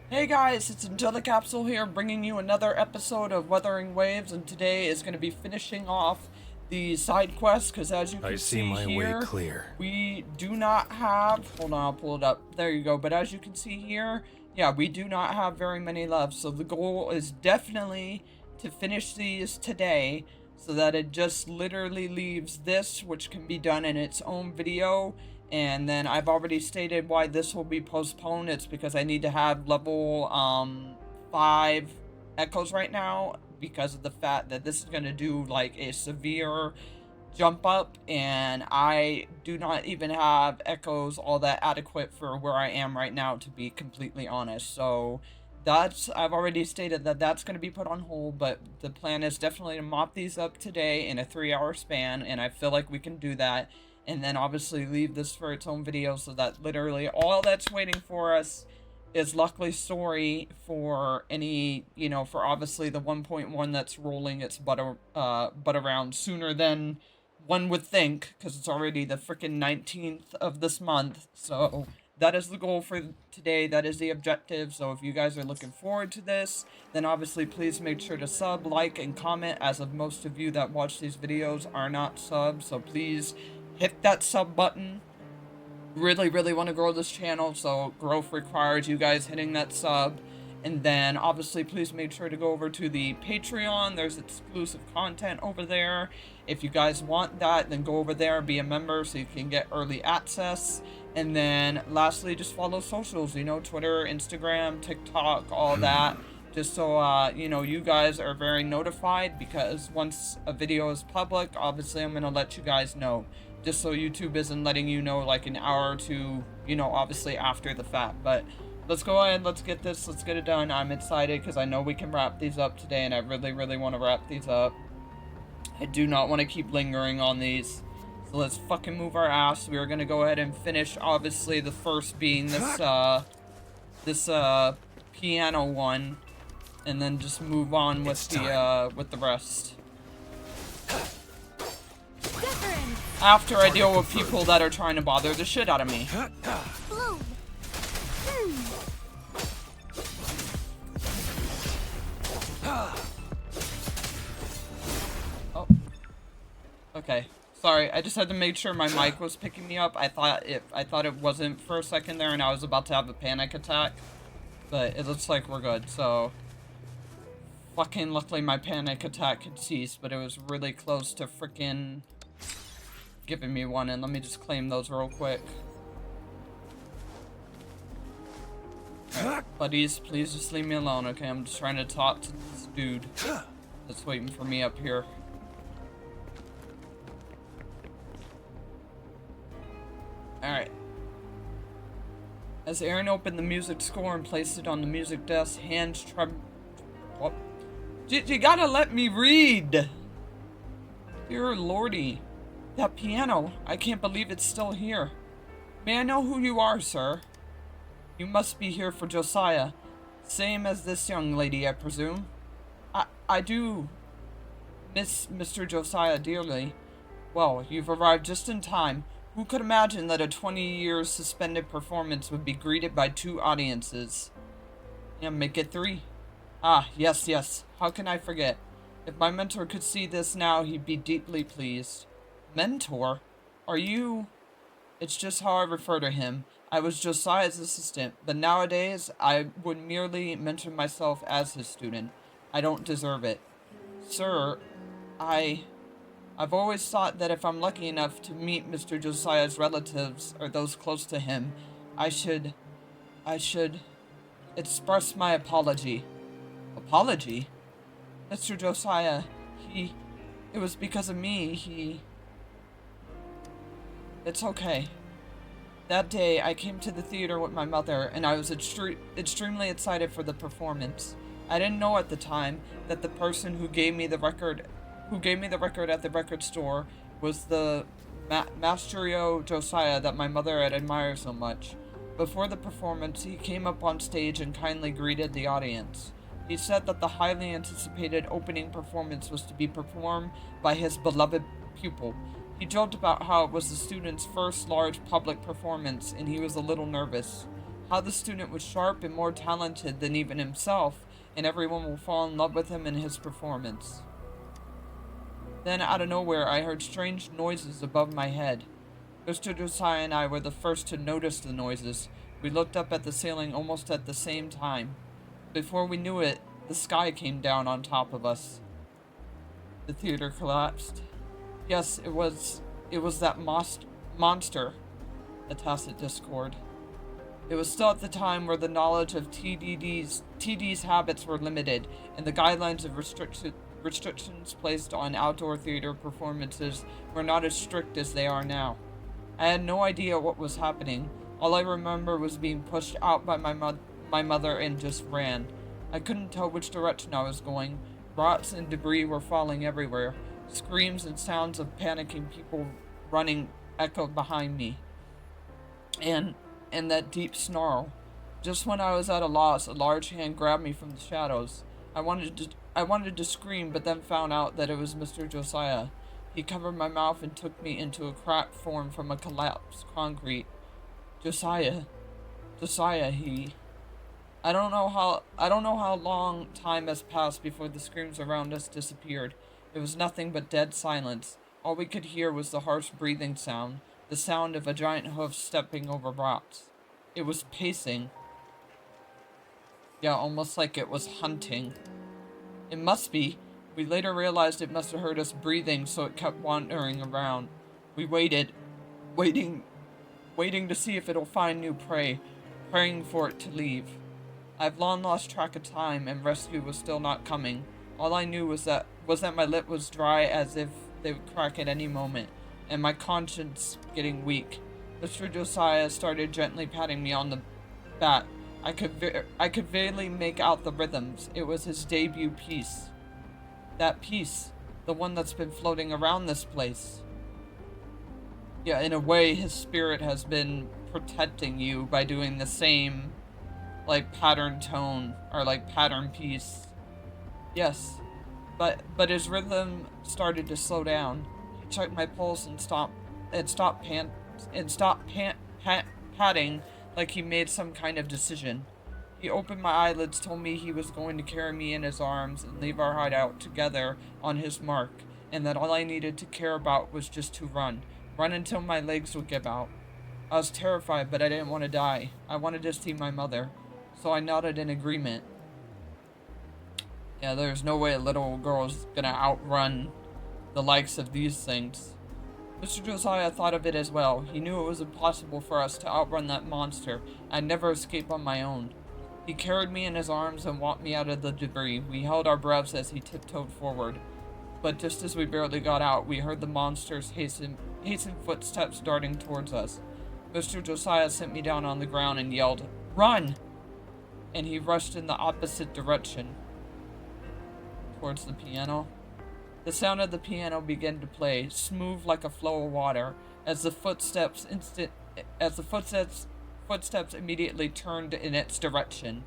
Hey guys, it's Until the Capsule here, bringing you another episode of Wuthering Waves, and today is going to be finishing off the side quest, because as you I can see see my way here, clear. we do not have, hold on, I'll pull it up, there you go, but as you can see here, yeah, we do not have very many left, so the goal is definitely to finish these today, so that it just literally leaves this, which can be done in its own video. And then I've already stated why this will be postponed. It's because I need to have level 5 echoes right now, because of the fact that this is going to do like a severe jump up, and I do not even have echoes all that adequate for where I am right now, to be completely honest. So I've already stated that that's going to be put on hold, but the plan is definitely to mop these up today in a 3-hour span, and I feel like we can do that. And then obviously leave this for its own video, so that literally all that's waiting for us is luckily story for any, for obviously the 1.1 that's rolling its butt around sooner than one would think, because it's already the freaking 19th of this month. So that is the goal for today. That is the objective. So if you guys are looking forward to this, then obviously please make sure to sub, like, and comment, as of most of you that watch these videos are not subs. So please hit that sub button. Really want to grow this channel, so growth requires you guys hitting that sub. And then obviously please make sure to go over to the Patreon. There's exclusive content over there. If you guys want that, then go over there, be a member so you can get early access. And then lastly, just follow socials, Twitter, Instagram, TikTok, all that, just so you guys are very notified, because once a video is public, obviously I'm going to let you guys know, just so YouTube isn't letting you know like an hour or two, obviously after the fact. But let's go ahead, let's get it done. I'm excited because I know we can wrap these up today, and I really want to wrap these up. I do not want to keep lingering on these. So let's fucking move our ass. We are going to go ahead and finish, obviously, the first being this piano one, and then just move on with the rest. After I deal with people that are trying to bother the shit out of me. Oh. Okay. Sorry, I just had to make sure my mic was picking me up. I thought it wasn't for a second there, and I was about to have a panic attack. But it looks like we're good, so fucking luckily my panic attack had ceased, but it was really close to freaking giving me one. And let me just claim those real quick. Right, buddies, please just leave me alone, okay? I'm just trying to talk to this dude that's waiting for me up here. Alright. As Aaron opened the music score and placed it on the music desk, hands what? You gotta let me read! Dear lordy. That piano. I can't believe it's still here. May I know who you are, sir? You must be here for Josiah. Same as this young lady, I presume. I do miss Mr. Josiah dearly. Well, you've arrived just in time. Who could imagine that a 20-year suspended performance would be greeted by 2 audiences? Yeah, make it 3. Ah, yes. How can I forget? If my mentor could see this now, he'd be deeply pleased. Mentor? Are you... It's just how I refer to him. I was Josiah's assistant, but nowadays I would merely mention myself as his student. I don't deserve it. Sir, I've always thought that if I'm lucky enough to meet Mr. Josiah's relatives, or those close to him, I should express my apology. Apology? Mr. Josiah, it was because of me, It's okay. That day, I came to the theater with my mother, and I was extremely excited for the performance. I didn't know at the time that the person who gave me the record at the record store was the Masterio Josiah that my mother had admired so much. Before the performance, he came up on stage and kindly greeted the audience. He said that the highly anticipated opening performance was to be performed by his beloved pupil. He joked about how it was the student's first large public performance, and he was a little nervous. How the student was sharp and more talented than even himself, and everyone will fall in love with him and his performance. Then, out of nowhere, I heard strange noises above my head. Mr. Josiah and I were the first to notice the noises. We looked up at the ceiling almost at the same time. Before we knew it, the sky came down on top of us. The theater collapsed. Yes, it was that monster, a tacit discord. It was still at the time where the knowledge of TD's habits were limited, and the guidelines of restrictions placed on outdoor theater performances were not as strict as they are now. I had no idea what was happening. All I remember was being pushed out by my mother and just ran. I couldn't tell which direction I was going. Rocks and debris were falling everywhere. Screams and sounds of panicking people running echoed behind me. And that deep snarl. Just when I was at a loss, a large hand grabbed me from the shadows. I wanted to scream, but then found out that it was Mr. Josiah. He covered my mouth and took me into a crack formed from a collapsed concrete. Josiah, he... I don't know how long time has passed before the screams around us disappeared. It was nothing but dead silence. All we could hear was the harsh breathing sound, the sound of a giant hoof stepping over rocks. It was pacing. Yeah, almost like it was hunting. It must be. We later realized it must have heard us breathing, so it kept wandering around. We waited, waiting to see if it'll find new prey, praying for it to leave. I've long lost track of time, and rescue was still not coming. All I knew was that my lip was dry as if they would crack at any moment, and my conscience getting weak. Mr. Josiah started gently patting me on the back. I could vaguely make out the rhythms. It was his debut piece. That piece, the one that's been floating around this place. Yeah, in a way, his spirit has been protecting you by doing the same, like, pattern tone, or, like, pattern piece. Yes, but his rhythm started to slow down. He checked my pulse and stopped patting like he made some kind of decision. He opened my eyelids, told me he was going to carry me in his arms and leave our hideout together on his mark, and that all I needed to care about was just to run until my legs would give out. I was terrified, but I didn't want to die. I wanted to see my mother, so I nodded in agreement. Yeah, there's no way a little girl's gonna outrun the likes of these things. Mr. Josiah thought of it as well. He knew it was impossible for us to outrun that monster. I'd never escape on my own. He carried me in his arms and walked me out of the debris. We held our breaths as he tiptoed forward. But just as we barely got out, we heard the monster's hastened footsteps darting towards us. Mr. Josiah sent me down on the ground and yelled, "Run!" And he rushed in the opposite direction, towards the piano. The sound of the piano began to play, smooth like a flow of water, as the footsteps immediately turned in its direction.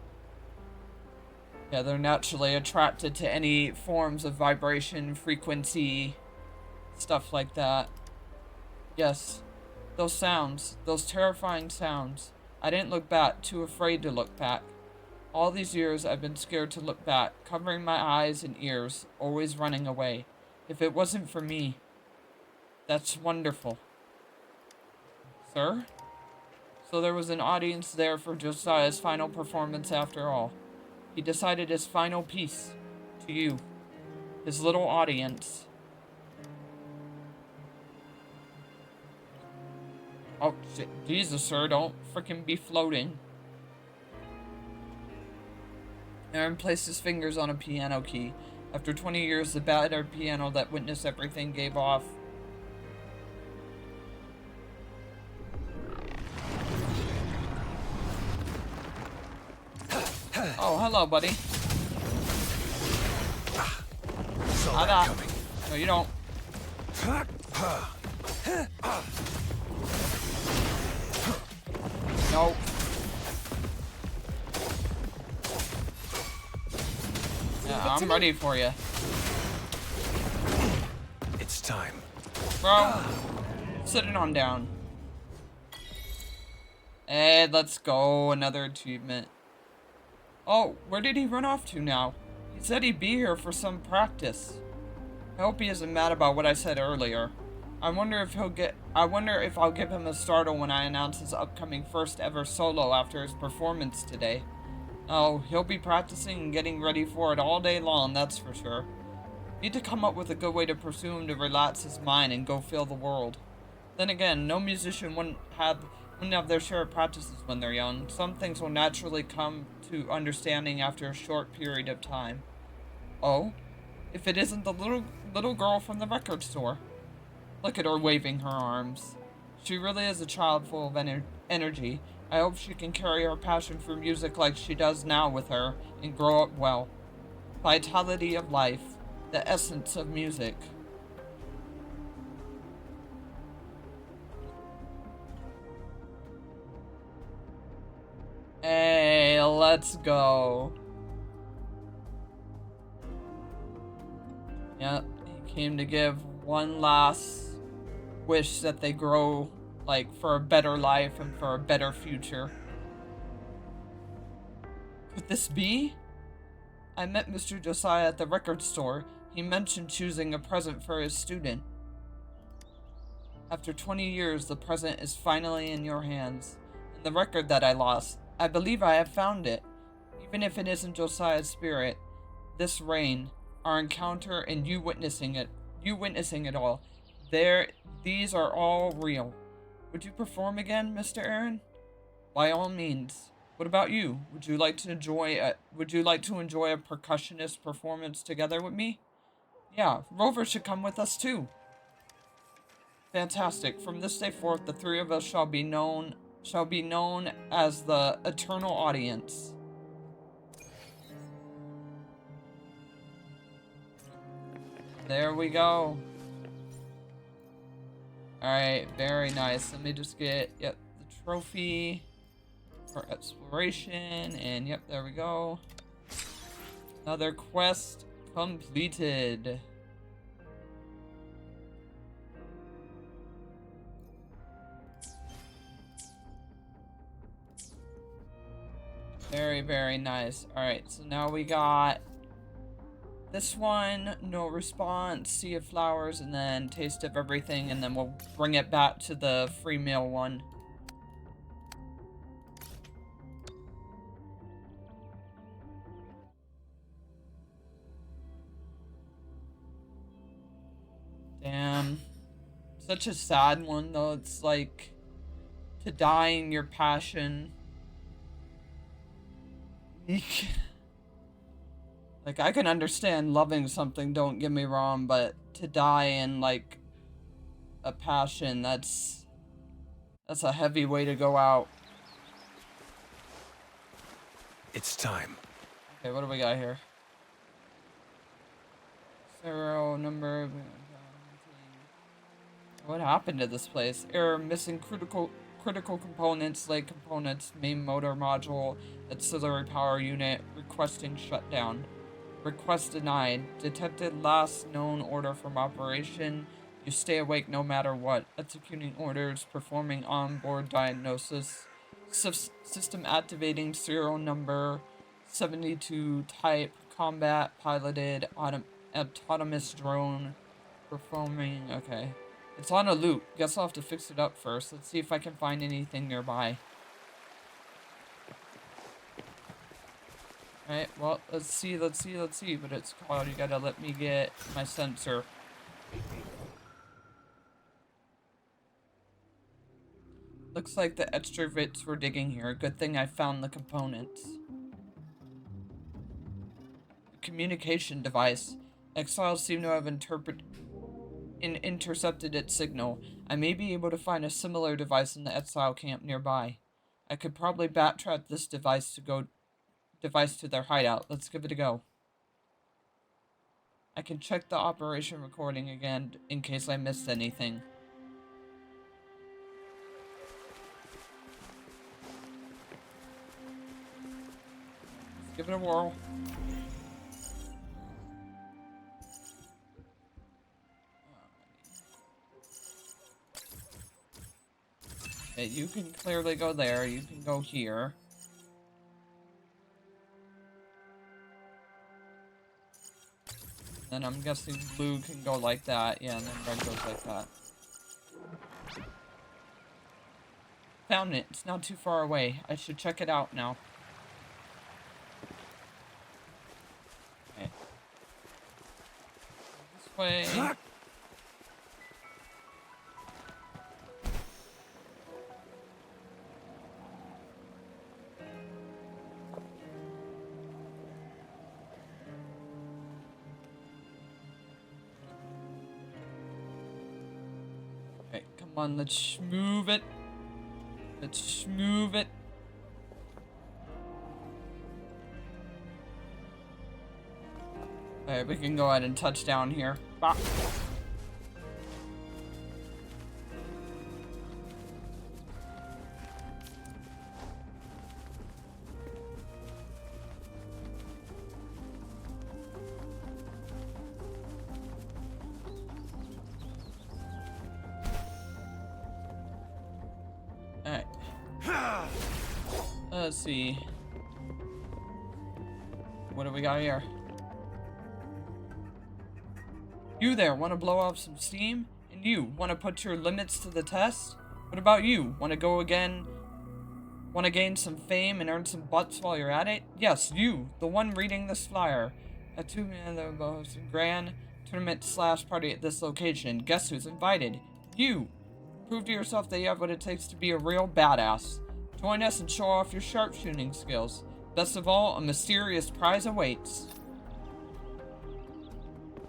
Yeah, they're naturally attracted to any forms of vibration, frequency, stuff like that. Yes, those sounds, those terrifying sounds. I didn't look back, too afraid to look back. All these years I've been scared to look back, covering my eyes and ears, always running away. If it wasn't for me, that's wonderful. Sir? So there was an audience there for Josiah's final performance after all. He decided his final piece to you, his little audience. Oh, Jesus, sir, don't frickin' be floating. Aaron placed his fingers on a piano key. After 20 years, the battered piano that witnessed everything gave off. Oh, hello, buddy. Saw that coming. No, you don't. No. Yeah, I'm ready for you. It's time. Bro, sit it on down. Hey, let's go. Another achievement. Oh, where did he run off to now? He said he'd be here for some practice. I hope he isn't mad about what I said earlier. I wonder if I'll give him a startle when I announce his upcoming first ever solo after his performance today. Oh, he'll be practicing and getting ready for it all day long, that's for sure. Need to come up with a good way to pursue him to relax his mind and go feel the world. Then again, no musician wouldn't have their share of practices when they're young. Some things will naturally come to understanding after a short period of time. Oh, if it isn't the little girl from the record store. Look at her waving her arms. She really is a child full of energy. I hope she can carry her passion for music like she does now with her and grow up well. Vitality of life, the essence of music. Hey, let's go. Yep, he came to give one last wish that they grow, like, for a better life and for a better future. Could this be? I met Mr. Josiah at the record store. He mentioned choosing a present for his student. After 20 years, the present is finally in your hands. And the record that I lost, I believe I have found it. Even if it isn't Josiah's spirit, this rain, our encounter, and you witnessing it all, these are all real. Would you perform again, Mr. Aaron? By all means. What about you? Would you like to enjoy a percussionist performance together with me? Yeah, Rover should come with us too. Fantastic. From this day forth, the three of us shall be known as the Eternal Audience. There we go. Alright, very nice. Let me just get, the trophy for exploration, and yep, there we go. Another quest completed. Very, very nice. Alright, so now we got this one, no response, sea of flowers, and then taste of everything, and then we'll bring it back to the free meal one. Damn. Such a sad one, though. It's like to die in your passion. Like, I can understand loving something, don't get me wrong, but to die in, like, a passion, that's a heavy way to go out. It's time. Okay, what do we got here? Serial number. What happened to this place? Error, missing critical components, like components, main motor module, auxiliary power unit, requesting shutdown. Request denied. Detected last known order from operation. You stay awake no matter what. Executing orders, performing onboard diagnosis. System activating serial number 72 type combat piloted autonomous drone performing. Okay. It's on a loop. Guess I'll have to fix it up first. Let's see if I can find anything nearby. Alright, well, let's see what it's called. You gotta let me get my sensor. Looks like the extroverts were digging here. Good thing I found the components. Communication device. Exiles seem to have intercepted its signal. I may be able to find a similar device in the exile camp nearby. I could probably backtrack this device to their hideout. Let's give it a go. I can check the operation recording again in case I missed anything. Let's give it a whirl. Okay, you can clearly go there. You can go here. Then I'm guessing blue can go like that. Yeah, and then red goes like that. Found it. It's not too far away. I should check it out now. Okay. This way. Okay, come on, let's move it. Let's move it. Alright, we can go ahead and touch down here. Bah. Alright. Let's see. What do we got here? You there, want to blow off some steam? And you, want to put your limits to the test? What about you? Want to go again? Want to gain some fame and earn some butts while you're at it? Yes, you, the one reading this flyer. A 2-man grand tournament / party at this location. Guess who's invited? You. Prove to yourself that you have what it takes to be a real badass. Join us and show off your sharpshooting skills. Best of all, a mysterious prize awaits.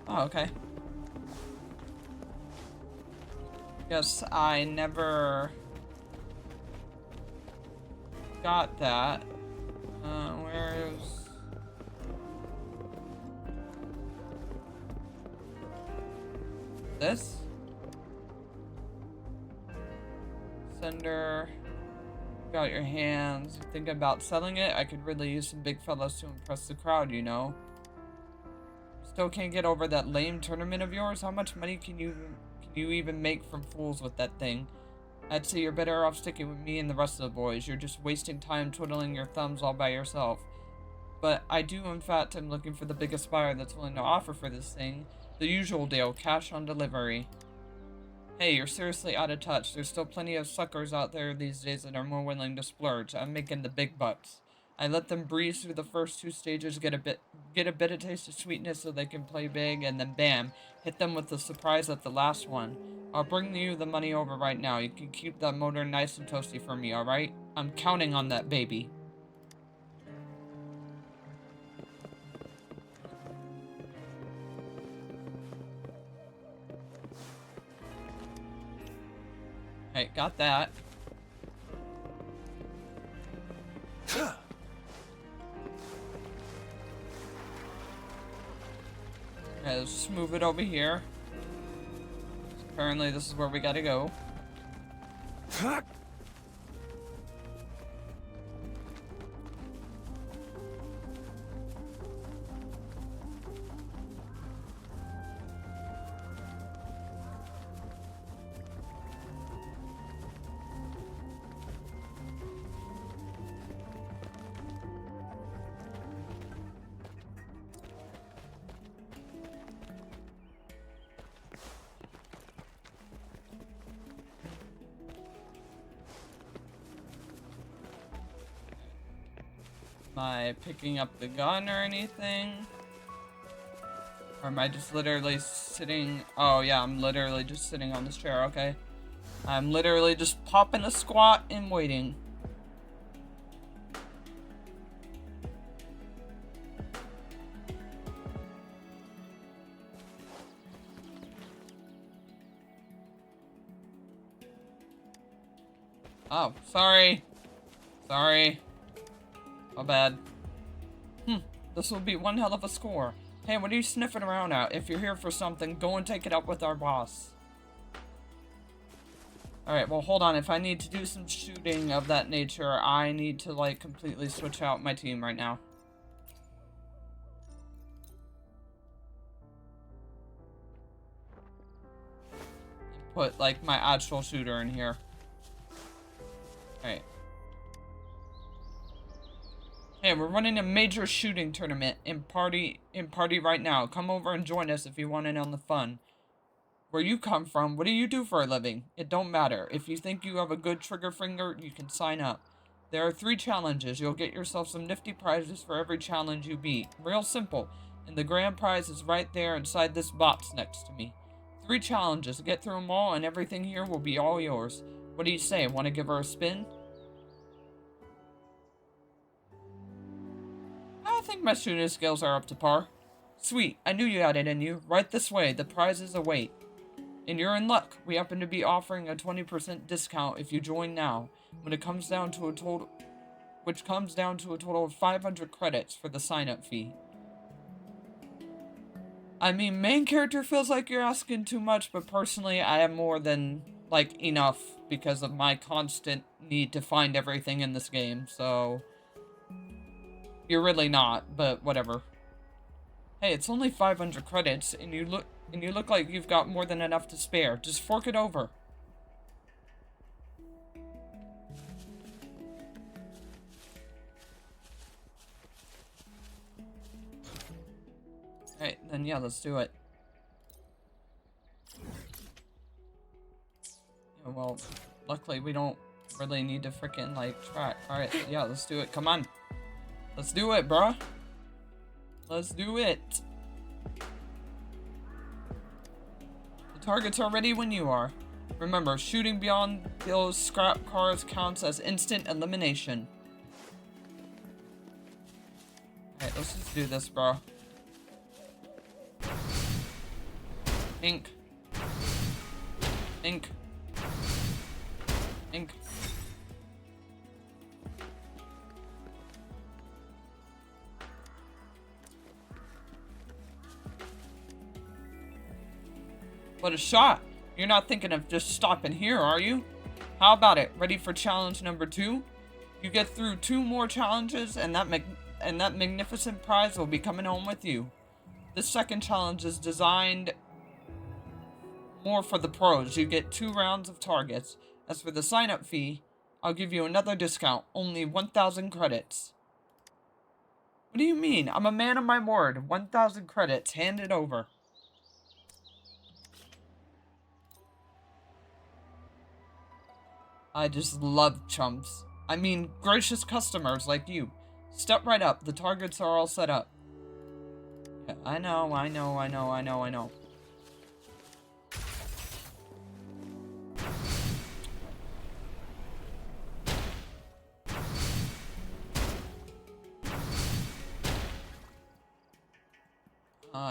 Oh, okay. Guess I never got that. Where's... this? Sender. Got your hands. You thinking about selling it? I could really use some big fellas to impress the crowd, you know. Still can't get over that lame tournament of yours? How much money can you even make from fools with that thing? I'd say you're better off sticking with me and the rest of the boys. You're just wasting time twiddling your thumbs all by yourself. But I do, in fact, am looking for the biggest buyer that's willing to offer for this thing. The usual deal, cash on delivery. Hey, you're seriously out of touch. There's still plenty of suckers out there these days that are more willing to splurge. I'm making the big bucks. I let them breeze through the first 2 stages, get a bit of taste of sweetness so they can play big, and then bam, hit them with the surprise at the last one. I'll bring you the money over right now. You can keep that motor nice and toasty for me, alright? I'm counting on that baby. Hey, got that. Okay, let's just move it over here. Apparently this is where we gotta go. Am I picking up the gun or anything? Or am I just literally sitting? Oh yeah, I'm literally just sitting on this chair, okay. I'm literally just popping a squat and waiting. Oh, sorry. Sorry. My bad. This will be one hell of a score. Hey, what are you sniffing around at? If you're here for something, go and take it up with our boss. Alright, well hold on. If I need to do some shooting of that nature, I need to like completely switch out my team right now. Put like my actual shooter in here. Alright. Hey, we're running a major shooting tournament in party right now. Come over and join us if you want in on the fun. Where you come from, what do you do for a living? It don't matter. If you think you have a good trigger finger, you can sign up. There are 3 challenges. You'll get yourself some nifty prizes for every challenge you beat. Real simple. And the grand prize is right there inside this box next to me. 3 challenges. Get through them all and everything here will be all yours. What do you say? Want to give her a spin? I think my shooting skills are up to par. Sweet. I knew you had it in you. Right this way. The prizes await. And you're in luck. We happen to be offering a 20% discount if you join now. When it comes down to a total, which comes down to a total of 500 credits for the sign-up fee. I mean, main character feels like you're asking too much, but personally, I have more than, like, enough because of my constant need to find everything in this game, so... You're really not, but whatever. Hey, it's only 500 credits, and you look like you've got more than enough to spare. Just fork it over. Alright, then yeah, let's do it. Yeah, well, luckily we don't really need to freaking, like, track. Alright, yeah, let's do it. Come on. Let's do it, bruh. Let's do it. The targets are ready when you are. Remember, shooting beyond those scrap cars counts as instant elimination. Alright, let's just do this, bro. Ink. Ink. Ink. What a shot! You're not thinking of just stopping here, are you? How about it? Ready for challenge number 2? You get through 2 more challenges and that magnificent prize will be coming home with you. This second challenge is designed more for the pros. You get 2 rounds of targets. As for the sign-up fee, I'll give you another discount. Only 1,000 credits. What do you mean? I'm a man of my word. 1,000 credits. Hand it over. I just love chumps. I mean, gracious customers like you. Step right up. The targets are all set up. Yeah, I know. I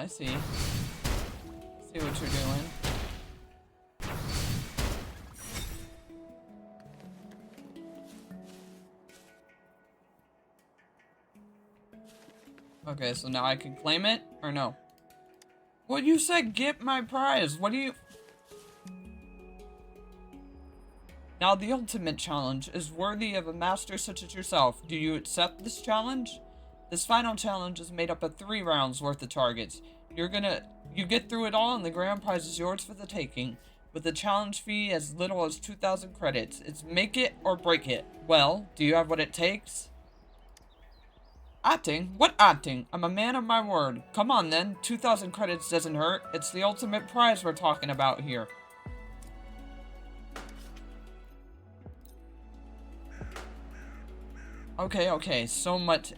see. See what you're doing. Okay, so now I can claim it, or no? Well, you said get my prize. What do you... Now, the ultimate challenge is worthy of a master such as yourself. Do you accept this challenge? This final challenge is made up of 3 rounds worth of targets. You get through it all and the grand prize is yours for the taking. With a challenge fee as little as 2,000 credits. It's make it or break it. Well, do you have what it takes? Acting? What acting? I'm a man of my word. Come on then, 2,000 credits doesn't hurt. It's the ultimate prize we're talking about here. Okay, so much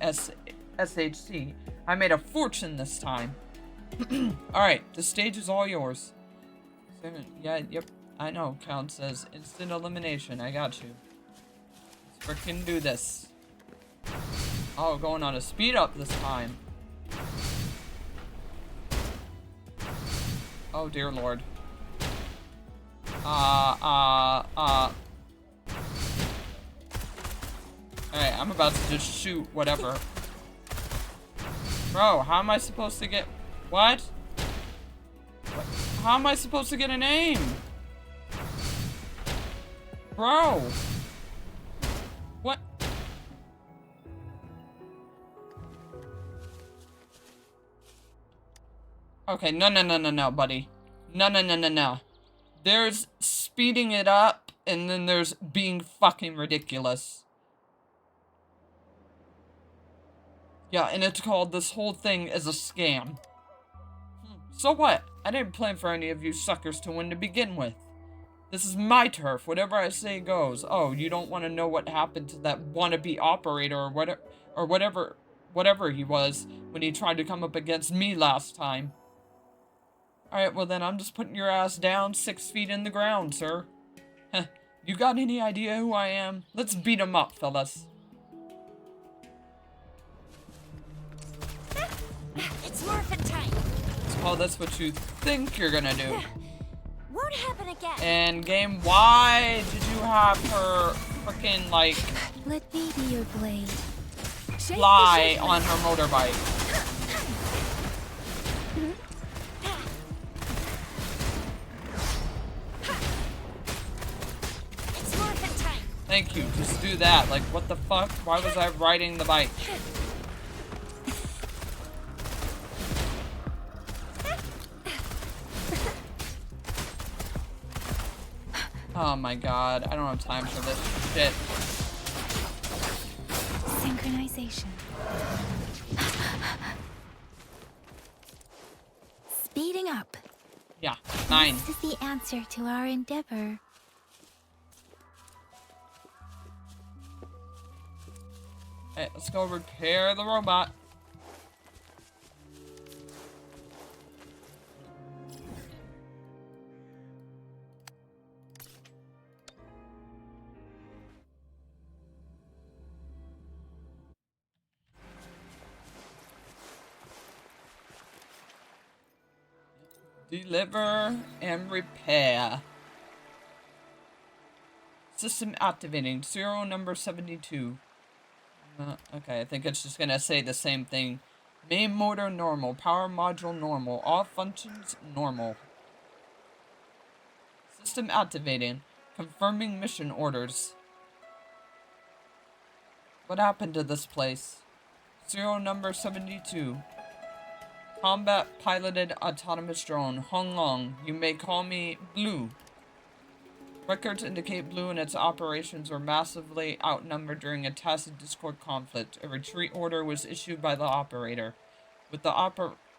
SHC. I made a fortune this time. Alright, the stage is all yours. Yep, I know, counts as instant elimination. I got you. Let's frickin' do this. Oh, going on a speed up this time. Oh, dear Lord. Alright, I'm about to just shoot whatever. Bro, how am I supposed to get... What? How am I supposed to get an aim? Bro. What? Okay, no, buddy. No. There's speeding it up and then there's being fucking ridiculous. Yeah, and it's called this whole thing is a scam. So what? I didn't plan for any of you suckers to win to begin with. This is my turf. Whatever I say goes. Oh, you don't want to know what happened to that wannabe operator or whatever he was when he tried to come up against me last time. Alright, well then I'm just putting your ass down 6 feet in the ground, sir. Heh, you got any idea who I am? Let's beat him up, fellas. It's morphin' time. Oh, that's what you think you're gonna do. Won't happen again. And game, why did you have her frickin' like Let me be your blade. fly on her motorbike? It's morphin' time. Thank you, just do that. Like, what the fuck? Why was I riding the bike? Oh my god, I don't have time for this shit. Synchronization. Speeding up. Yeah, 9. This is the answer to our endeavor. Hey, let's go repair the robot. Deliver and repair. System activating. Serial number 72. Okay, I think it's just gonna say the same thing. Main motor normal. Power module normal. All functions normal. System activating. Confirming mission orders. What happened to this place? Serial number 72. Combat piloted autonomous drone. Hong Long. You may call me Blue. Records indicate Blue and its operations were massively outnumbered during a tacit Discord conflict. A retreat order was issued by the operator. With the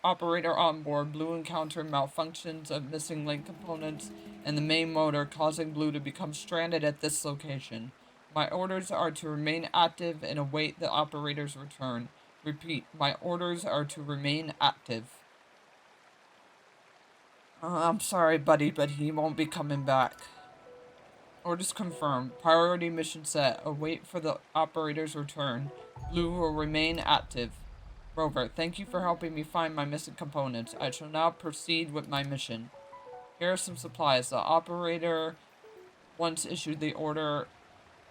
operator on board, Blue encountered malfunctions of missing link components and the main motor, causing Blue to become stranded at this location. My orders are to remain active and await the operator's return. Repeat, my orders are to remain active. I'm sorry, buddy, but he won't be coming back. Orders confirmed. Priority mission set. Await for the operator's return. Blue will remain active. Rover, thank you for helping me find my missing components. I shall now proceed with my mission. Here are some supplies. The operator once issued the order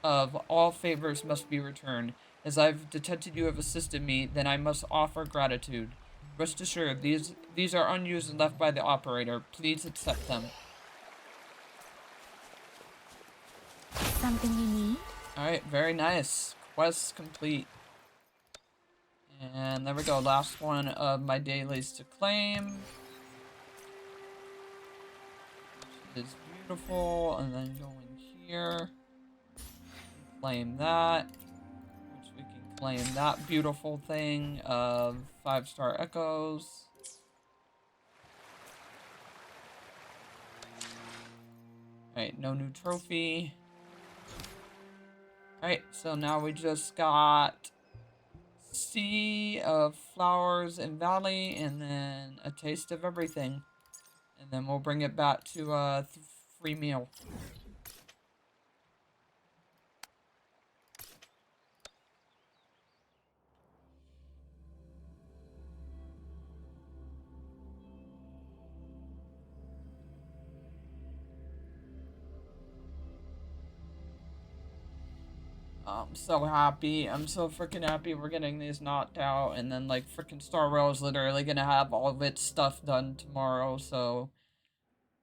of all favors must be returned. As I've detected you have assisted me, then I must offer gratitude. Rest assured, these are unused and left by the operator. Please accept them. Something you need? Alright, very nice. Quest complete. And there we go, last one of my dailies to claim. Which is beautiful, and then go in here. Claim that. Which we can claim that beautiful thing of 5-star echoes. Alright, no new trophy. Alright, so now we just got Sea of Flowers and Valley, and then a taste of everything. And then we'll bring it back to a free meal. I'm so happy. I'm so freaking happy we're getting these knocked out. And then, like, freaking Star Rail is literally gonna have all of its stuff done tomorrow. So,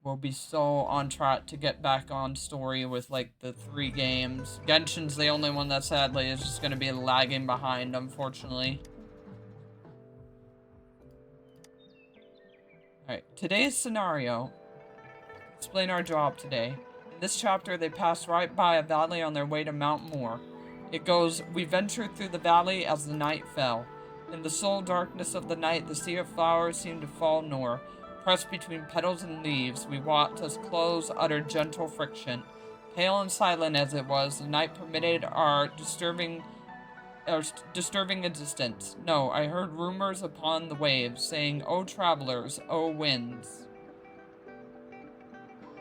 we'll be so on track to get back on story with, like, the 3 games. Genshin's the only one that sadly is just gonna be lagging behind, unfortunately. Alright, today's scenario. Explain our job today. In In this chapter, they pass right by a valley on their way to Mount Moor. It goes, "We ventured through the valley as the night fell. In the sole darkness of the night, the sea of flowers seemed to fall nor, pressed between petals and leaves, we walked as clothes uttered gentle friction. Pale and silent as it was, the night permitted our disturbing existence. No, I heard rumors upon the waves, saying, 'O travelers, O winds.'"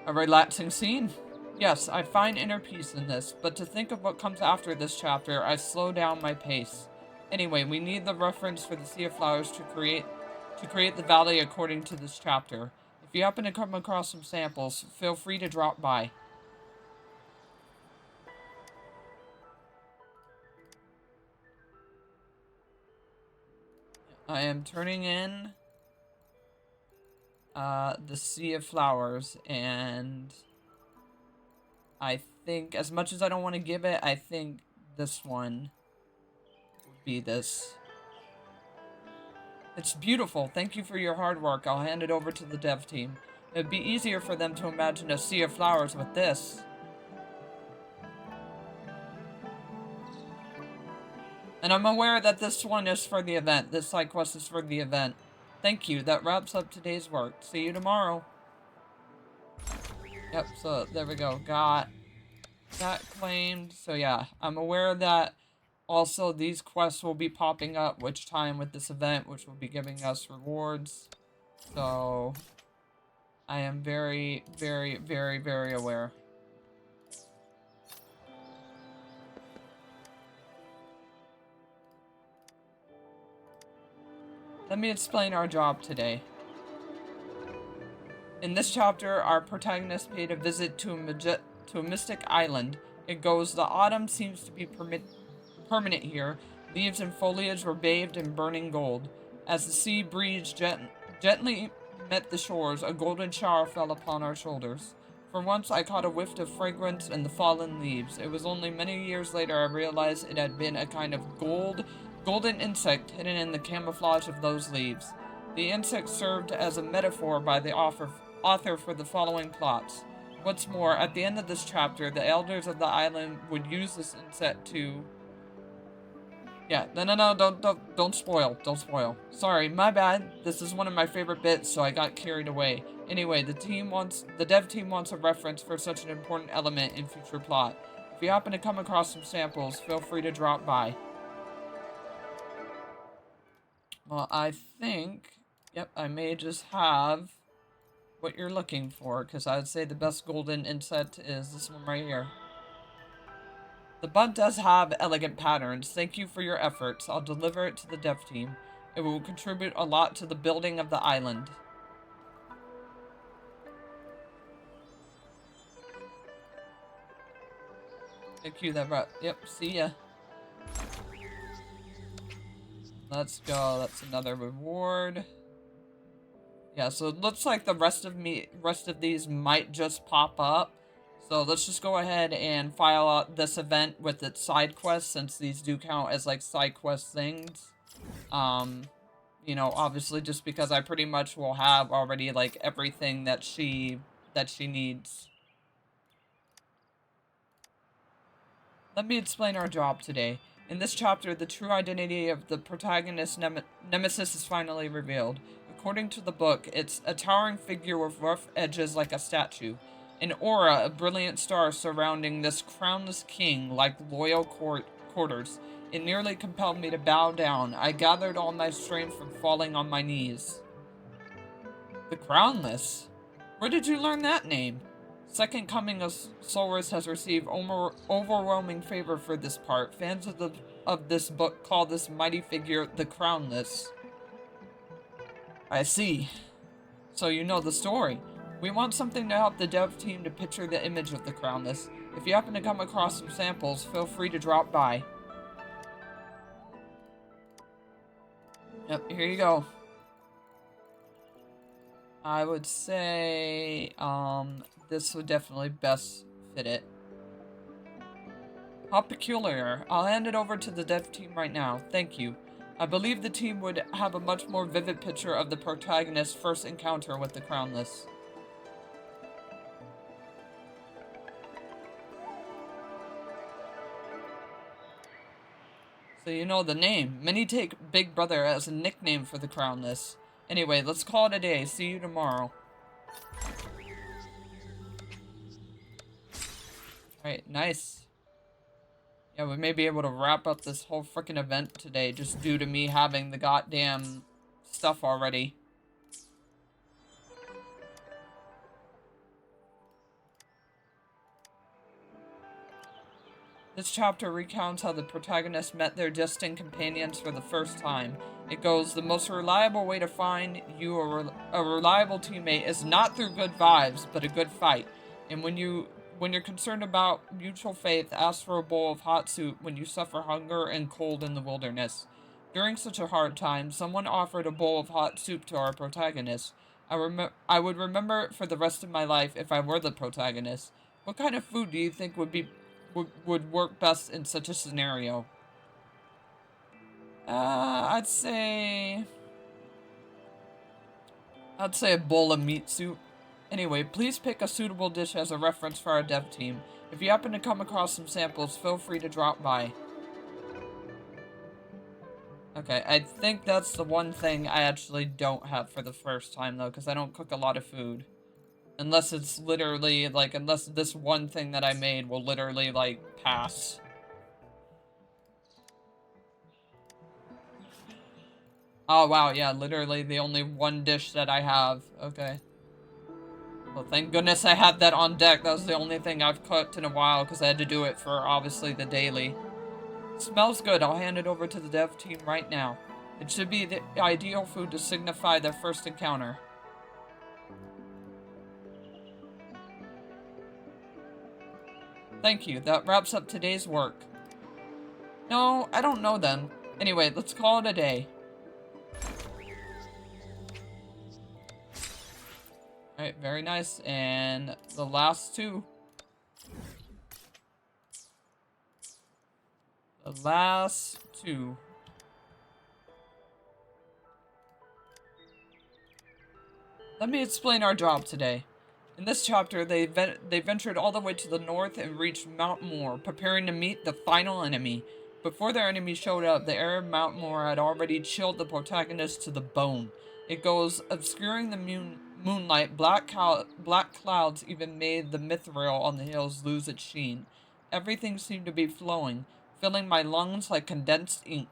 A relaxing scene. Yes, I find inner peace in this, but to think of what comes after this chapter, I slow down my pace. Anyway, we need the reference for the Sea of Flowers to create the valley according to this chapter. If you happen to come across some samples, feel free to drop by. I am turning in the Sea of Flowers, and I think, as much as I don't want to give it, I think this one would be this. It's beautiful. Thank you for your hard work. I'll hand it over to the dev team. It'd be easier for them to imagine a sea of flowers with this. And I'm aware that this one is for the event. This side quest is for the event. Thank you. That wraps up today's work. See you tomorrow. Yep, so there we go. Got that claimed. So yeah, I'm aware that also these quests will be popping up which time with this event, which will be giving us rewards. So I am very, very, very, very aware. Let me explain our job today. In this chapter, our protagonist paid a visit to a mystic island. It goes, "The autumn seems to be permanent here. Leaves and foliage were bathed in burning gold. As the sea breeze gently met the shores, a golden shower fell upon our shoulders. For once, I caught a whiff of fragrance in the fallen leaves. It was only many years later I realized it had been a kind of golden insect hidden in the camouflage of those leaves. The insect served as a metaphor by the author for the following plots. What's more, at the end of this chapter, the elders of the island would use this insect to..." Yeah, no, don't spoil. Don't spoil. Sorry, my bad. This is one of my favorite bits, so I got carried away. Anyway, the dev team wants a reference for such an important element in future plot. If you happen to come across some samples, feel free to drop by. Well, I think, yep, I may just have what you're looking for, because I would say the best golden insect is this one right here. The bud does have elegant patterns. Thank you for your efforts. I'll deliver it to the dev team. It will contribute a lot to the building of the island. Thank you, yep, see ya. Let's go. That's another reward. Yeah, so it looks like the rest of these might just pop up. So let's just go ahead and file out this event with its side quests, since these do count as like side quest things. You know, obviously just because I pretty much will have already like everything that she needs. Let me explain our job today. In this chapter, the true identity of the protagonist Nemesis is finally revealed. According to the book, it's a towering figure with rough edges like a statue. An aura of brilliant stars surrounding this crownless king like loyal courtiers. It nearly compelled me to bow down. I gathered all my strength from falling on my knees. The Crownless? Where did you learn that name? Second Coming of Solus has received overwhelming favor for this part. Fans of this book call this mighty figure the Crownless. I see. So you know the story. We want something to help the dev team to picture the image of the Crownless. If you happen to come across some samples, feel free to drop by. Yep, here you go. I would say, this would definitely best fit it. How peculiar. I'll hand it over to the dev team right now. Thank you. I believe the team would have a much more vivid picture of the protagonist's first encounter with the Crownless. So you know the name. Many take Big Brother as a nickname for the crownless. Anyway, let's call it a day. See you tomorrow. Alright, nice. Yeah, we may be able to wrap up this whole freaking event today just due to me having the goddamn stuff already. This chapter recounts how the protagonists met their destined companions for the first time. It goes, the most reliable way to find you a reliable teammate is not through good vibes, but a good fight. And when you're concerned about mutual faith, ask for a bowl of hot soup when you suffer hunger and cold in the wilderness. During such a hard time, someone offered a bowl of hot soup to our protagonist. I would remember it for the rest of my life if I were the protagonist. What kind of food do you think would work best in such a scenario? I'd say a bowl of meat soup. Anyway, please pick a suitable dish as a reference for our dev team. If you happen to come across some samples, feel free to drop by. Okay, I think that's the one thing I actually don't have for the first time, though, because I don't cook a lot of food. Unless it's literally, like, unless this one thing that I made will literally, like, pass. Oh, wow, yeah, literally the only one dish that I have. Okay. Well, thank goodness I had that on deck. That was the only thing I've cooked in a while, because I had to do it for, obviously, the daily. Smells good. I'll hand it over to the dev team right now. It should be the ideal food to signify their first encounter. Thank you. That wraps up today's work. No, I don't know then. Anyway, let's call it a day. Alright, very nice. And the last two. The last two. Let me explain our job today. In this chapter, they ventured all the way to the north and reached Mount Moore, preparing to meet the final enemy. Before their enemy showed up, the air of Mount Moore had already chilled the protagonist to the bone. It goes, obscuring the moonlight, black clouds even made the mithril on the hills lose its sheen. Everything seemed to be flowing, filling my lungs like condensed ink.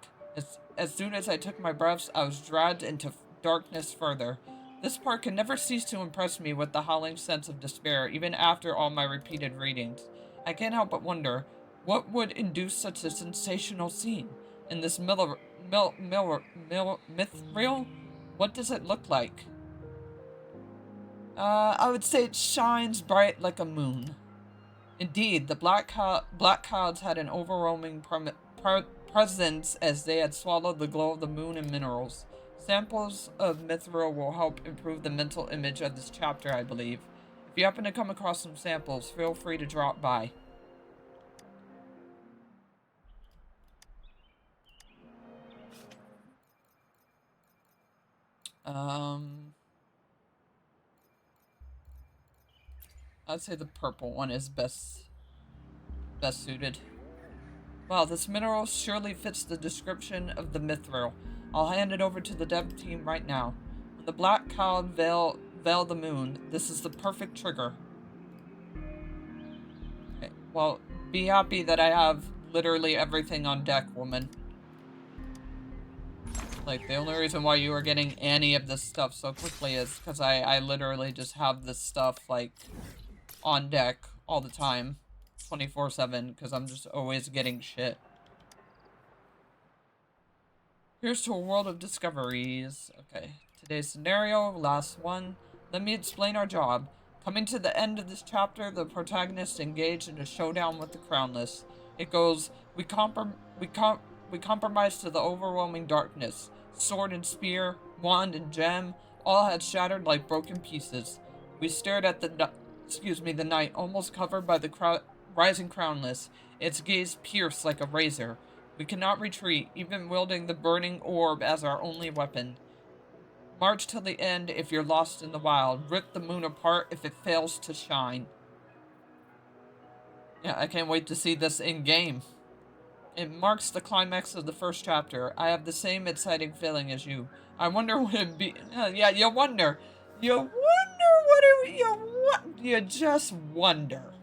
As soon as I took my breaths, I was dragged into darkness further. This part can never cease to impress me with the howling sense of despair, even after all my repeated readings. I can't help but wonder, what would induce such a sensational scene? In this mithril? What does it look like? I would say it shines bright like a moon. Indeed, the black clouds had an overwhelming presence as they had swallowed the glow of the moon and minerals. Samples of mithril will help improve the mental image of this chapter, I believe. If you happen to come across some samples, feel free to drop by. I'd say the purple one is best suited. Wow, this mineral surely fits the description of the mithril. I'll hand it over to the dev team right now. When the black cloud veil the moon, this is the perfect trigger. Okay, well, be happy that I have literally everything on deck, woman. Like, the only reason why you are getting any of this stuff so quickly is because I literally just have this stuff, like, on deck all the time. 24/7, because I'm just always getting shit. Here's to a world of discoveries. Okay, today's scenario, last one. Let me explain our job. Coming to the end of this chapter, the protagonist engaged in a showdown with the crownless. It goes, we compromise to the overwhelming darkness. Sword and spear, wand and gem, all had shattered like broken pieces. We stared at the night, almost covered by the rising crownless, its gaze pierced like a razor. We cannot retreat, even wielding the burning orb as our only weapon. March till the end if you're lost in the wild. Rip the moon apart if it fails to shine. Yeah, I can't wait to see this in-game. It marks the climax of the first chapter. I have the same exciting feeling as you. I wonder what it'd be. Yeah, you wonder. You wonder what it. You just wonder.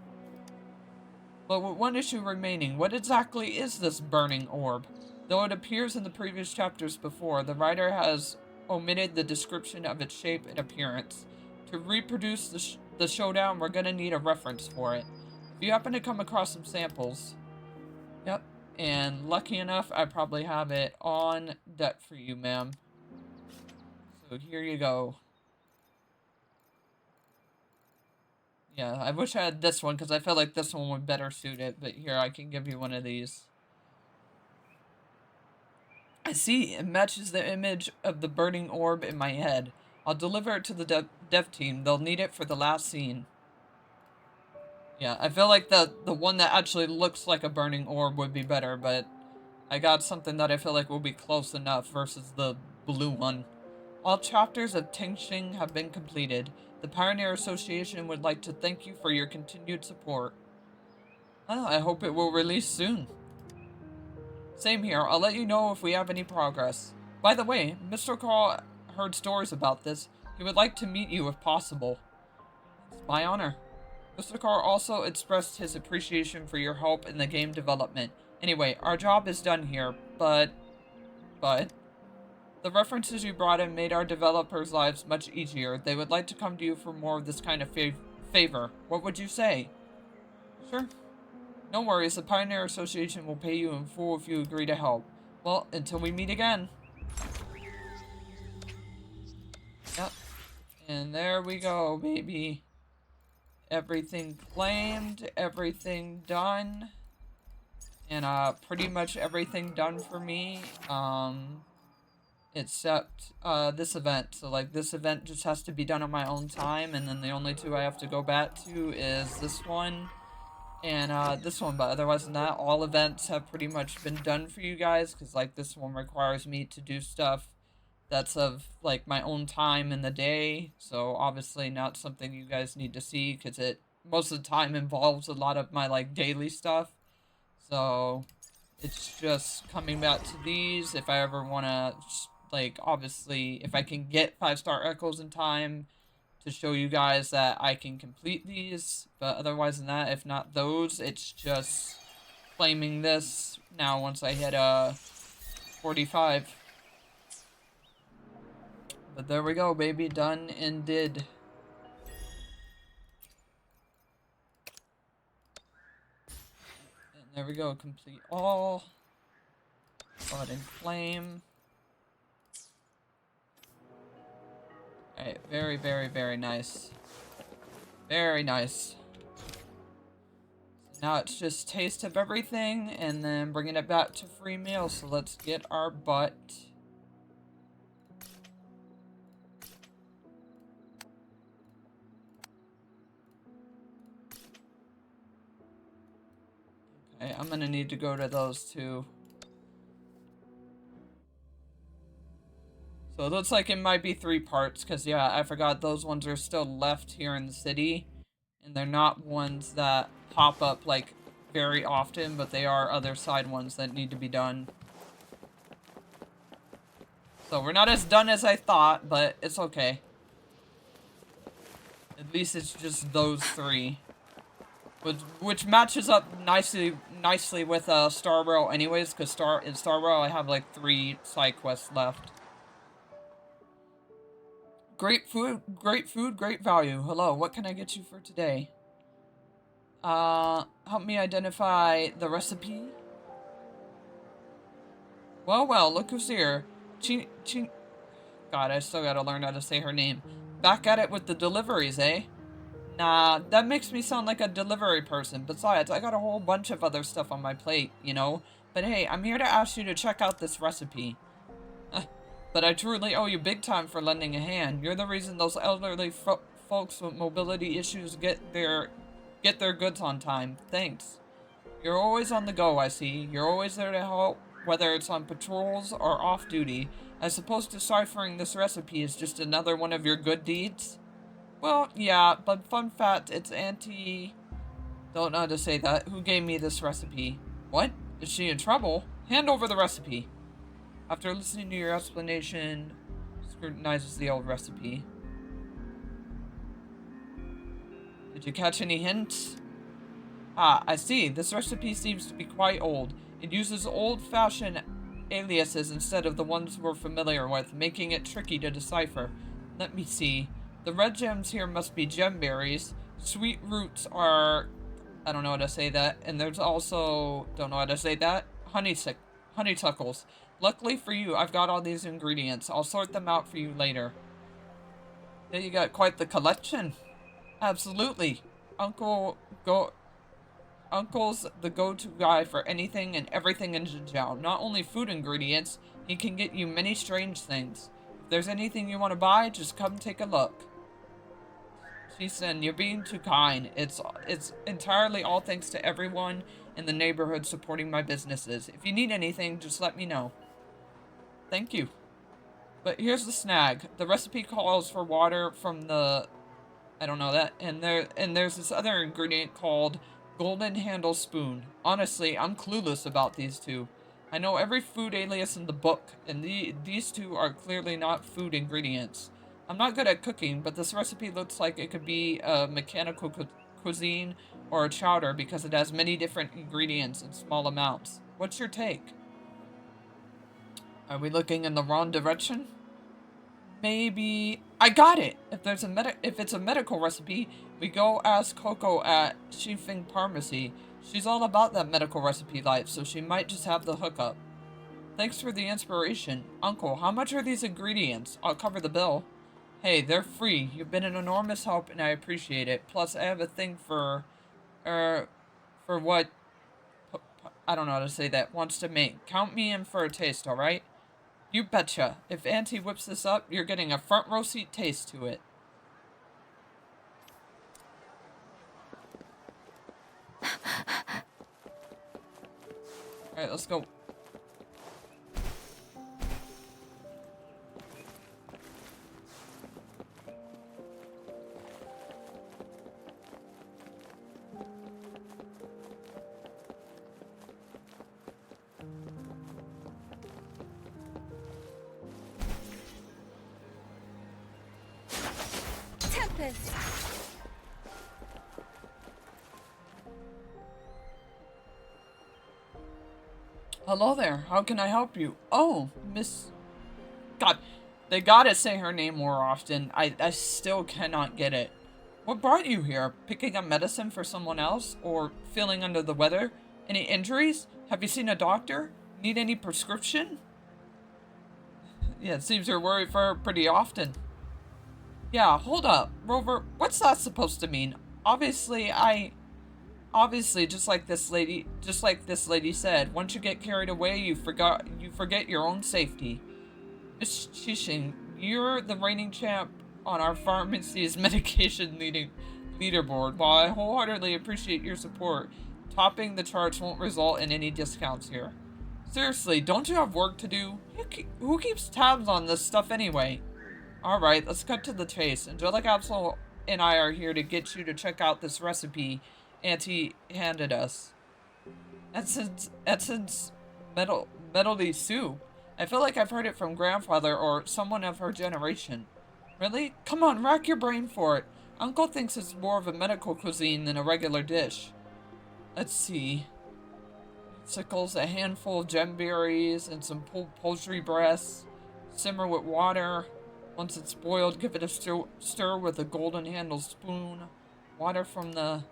But with one issue remaining, what exactly is this burning orb? Though it appears in the previous chapters before, the writer has omitted the description of its shape and appearance. To reproduce the showdown, we're gonna need a reference for it. If you happen to come across some samples, yep, and lucky enough, I probably have it on deck for you, ma'am. So here you go. Yeah, I wish I had this one, because I feel like this one would better suit it, but here, I can give you one of these. I see, it matches the image of the burning orb in my head. I'll deliver it to the dev team. They'll need it for the last scene. Yeah, I feel like the one that actually looks like a burning orb would be better, but I got something that I feel like will be close enough versus the blue one. All chapters of Tingxing have been completed. The Pioneer Association would like to thank you for your continued support. Well, I hope it will release soon. Same here. I'll let you know if we have any progress. By the way, Mr. Carl heard stories about this. He would like to meet you if possible. It's my honor. Mr. Carl also expressed his appreciation for your help in the game development. Anyway, our job is done here, but... The references you brought in made our developers' lives much easier. They would like to come to you for more of this kind of favor. What would you say? Sure. No worries, the Pioneer Association will pay you in full if you agree to help. Well, until we meet again. Yep. And there we go, baby. Everything claimed, everything done. And, pretty much everything done for me, except, this event. So, like, this event just has to be done on my own time, and then the only two I have to go back to is this one and this one, but otherwise than that, all events have pretty much been done for you guys, because like this one requires me to do stuff that's of like my own time in the day, so obviously not something you guys need to see, because it most of the time involves a lot of my like daily stuff, so it's just coming back to these if I ever want to, like, obviously if I can get 5-star echoes in time to show you guys that I can complete these, but otherwise than that, if not those, it's just claiming this now once I hit 45. But there we go, baby, done and did. And there we go, complete all. Go ahead and claim. Alright, very, very, very nice. Very nice. So now it's just taste of everything, and then bringing it back to free meal. So let's get our butt. Okay, I'm gonna need to go to those two. So it looks like it might be 3 parts, because, yeah, I forgot those ones are still left here in the city. And they're not ones that pop up, like, very often, but they are other side ones that need to be done. So we're not as done as I thought, but it's okay. At least it's just those 3. Which matches up nicely with Star Rail anyways, because in Star Rail I have, like, 3 side quests left. Great food, great value. Hello, what can I get you for today? Help me identify the recipe. Well, look who's here. God, I still gotta learn how to say her name. Back at it with the deliveries, eh? Nah, that makes me sound like a delivery person. Besides, I got a whole bunch of other stuff on my plate, you know? But hey, I'm here to ask you to check out this recipe. But I truly owe you big time for lending a hand. You're the reason those elderly folks with mobility issues get their goods on time. Thanks. You're always on the go, I see. You're always there to help, whether it's on patrols or off duty. I suppose deciphering this recipe is just another one of your good deeds? Well, yeah, but fun fact, it's Auntie... Don't know how to say that. Who gave me this recipe? What? Is she in trouble? Hand over the recipe. After listening to your explanation, scrutinizes the old recipe. Did you catch any hints? Ah, I see. This recipe seems to be quite old. It uses old-fashioned aliases instead of the ones we're familiar with, making it tricky to decipher. Let me see. The red gems here must be gemberries. Sweet roots are... I don't know how to say that. And there's also... don't know how to say that. Honeysuckles. Luckily for you, I've got all these ingredients. I'll sort them out for you later. Yeah, you got quite the collection. Absolutely. Uncle's the go-to guy for anything and everything in Zhejiao. Not only food ingredients, he can get you many strange things. If there's anything you want to buy, just come take a look. Shisen, you're being too kind. It's entirely all thanks to everyone in the neighborhood supporting my businesses. If you need anything, just let me know. Thank you. But here's the snag. The recipe calls for water from the... I don't know that. And there's this other ingredient called golden handle spoon. Honestly, I'm clueless about these two. I know every food alias in the book, and these two are clearly not food ingredients. I'm not good at cooking, but this recipe looks like it could be a mechanical cuisine or a chowder because it has many different ingredients in small amounts. What's your take? Are we looking in the wrong direction? Maybe... I got it! If it's a medical recipe, we go ask Coco at Shifeng Pharmacy. She's all about that medical recipe life, so she might just have the hookup. Thanks for the inspiration. Uncle, how much are these ingredients? I'll cover the bill. Hey, they're free. You've been an enormous help, and I appreciate it. Plus, I have a thing for what... I don't know how to say that. Wants to make. Count me in for a taste, alright? You betcha. If Auntie whips this up, you're getting a front row seat taste to it. Alright, let's go. Hello there, how can I help you? Oh, Miss... God, they gotta say her name more often. I still cannot get it. What brought you here? Picking up medicine for someone else? Or feeling under the weather? Any injuries? Have you seen a doctor? Need any prescription? Yeah, it seems you're worried for her pretty often. Yeah, hold up. Rover, what's that supposed to mean? Obviously, just like this lady said, once you get carried away, you forget your own safety. Miss Shishin, you're the reigning champ on our pharmacy's medication leaderboard. While I wholeheartedly appreciate your support, topping the charts won't result in any discounts here. Seriously, don't you have work to do? Who keeps tabs on this stuff anyway? Alright, let's cut to the chase. Angelic Absol and I are here to get you to check out this recipe Auntie handed us. Essence medley soup. I feel like I've heard it from grandfather or someone of her generation. Really? Come on, rack your brain for it. Uncle thinks it's more of a medical cuisine than a regular dish. Let's see. Sickles, a handful of gemberries, and some pulled poultry breasts. Simmer with water. Once it's boiled, give it a stir with a golden handled spoon. Water from the...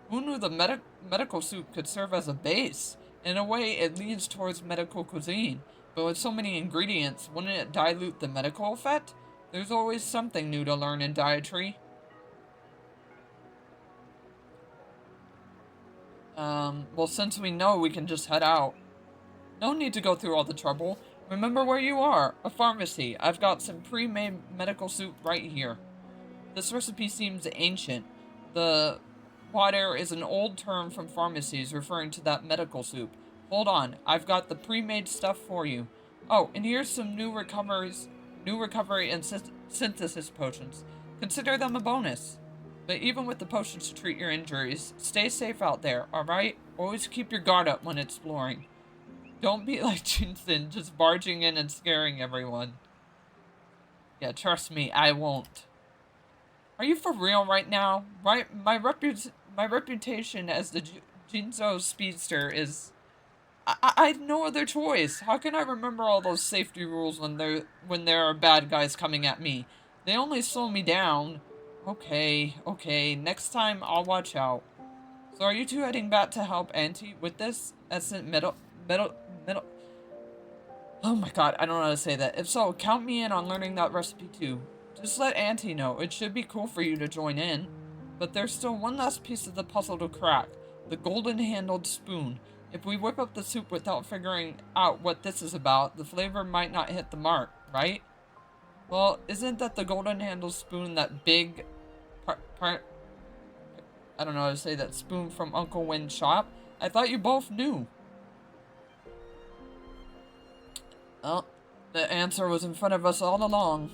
Who knew the medical soup could serve as a base? In a way, it leans towards medical cuisine. But with so many ingredients, wouldn't it dilute the medical effect? There's always something new to learn in dietary. Well, since we know, we can just head out. No need to go through all the trouble. Remember where you are. A pharmacy. I've got some pre-made medical soup right here. This recipe seems ancient. The water is an old term from pharmacies referring to that medical soup. Hold on. I've got the pre-made stuff for you. Oh, and here's some new recovery and synthesis potions. Consider them a bonus. But even with the potions to treat your injuries, stay safe out there, alright? Always keep your guard up when exploring. Don't be like Jinsen, just barging in and scaring everyone. Yeah, trust me, I won't. Are you for real right now? My reputation as the Jinzo Speedster is... I had no other choice. How can I remember all those safety rules when there are bad guys coming at me? They only slow me down. Okay, okay, next time I'll watch out. So are you two heading back to help Auntie with this? Metal... Oh my god, I don't know how to say that. If so, count me in on learning that recipe too. Just let Auntie know. It should be cool for you to join in. But there's still one last piece of the puzzle to crack. The golden-handled spoon. If we whip up the soup without figuring out what this is about, the flavor might not hit the mark, right? Well, isn't that the golden-handled spoon that big... I don't know how to say that spoon from Uncle Win's shop? I thought you both knew. Well, the answer was in front of us all along.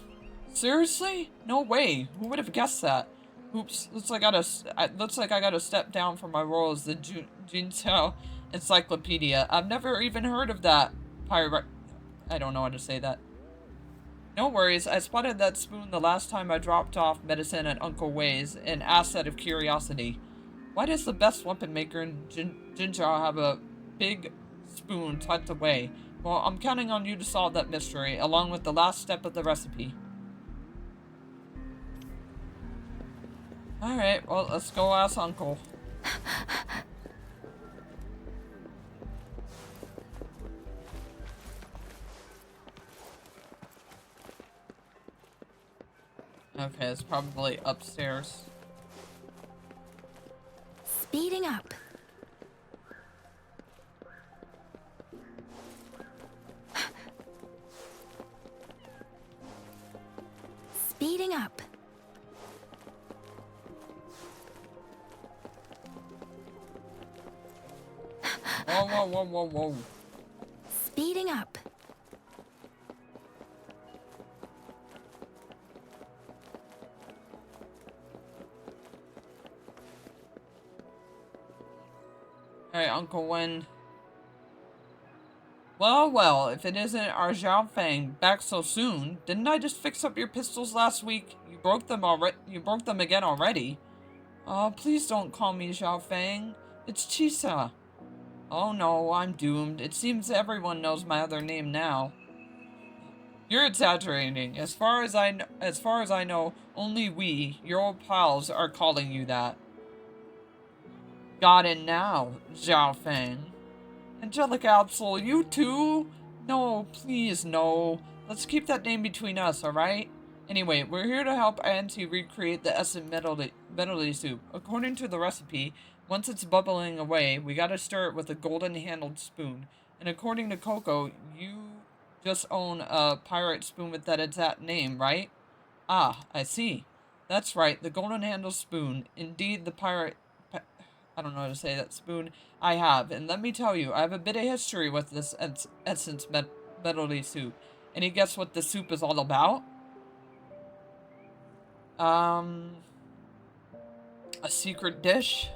Seriously? No way. Who would have guessed that? Oops, looks like I gotta step down from my role as the Jinzhou Encyclopedia. I've never even heard of that pirate... I don't know how to say that. No worries, I spotted that spoon the last time I dropped off medicine at Uncle Wei's and asked out of curiosity. Why does the best weapon maker in Jinzhou have a big spoon tucked away? Well, I'm counting on you to solve that mystery, along with the last step of the recipe. Alright, well, let's go ask Uncle. Okay, it's probably upstairs. Speeding up. Speeding up. Whoa, whoa, whoa, whoa, whoa. Speeding up. Hey, Uncle Wen. Well, well, if it isn't our Zhao Fang back so soon, didn't I just fix up your pistols last week? You broke them again already. Oh, please don't call me Zhao Fang. It's Chisa. Oh no, I'm doomed. It seems everyone knows my other name now. You're exaggerating. As far as I know, only we, your old pals, are calling you that. Got it now, Zhao Fang. Angelic Absol, you too? No, please, no. Let's keep that name between us, alright? Anyway, we're here to help Auntie recreate the essence medley soup. According to the recipe, once it's bubbling away, we gotta stir it with a golden-handled spoon. And according to Coco, you just own a pirate spoon with that exact name, right? Ah, I see. That's right, the golden-handled spoon. Indeed, the pirate... I don't know how to say that spoon. I have, and let me tell you, I have a bit of history with this essence medley soup. Any guess what the soup is all about? A secret dish?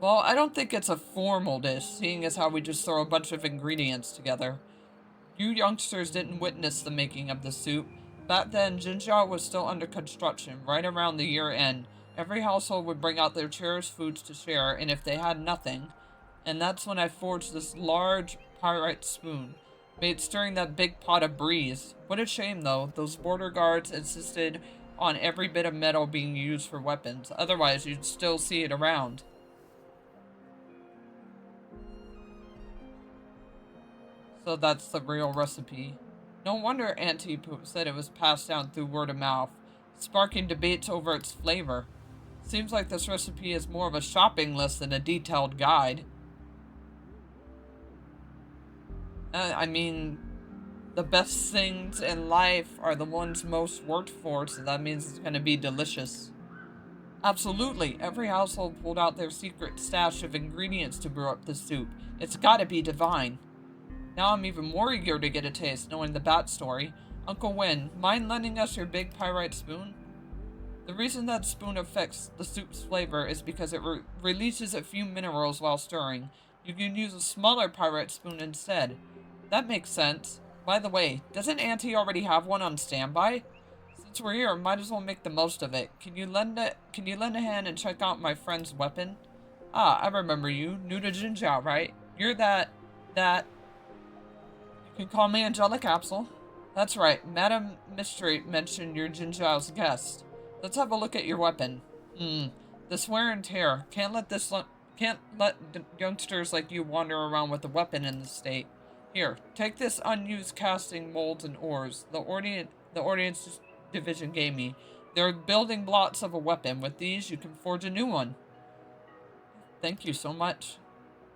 Well, I don't think it's a formal dish, seeing as how we just throw a bunch of ingredients together. You youngsters didn't witness the making of the soup. Back then, Jinzhou was still under construction, right around the year end. Every household would bring out their cherished foods to share, and if they had nothing, and that's when I forged this large pyrite spoon, made stirring that big pot of breeze. What a shame, though. Those border guards insisted on every bit of metal being used for weapons. Otherwise, you'd still see it around. So that's the real recipe. No wonder Auntie Poop said it was passed down through word of mouth, sparking debates over its flavor. Seems like this recipe is more of a shopping list than a detailed guide. I mean, the best things in life are the ones most worked for, so that means it's going to be delicious. Absolutely, every household pulled out their secret stash of ingredients to brew up the soup. It's gotta be divine. Now I'm even more eager to get a taste, knowing the backstory. Uncle Wen, mind lending us your big pyrite spoon? The reason that spoon affects the soup's flavor is because it releases a few minerals while stirring. You can use a smaller pirate spoon instead. That makes sense. By the way, doesn't Auntie already have one on standby? Since we're here, might as well make the most of it. Can you lend a hand and check out my friend's weapon? Ah, I remember you. New to Jinjiao, right? You're that... You can call me Angelic Capsule. That's right. Madam Mystery mentioned you're Jinjiao's guest. Let's have a look at your weapon. This wear and tear. Can't let youngsters like you wander around with a weapon in this state. Here, take this unused casting molds and ores. The Ordnance Division gave me. They're building blocks of a weapon. With these, you can forge a new one. Thank you so much.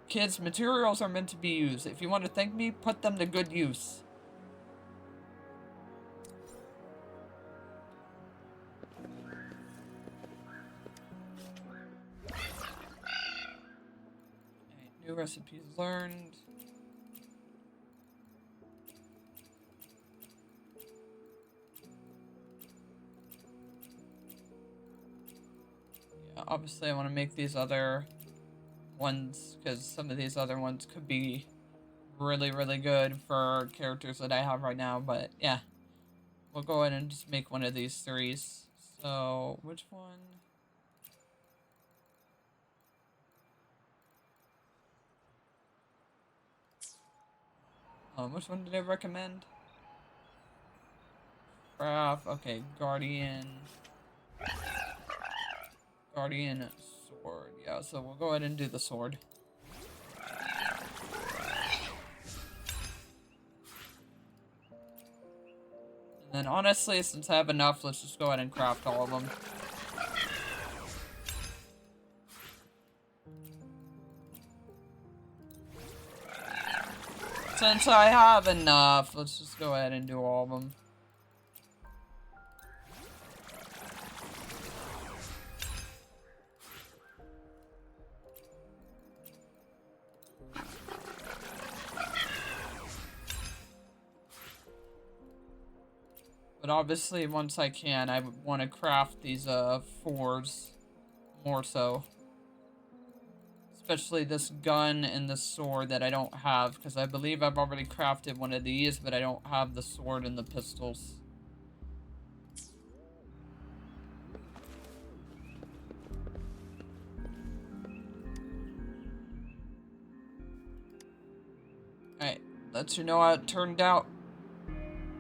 Kids, materials are meant to be used. If you want to thank me, put them to good use. New recipes learned. Yeah, obviously I want to make these other ones, because some of these other ones could be really, really good for characters that I have right now, but yeah. We'll go ahead and just make one of these threes. So, which one? Which one did I recommend? Craft, okay, Guardian sword. Yeah, so we'll go ahead and do the sword. And then honestly, since I have enough, let's just go ahead and craft all of them. Since I have enough, let's just go ahead and do all of them. But obviously, once I can, I would want to craft these fours more so. Especially this gun and the sword that I don't have, because I believe I've already crafted one of these, but I don't have the sword and the pistols. Alright, let you know how it turned out.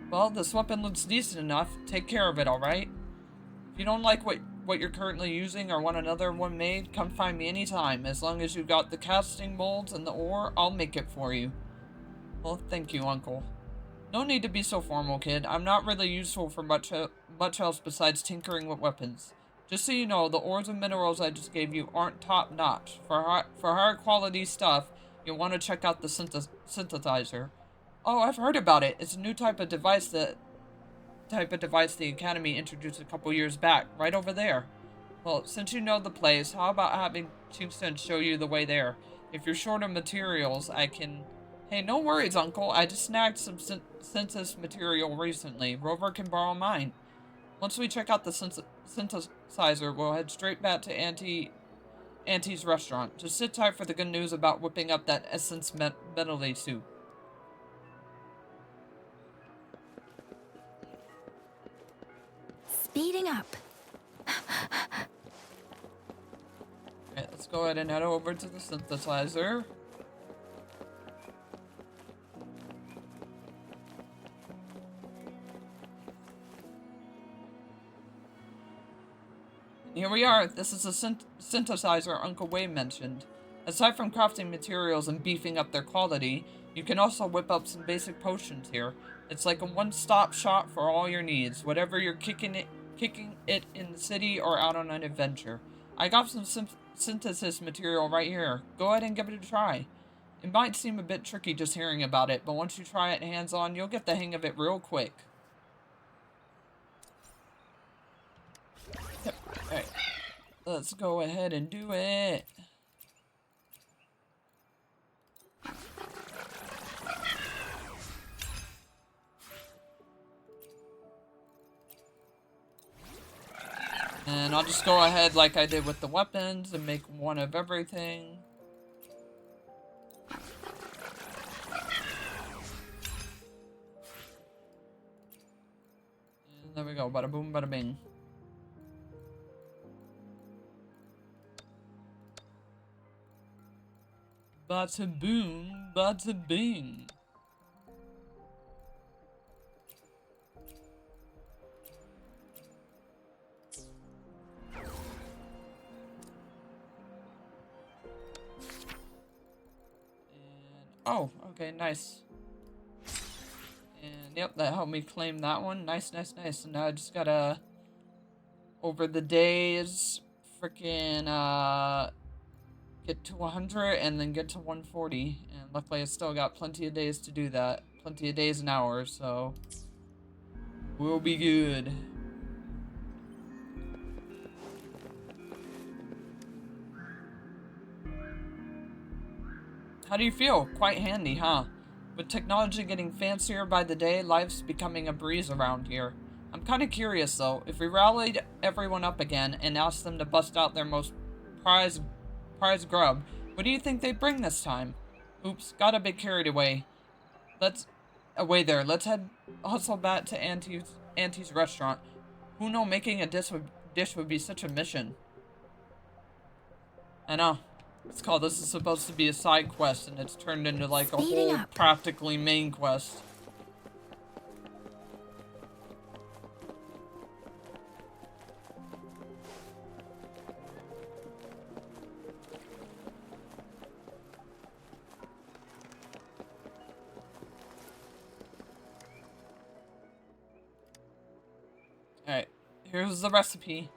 Well, this weapon looks decent enough. Take care of it, alright? If you don't like what you're currently using or want another one made, come find me anytime. As long as you've got the casting molds and the ore, I'll make it for you. Well, thank you, Uncle. No need to be so formal, kid. I'm not really useful for much else besides tinkering with weapons. Just so you know, the ores and minerals I just gave you aren't top-notch. For higher quality stuff, you'll want to check out the synthesizer. Oh, I've heard about it. It's a new type of device the Academy introduced a couple years back, right over there. Well, since you know the place, how about having Chieftain show you the way there? If you're short of materials, I can... Hey, no worries, Uncle. I just snagged some synthesis material recently. Rover can borrow mine. Once we check out the synthesizer, we'll head straight back to Auntie's restaurant. Just sit tight for the good news about whipping up that essence medley soup. Speeding up. Alright, let's go ahead and head over to the synthesizer. Here we are. This is the synthesizer Uncle Wei mentioned. Aside from crafting materials and beefing up their quality, you can also whip up some basic potions here. It's like a one-stop shop for all your needs, whatever you're kicking it in the city or out on an adventure. I got some synthesis material right here. Go ahead and give it a try. It might seem a bit tricky just hearing about it, but once you try it hands-on, you'll get the hang of it real quick. Yep. Alright. Let's go ahead and do it. And I'll just go ahead like I did with the weapons and make one of everything. we go. Bada boom, bada bing. Bada boom, bada bing. Oh, okay, nice. And yep, that helped me claim that one. Nice, nice, nice. And now I just gotta, over the days, freaking, get to 100 and then get to 140. And luckily I still got plenty of days to do that. Plenty of days and hours, so we'll be good. How do you feel? Quite handy, huh? With technology getting fancier by the day, life's becoming a breeze around here. I'm kind of curious, though. If we rallied everyone up again and asked them to bust out their most prized grub, what do you think they'd bring this time? Oops, got a bit carried away. Let's head hustle back to Auntie's restaurant. Who know making a dish would be such a mission. I know. This is supposed to be a side quest, and it's turned into like a whole practically main quest. Alright, here's the recipe.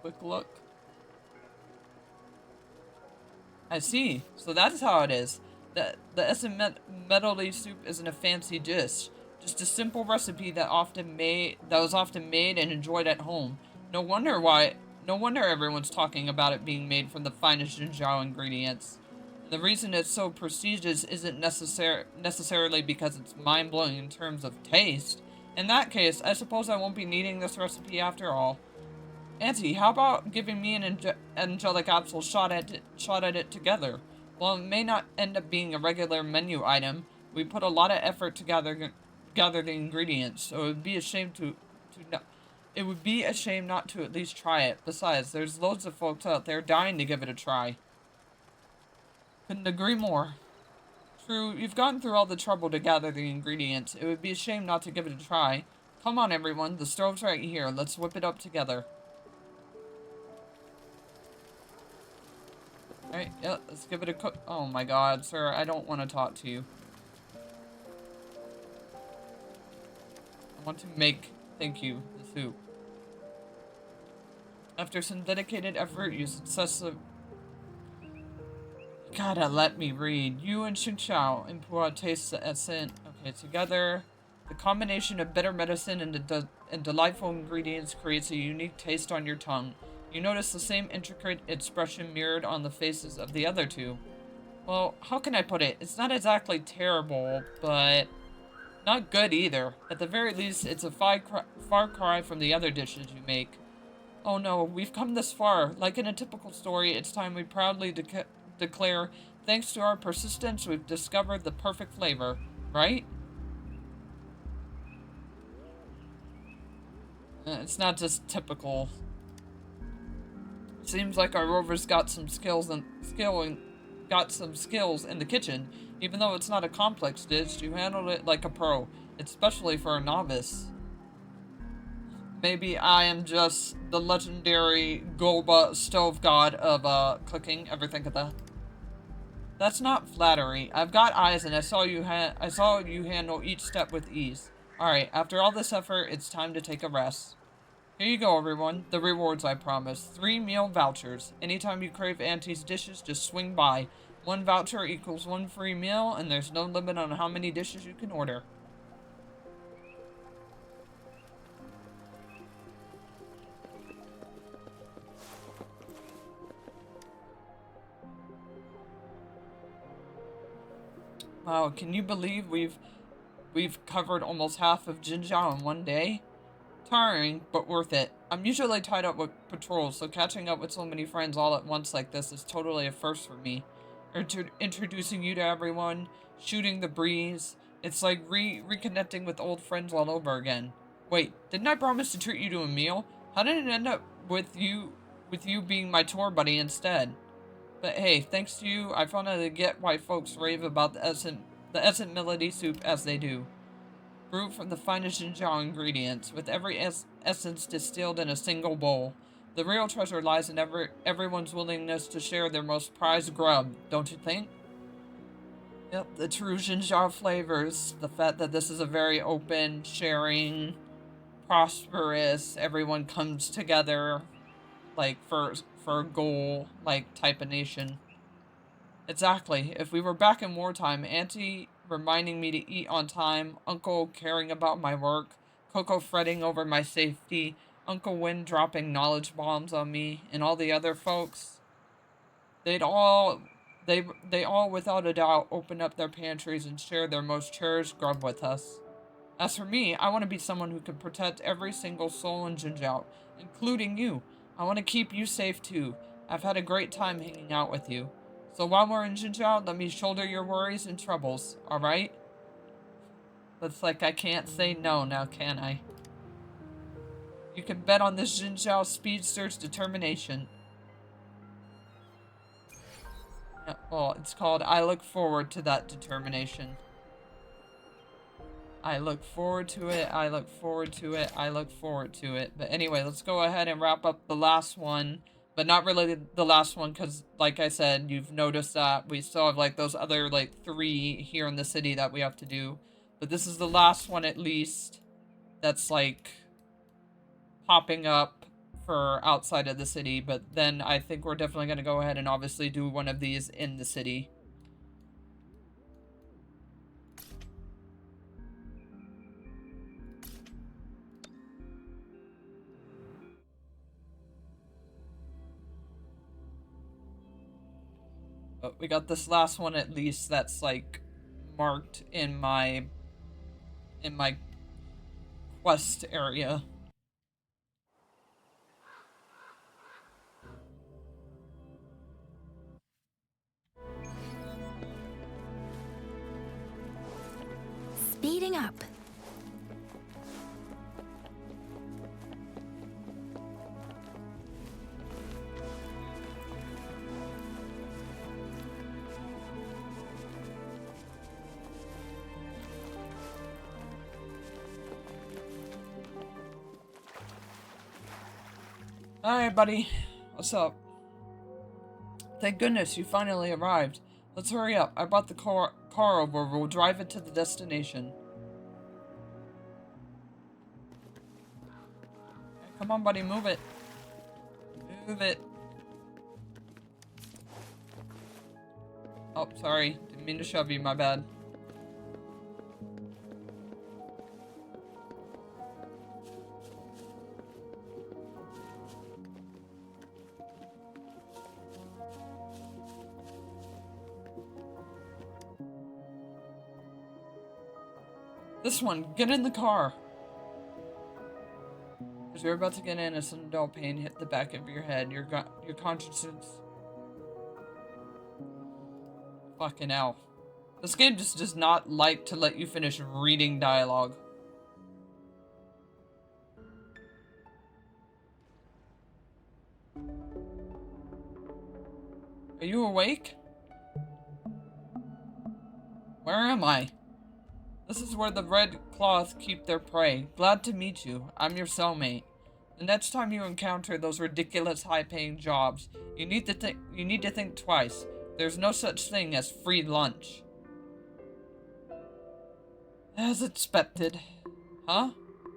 Quick look. I see. So that's how it is. The medley soup isn't a fancy dish. Just a simple recipe that was often made and enjoyed at home. No wonder everyone's talking about it being made from the finest Jinzhou ingredients. The reason it's so prestigious isn't necessarily because it's mind-blowing in terms of taste. In that case, I suppose I won't be needing this recipe after all. Auntie, how about giving me an angelic apple shot at it together? While it may not end up being a regular menu item, we put a lot of effort to gather the ingredients, so it would be a shame not to at least try it. Besides, there's loads of folks out there dying to give it a try. Couldn't agree more. True, you've gone through all the trouble to gather the ingredients. It would be a shame not to give it a try. Come on, everyone. The stove's right here. Let's whip it up together. Alright, yeah, let's give it a cook. Oh my god, sir, I don't want to talk to you. I want to make, thank you, the soup. After some dedicated effort, you successfully... Gotta let me read. You and Xingqiao and Pua taste the essence. Okay, together, the combination of bitter medicine and delightful ingredients creates a unique taste on your tongue. You notice the same intricate expression mirrored on the faces of the other two. Well, how can I put it? It's not exactly terrible, but not good either. At the very least, it's a far cry from the other dishes you make. Oh no, we've come this far. Like in a typical story, it's time we proudly declare, thanks to our persistence, we've discovered the perfect flavor, right? It's not just typical. Seems like our rover's got some skills in the kitchen. Even though it's not a complex dish, you handled it like a pro, especially for a novice. Maybe I am just the legendary Golba stove god of cooking. Ever think of that? That's not flattery. I've got eyes, and I saw you handle each step with ease. All right, after all this effort, it's time to take a rest. Here you go, everyone. The rewards I promised. 3 meal vouchers. Anytime you crave Auntie's dishes, just swing by. 1 voucher equals 1 free meal, and there's no limit on how many dishes you can order. Wow, can you believe we've covered almost half of Jinzhou in one day? Tiring, but worth it. I'm usually tied up with patrols, so catching up with so many friends all at once like this is totally a first for me. introducing you to everyone, shooting the breeze. It's like reconnecting with old friends all over again. Wait, didn't I promise to treat you to a meal? How did it end up with you being my tour buddy instead? But hey, thanks to you, I finally get why folks rave about the essence melody soup as they do. Brewed from the finest Jinjiao ingredients, with every essence distilled in a single bowl. The real treasure lies in everyone's willingness to share their most prized grub, don't you think? Yep, the true Jinjiao flavors. The fact that this is a very open, sharing, prosperous, everyone comes together, like, for a goal, like, type of nation. Exactly. If we were back in wartime, Auntie reminding me to eat on time, Uncle caring about my work, Coco fretting over my safety, Uncle Win dropping knowledge bombs on me, and all the other folks, they all without a doubt open up their pantries and share their most cherished grub with us. As for me, I want to be someone who can protect every single soul in Jinjiao, including you. I want to keep you safe too. I've had a great time hanging out with you. So while we're in Jinjiao, let me shoulder your worries and troubles, alright? Looks like I can't say no now, can I? You can bet on this Jinjiao speedster's determination. Yeah, well, it's called I Look Forward to That Determination. I look forward to it, I look forward to it, I look forward to it. But anyway, let's go ahead and wrap up the last one. But not really the last one, because, like I said, you've noticed that we still have, like, those other, like, 3 here in the city that we have to do. But this is the last one, at least, that's, like, popping up for outside of the city. But then I think we're definitely going to go ahead and obviously do one of these in the city. But we got this last one at least that's like marked in my quest area. Speeding up. Alright, buddy. What's up? Thank goodness you finally arrived. Let's hurry up. I brought the car over. We'll drive it to the destination. Okay, come on, buddy. Move it. Move it. Oh, sorry. Didn't mean to shove you. My bad. This one, get in the car. As you're about to get in, a sudden dull pain hit the back of your head. Your conscience. Fucking hell. This game just does not like to let you finish reading dialogue. Are you awake? Where am I? This is where the red cloth keep their prey. Glad to meet you. I'm your cellmate. The next time you encounter those ridiculous high-paying jobs, you need to think twice. There's no such thing as free lunch. As expected. Huh?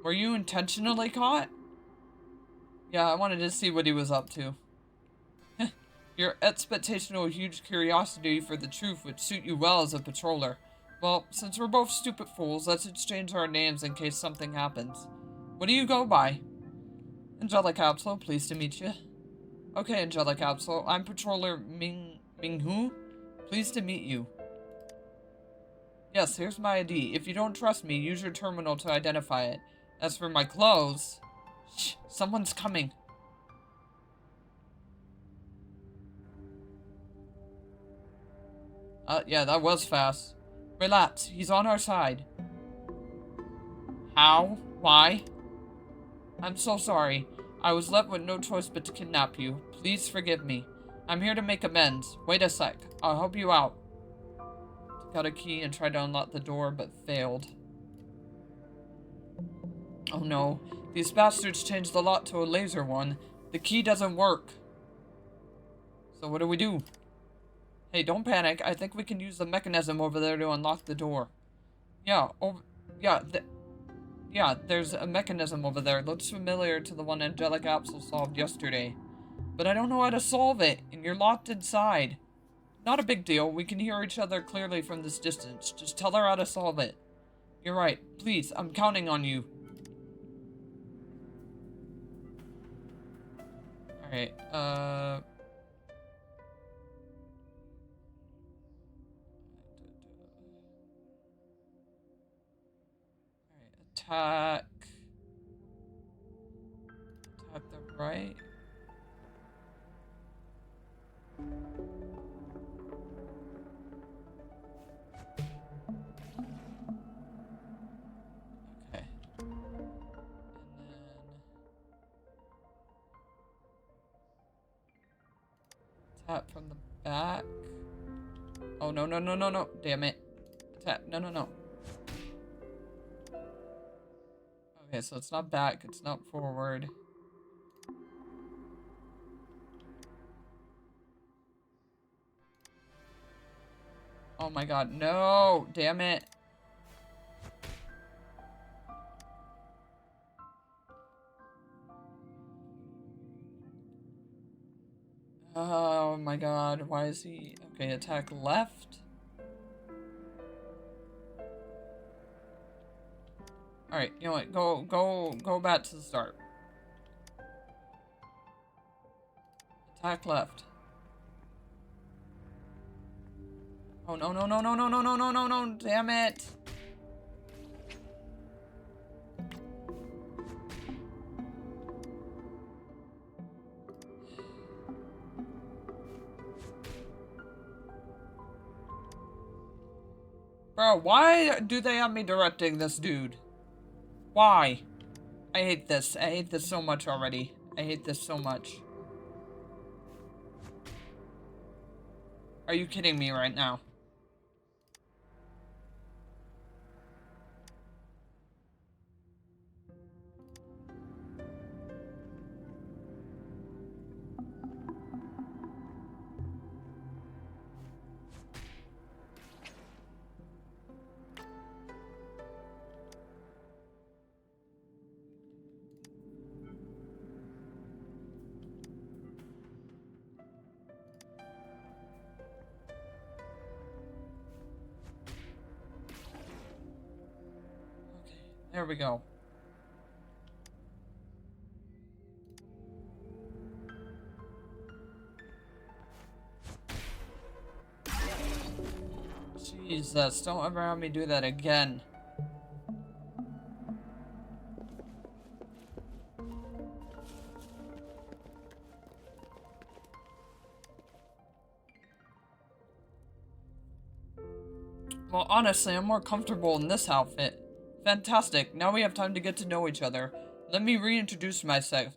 Were you intentionally caught? Yeah, I wanted to see what he was up to. Your expectational huge curiosity for the truth would suit you well as a patroller. Well, since we're both stupid fools, let's exchange our names in case something happens. What do you go by? Angelic Capsule, pleased to meet you. Okay, Angelic Capsule, I'm Patroller Minghu. Pleased to meet you. Yes, here's my ID. If you don't trust me, use your terminal to identify it. As for my clothes... Shh, someone's coming. Yeah, that was fast. Relax, he's on our side. How? Why? I'm so sorry. I was left with no choice but to kidnap you. Please forgive me. I'm here to make amends. Wait a sec. I'll help you out. Took out a key and tried to unlock the door, but failed. Oh no. These bastards changed the lock to a laser one. The key doesn't work. So what do we do? Hey, don't panic. I think we can use the mechanism over there to unlock the door. Yeah, yeah, there's a mechanism over there. Looks familiar to the one Angelic Apsel solved yesterday. But I don't know how to solve it, and you're locked inside. Not a big deal. We can hear each other clearly from this distance. Just tell her how to solve it. You're right. Please, I'm counting on you. Alright, Alright, attack. Attack the right. Okay. And then tap from the back. Oh, no, no, no, no, no. Damn it. Tap. No, no, no. Okay, so it's not back. It's not forward. Oh my god, no! Damn it. Oh my god, why is he... Okay, attack left. Alright, you know what? Go back to the start. Attack left. Oh no no no no no no no no no no! Damn it! Bro, why do they have me directing this dude? Why? I hate this. I hate this so much already. I hate this so much. Are you kidding me right now? There we go. Jesus, don't ever have me do that again. Well, honestly, I'm more comfortable in this outfit. Fantastic. Now we have time to get to know each other. Let me reintroduce myself.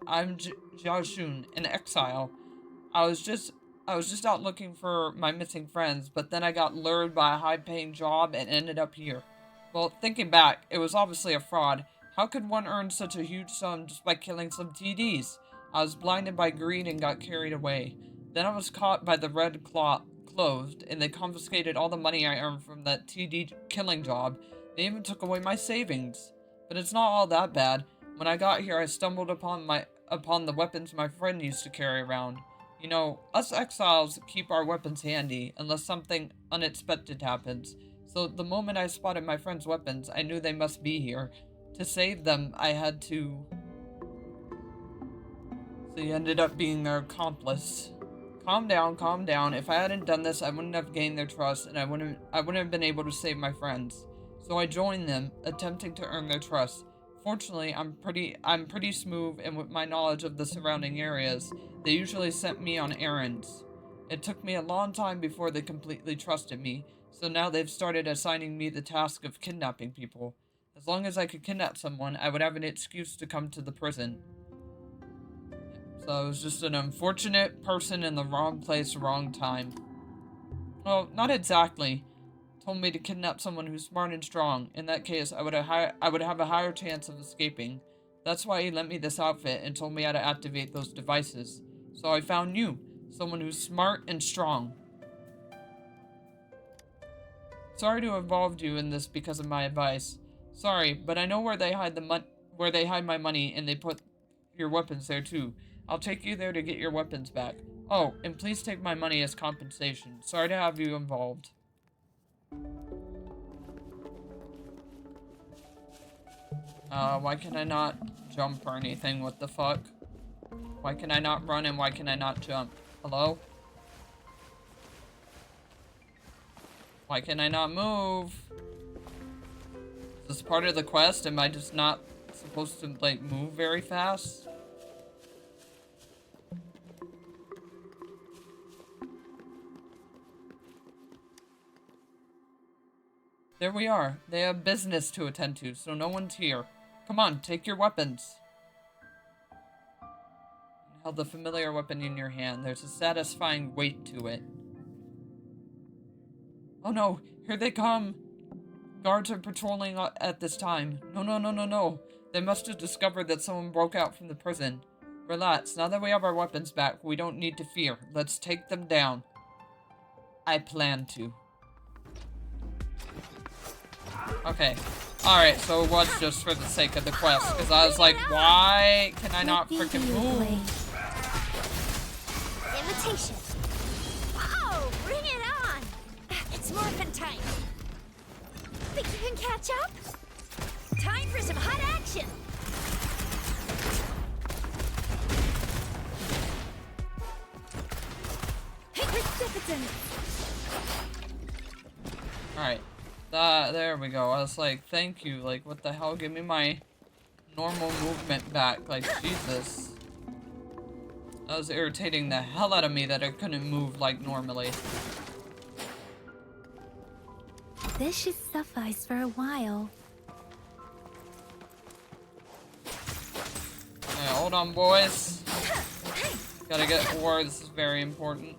I'm Jiaoxun, an exile. I was just out looking for my missing friends, but then I got lured by a high-paying job and ended up here. Well, thinking back, it was obviously a fraud. How could one earn such a huge sum just by killing some TDs? I was blinded by greed and got carried away. Then I was caught by the Red Claw closed, and they confiscated all the money I earned from that TD killing job. They even took away my savings. But it's not all that bad. When I got here, I stumbled upon the weapons my friend used to carry around. You know, us exiles keep our weapons handy, unless something unexpected happens. So the moment I spotted my friend's weapons, I knew they must be here. To save them, I had to... So he ended up being their accomplice. Calm down, calm down. If I hadn't done this, I wouldn't have gained their trust, and I wouldn't have been able to save my friends. So I joined them, attempting to earn their trust. Fortunately, I'm pretty smooth, and with my knowledge of the surrounding areas, they usually sent me on errands. It took me a long time before they completely trusted me, so now they've started assigning me the task of kidnapping people. As long as I could kidnap someone, I would have an excuse to come to the prison. So I was just an unfortunate person in the wrong place, wrong time. Well, not exactly. Told me to kidnap someone who's smart and strong. In that case, I would have a higher chance of escaping. That's why he lent me this outfit and told me how to activate those devices. So I found you, someone who's smart and strong. Sorry to have involved you in this because of my advice. Sorry, but I know where they hide my money, and they put your weapons there too. I'll take you there to get your weapons back. Oh, and please take my money as compensation. Sorry to have you involved. Why can I not jump or anything? What the fuck? Why can I not run and why can I not jump? Hello? Why can I not move? Is this part of the quest? Am I just not supposed to, like, move very fast? There we are. They have business to attend to, so no one's here. Come on, take your weapons. You held the familiar weapon in your hand. There's a satisfying weight to it. Oh no, here they come. Guards are patrolling at this time. No. They must have discovered that someone broke out from the prison. Relax, now that we have our weapons back, we don't need to fear. Let's take them down. I plan to. Okay. Alright, so it was just for the sake of the quest, because I was like, why can I not freaking move? Invitation. Whoa, bring it on! It's morphin' time. Think you can catch up? Time for some hot action! Hey, precipitant! Alright. There we go. I was like, thank you. Like, what the hell? Give me my normal movement back. Like, Jesus. That was irritating the hell out of me that I couldn't move like normally. This should suffice for a while. Okay, hold on, boys. Gotta get ore. This is very important.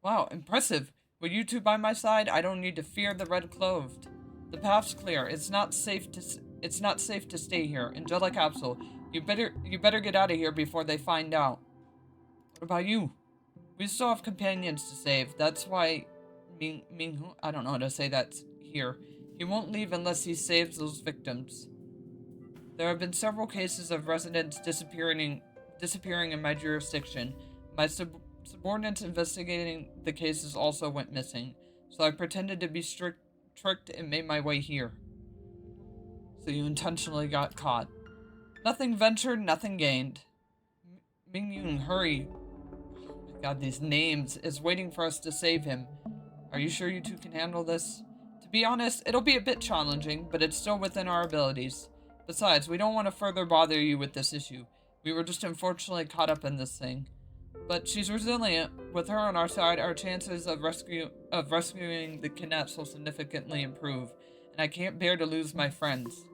Wow, impressive. With you two by my side, I don't need to fear the red-clothed. The path's clear. It's not safe to stay here. Angelic Capsule, you better get out of here before they find out. What about you? We still have companions to save. That's why Ming, I don't know how to say that here. He won't leave unless he saves those victims. There have been several cases of residents disappearing in my jurisdiction. My subordinates investigating the cases also went missing, so I pretended to be tricked and made my way here. So you intentionally got caught. Nothing ventured, nothing gained. Mingyun, hurry. Oh my god, these names is waiting for us to save him. Are you sure you two can handle this? To be honest, it'll be a bit challenging, but it's still within our abilities. Besides, we don't want to further bother you with this issue. We were just unfortunately caught up in this thing. But she's resilient. With her on our side, our chances of rescuing the kidnapped will significantly improve. And I can't bear to lose my friends.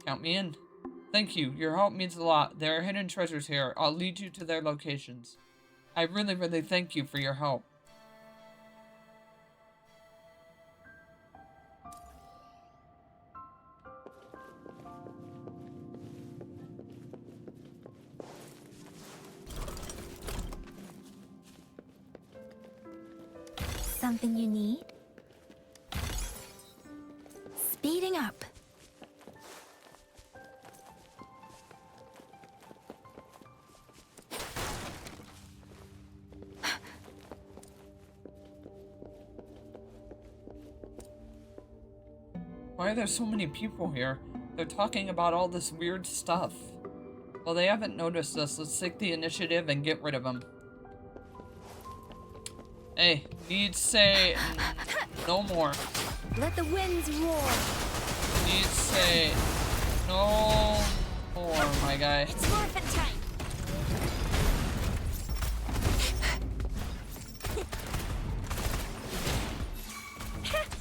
Count me in. Thank you. Your help means a lot. There are hidden treasures here. I'll lead you to their locations. I really thank you for your help. Something you need? Speeding up. Why are there so many people here? They're talking about all this weird stuff. Well, they haven't noticed us. Let's take the initiative and get rid of them. Hey, needs say no more. Let the winds roar. Needs say no Poor my guy. It's morphin' time.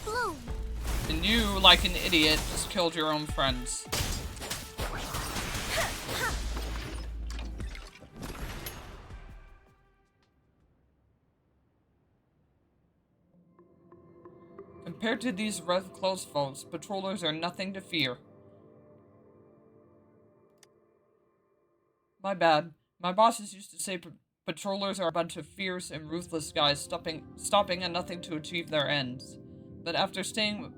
Bloom. And you, like an idiot, just killed your own friends. Compared to these red clothes folks, patrollers are nothing to fear. My bad. My bosses used to say patrollers are a bunch of fierce and ruthless guys stopping at nothing to achieve their ends. But after staying,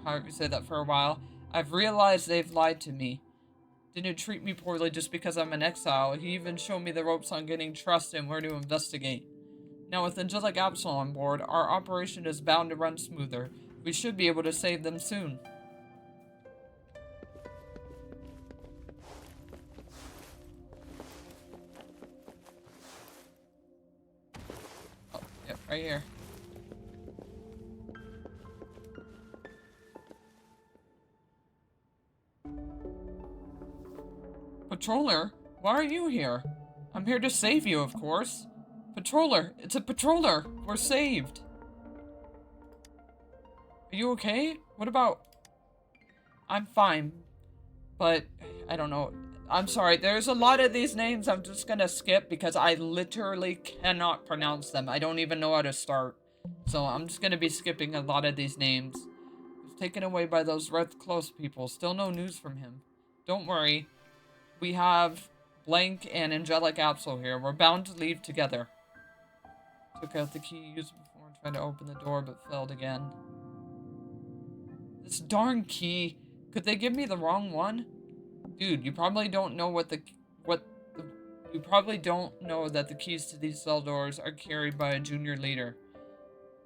however you say that, for a while, I've realized they've lied to me. Didn't treat me poorly just because I'm an exile. He even showed me the ropes on getting trust and where to investigate. Now with Angelic Absol on board, our operation is bound to run smoother. We should be able to save them soon. Oh, yep, right here. Patroller? Why are you here? I'm here to save you, of course. Patroller! It's a patroller! We're saved! Are you okay? What about... I'm fine. But, I don't know. I'm sorry, there's a lot of these names I'm just gonna skip because I literally cannot pronounce them. I don't even know how to start. So I'm just gonna be skipping a lot of these names. He was taken away by those Red Close people. Still no news from him. Don't worry. We have Blank and Angelic Absol here. We're bound to leave together. Took out the key used before and tried to open the door, but failed again. This darn key. Could they give me the wrong one? Dude, you probably don't know you probably don't know that the keys to these cell doors are carried by a junior leader.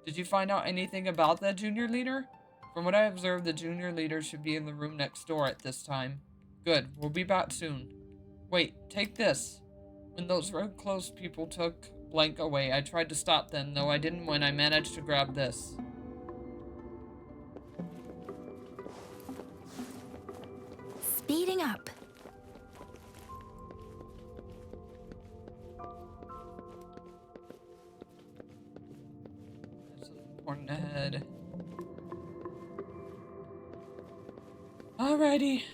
Did you find out anything about that junior leader? From what I observed, the junior leader should be in the room next door at this time. Good, we'll be back soon. Wait, take this. When those Red Close people took Blank away, I tried to stop them, though I didn't win. I managed to grab this. Speeding up. That's important ahead. Alrighty.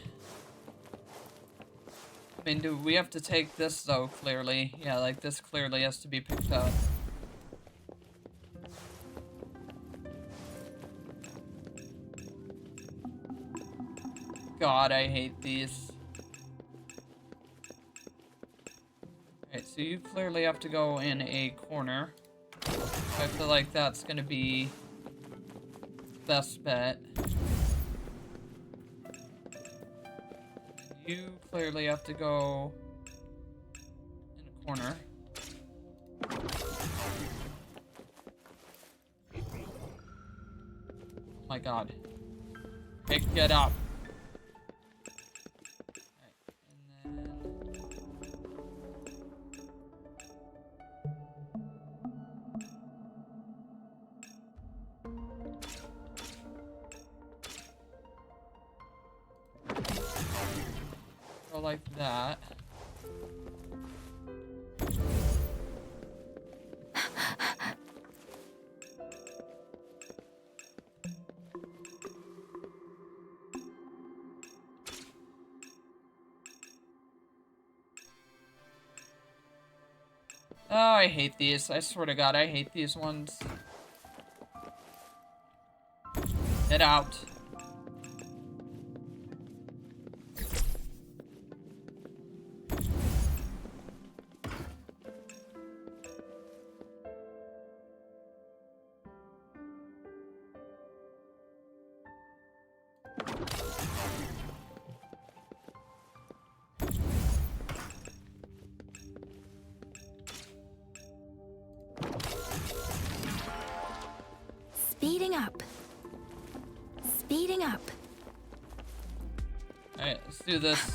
I mean, do we have to take this, though, clearly? Yeah, like, this clearly has to be picked up. God, I hate these. Alright, so you clearly have to go in a corner. I feel like that's gonna be best bet. You clearly have to go in a corner. Oh my god. Pick it up. Right, and then... go like that. Oh, I hate these. I swear to God, I hate these ones. Get out. Speeding up. Speeding up. Alright, let's do this.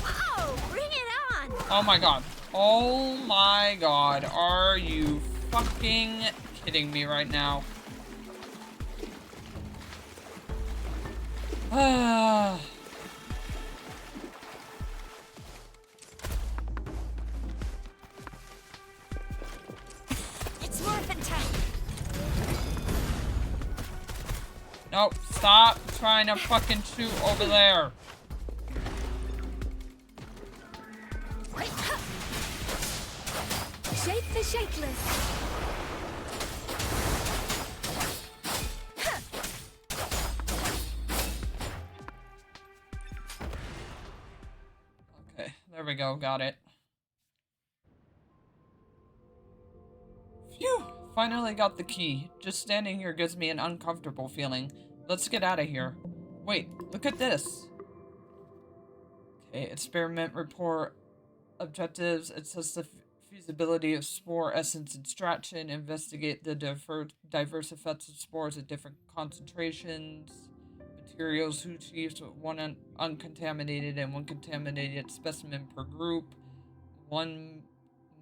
Oh, bring it on! Oh my god. Oh my god. Are you fucking kidding me right now? Ah. It's morphin' time. Nope, stop trying to fucking shoot over there. Shake the shakeless. Okay, there we go, got it. Phew, finally got the key. Just standing here gives me an uncomfortable feeling. Let's get out of here. Wait, look at this. Okay, experiment report objectives. It says the feasibility of spore essence extraction. Investigate the diverse effects of spores at different concentrations. Materials who achieves one uncontaminated and one contaminated specimen per group. 1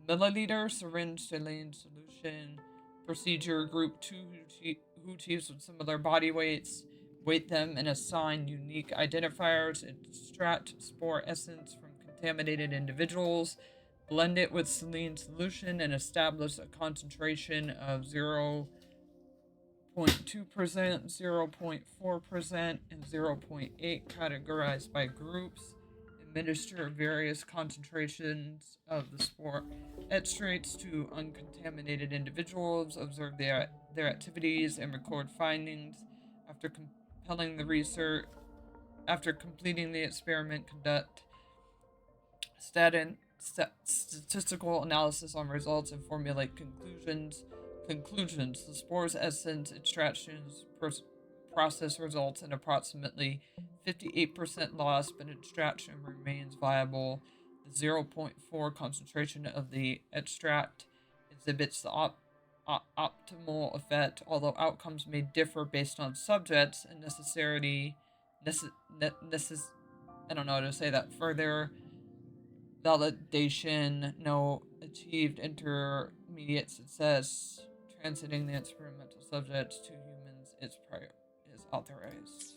milliliter syringe saline solution. Procedure group 2 who achieves with similar body weights. Weight them and assign unique identifiers. Extract spore essence from contaminated individuals. Blend it with saline solution and establish a concentration of 0.2%, 0.4%, and 0.8 categorized by groups. Administer various concentrations of the spore extracts to uncontaminated individuals. Observe their activities and record findings. After completing the experiment, conduct statistical analysis on results and formulate conclusions. The spore's essence extractions process results in approximately 58% loss, but extraction remains viable. The 0.4 concentration of the extract exhibits the optimal effect, although outcomes may differ based on subjects and I don't know how to say that further. Validation, no achieved intermediate success. Transiting the experimental subjects to humans is authorized.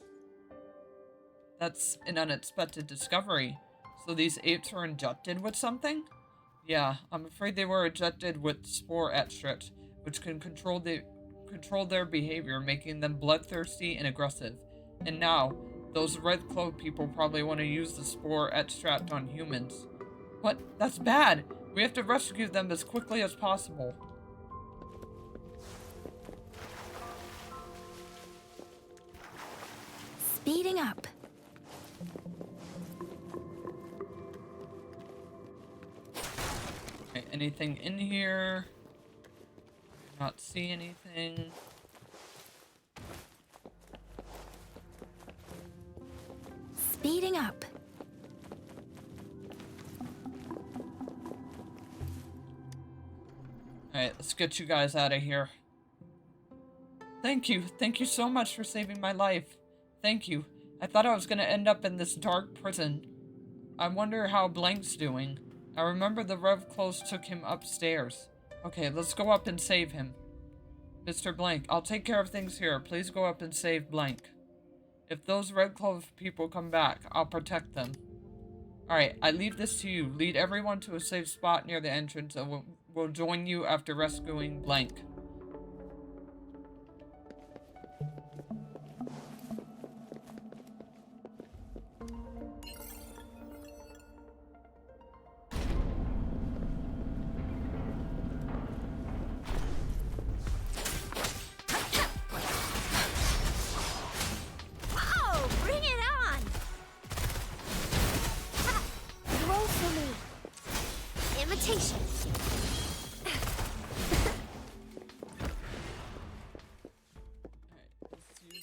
That's an unexpected discovery. So these apes were injected with something? Yeah, I'm afraid they were injected with spore extract, which can control their behavior, making them bloodthirsty and aggressive. And now, those red cloak people probably want to use the spore extract on humans. What? That's bad! We have to rescue them as quickly as possible. Speeding up. Okay, anything in here? Not see anything. Speeding up. Alright, let's get you guys out of here. Thank you. Thank you so much for saving my life. Thank you. I thought I was gonna end up in this dark prison. I wonder how Blank's doing. I remember the Rev Close took him upstairs. Okay, let's go up and save him. Mr. Blank, I'll take care of things here. Please go up and save Blank. If those Red Clove people come back, I'll protect them. Alright, I leave this to you. Lead everyone to a safe spot near the entrance and we'll join you after rescuing Blank.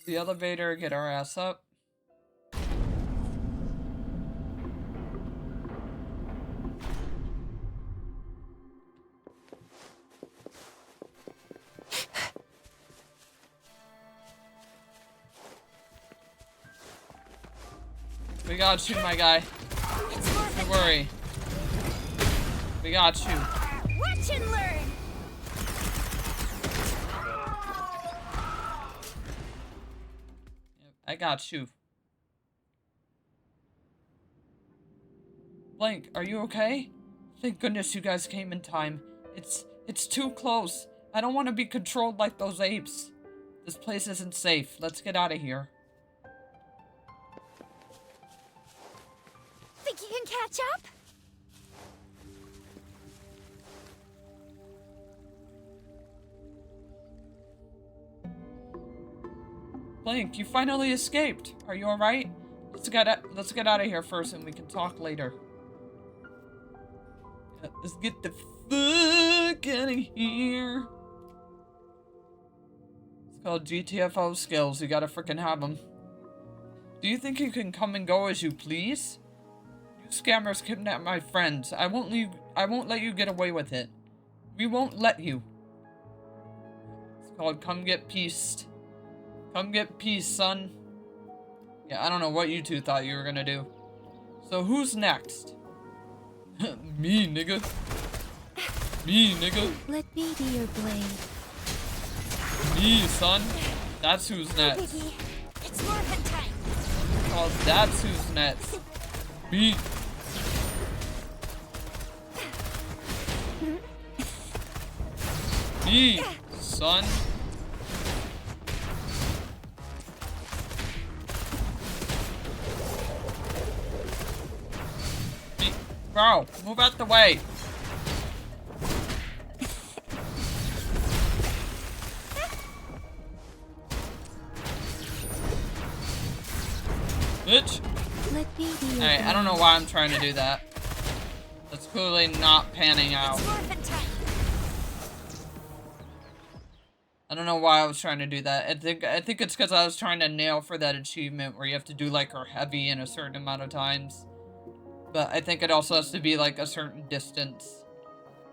The elevator, get our ass up. We got you, my guy. Don't worry. We got you. Watch and learn. I got you. Blank, are you okay? Thank goodness you guys came in time. It's too close. I don't want to be controlled like those apes. This place isn't safe. Let's get out of here. Think you can catch up? Blank, you finally escaped. Are you alright? Let's get out of here first and we can talk later. Let's get the fuck out of here. It's called GTFO skills. You gotta freaking have them. Do you think you can come and go as you please? You scammers kidnapped my friends. I won't let you get away with it. We won't let you. It's called come get peace. Come get peace, son. Yeah, I don't know what you two thought you were gonna do. So who's next? Me, nigga. Me, nigga. Let me be your blade. Me, son. That's who's next. Biggie, it's morphin' time. Oh, that's who's next. Me. Me, son. Me. Bro, move out the way. Bitch. Let me be your Alright, I don't know why I'm trying to do that. That's clearly not panning out. It's morphin' time. I don't know why I was trying to do that. I think it's because I was trying to nail for that achievement where you have to do like her heavy in a certain amount of times. But I think it also has to be like a certain distance.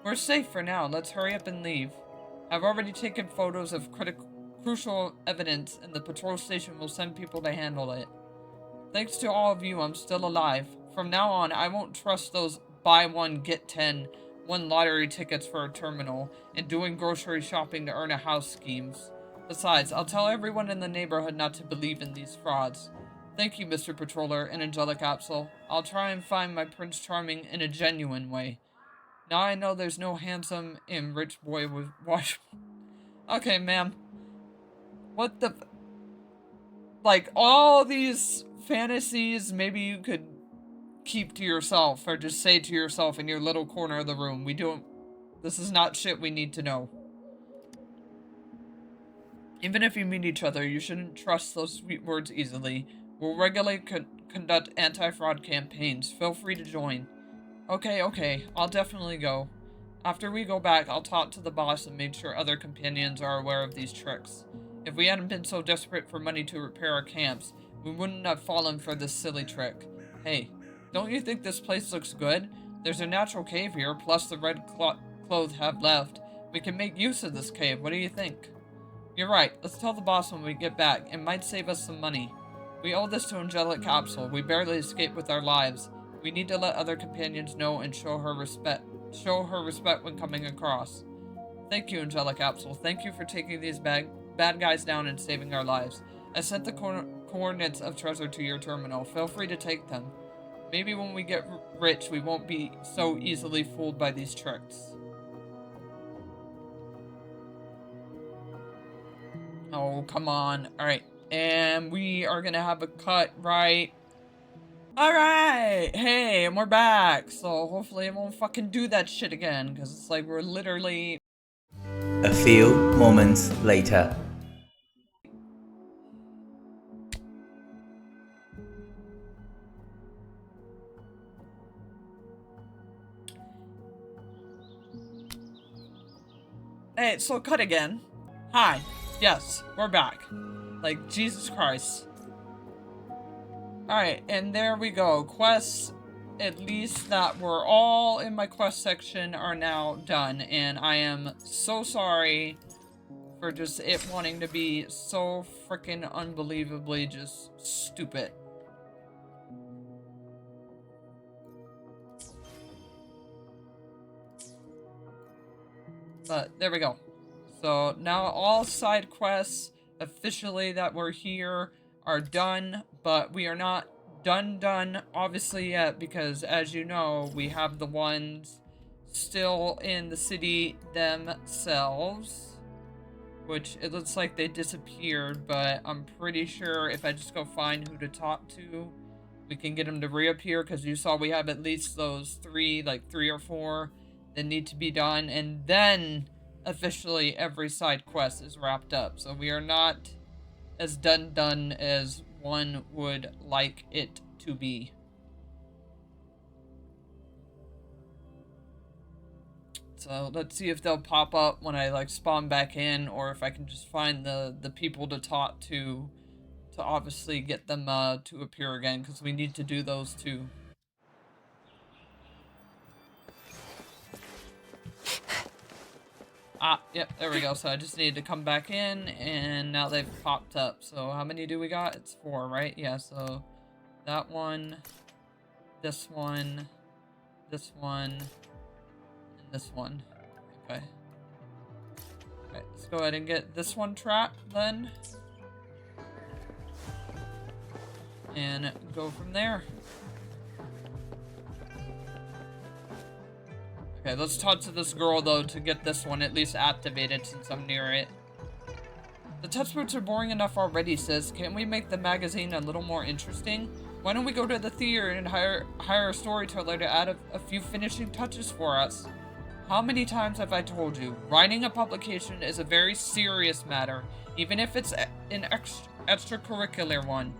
We're safe for now. Let's hurry up and leave. I've already taken photos of crucial evidence and the patrol station will send people to handle it. Thanks to all of you, I'm still alive. From now on, I won't trust those buy one, get 10 lottery tickets for a terminal, and doing grocery shopping to earn a house schemes. Besides, I'll tell everyone in the neighborhood not to believe in these frauds. Thank you, Mr. Patroller and Angelic Capsule. I'll try and find my Prince Charming in a genuine way. Now I know there's no handsome and rich boy with wash. Okay, ma'am. What the... Like, all these fantasies, maybe you could keep to yourself, or just say to yourself in your little corner of the room. This is not shit we need to know. Even if you meet each other, you shouldn't trust those sweet words easily. We'll regularly conduct anti-fraud campaigns. Feel free to join. Okay, I'll definitely go. After we go back, I'll talk to the boss and make sure other companions are aware of these tricks. If we hadn't been so desperate for money to repair our camps, we wouldn't have fallen for this silly trick. Hey, don't you think this place looks good? There's a natural cave here, plus the red clothes have left. We can make use of this cave. What do you think? You're right. Let's tell the boss when we get back. It might save us some money. We owe this to Angelic Capsule. We barely escaped with our lives. We need to let other companions know and show her respect. Show her respect when coming across. Thank you, Angelic Capsule. Thank you for taking these bad guys down and saving our lives. I sent the coordinates of treasure to your terminal. Feel free to take them. Maybe when we get rich, we won't be so easily fooled by these tricks. Oh, come on. Alright. And we are gonna have a cut right. Alright! Hey, and we're back. So hopefully it won't fucking do that shit again. Because it's like we're literally... A few moments later. Hey, so cut again. Hi. Yes, we're back. Like, Jesus Christ. Alright, and there we go. Quests, at least that were all in my quest section, are now done. And I am so sorry for just it wanting to be so freaking unbelievably just stupid. But there we go. So now all side quests officially that were here are done, but we are not done obviously yet, because as you know, we have the ones still in the city themselves, which it looks like they disappeared, but I'm pretty sure if I just go find who to talk to, we can get them to reappear, because you saw we have at least those three or four that need to be done, and then officially every side quest is wrapped up. So we are not as done as one would like it to be. So let's see if they'll pop up when I like spawn back in, or if I can just find the people to talk to obviously get them to appear again, because we need to do those too. Ah, yep, there we go. So I just needed to come back in, and now they've popped up. So how many do we got? It's 4, right? Yeah, so that one, this one, this one, and this one. Okay. Alright, let's go ahead and get this one trapped then. And go from there. Okay, let's talk to this girl, though, to get this one at least activated since I'm near it. The textbooks are boring enough already, sis. Can't we make the magazine a little more interesting? Why don't we go to the theater and hire a storyteller to add a few finishing touches for us? How many times have I told you? Writing a publication is a very serious matter, even if it's an extracurricular one.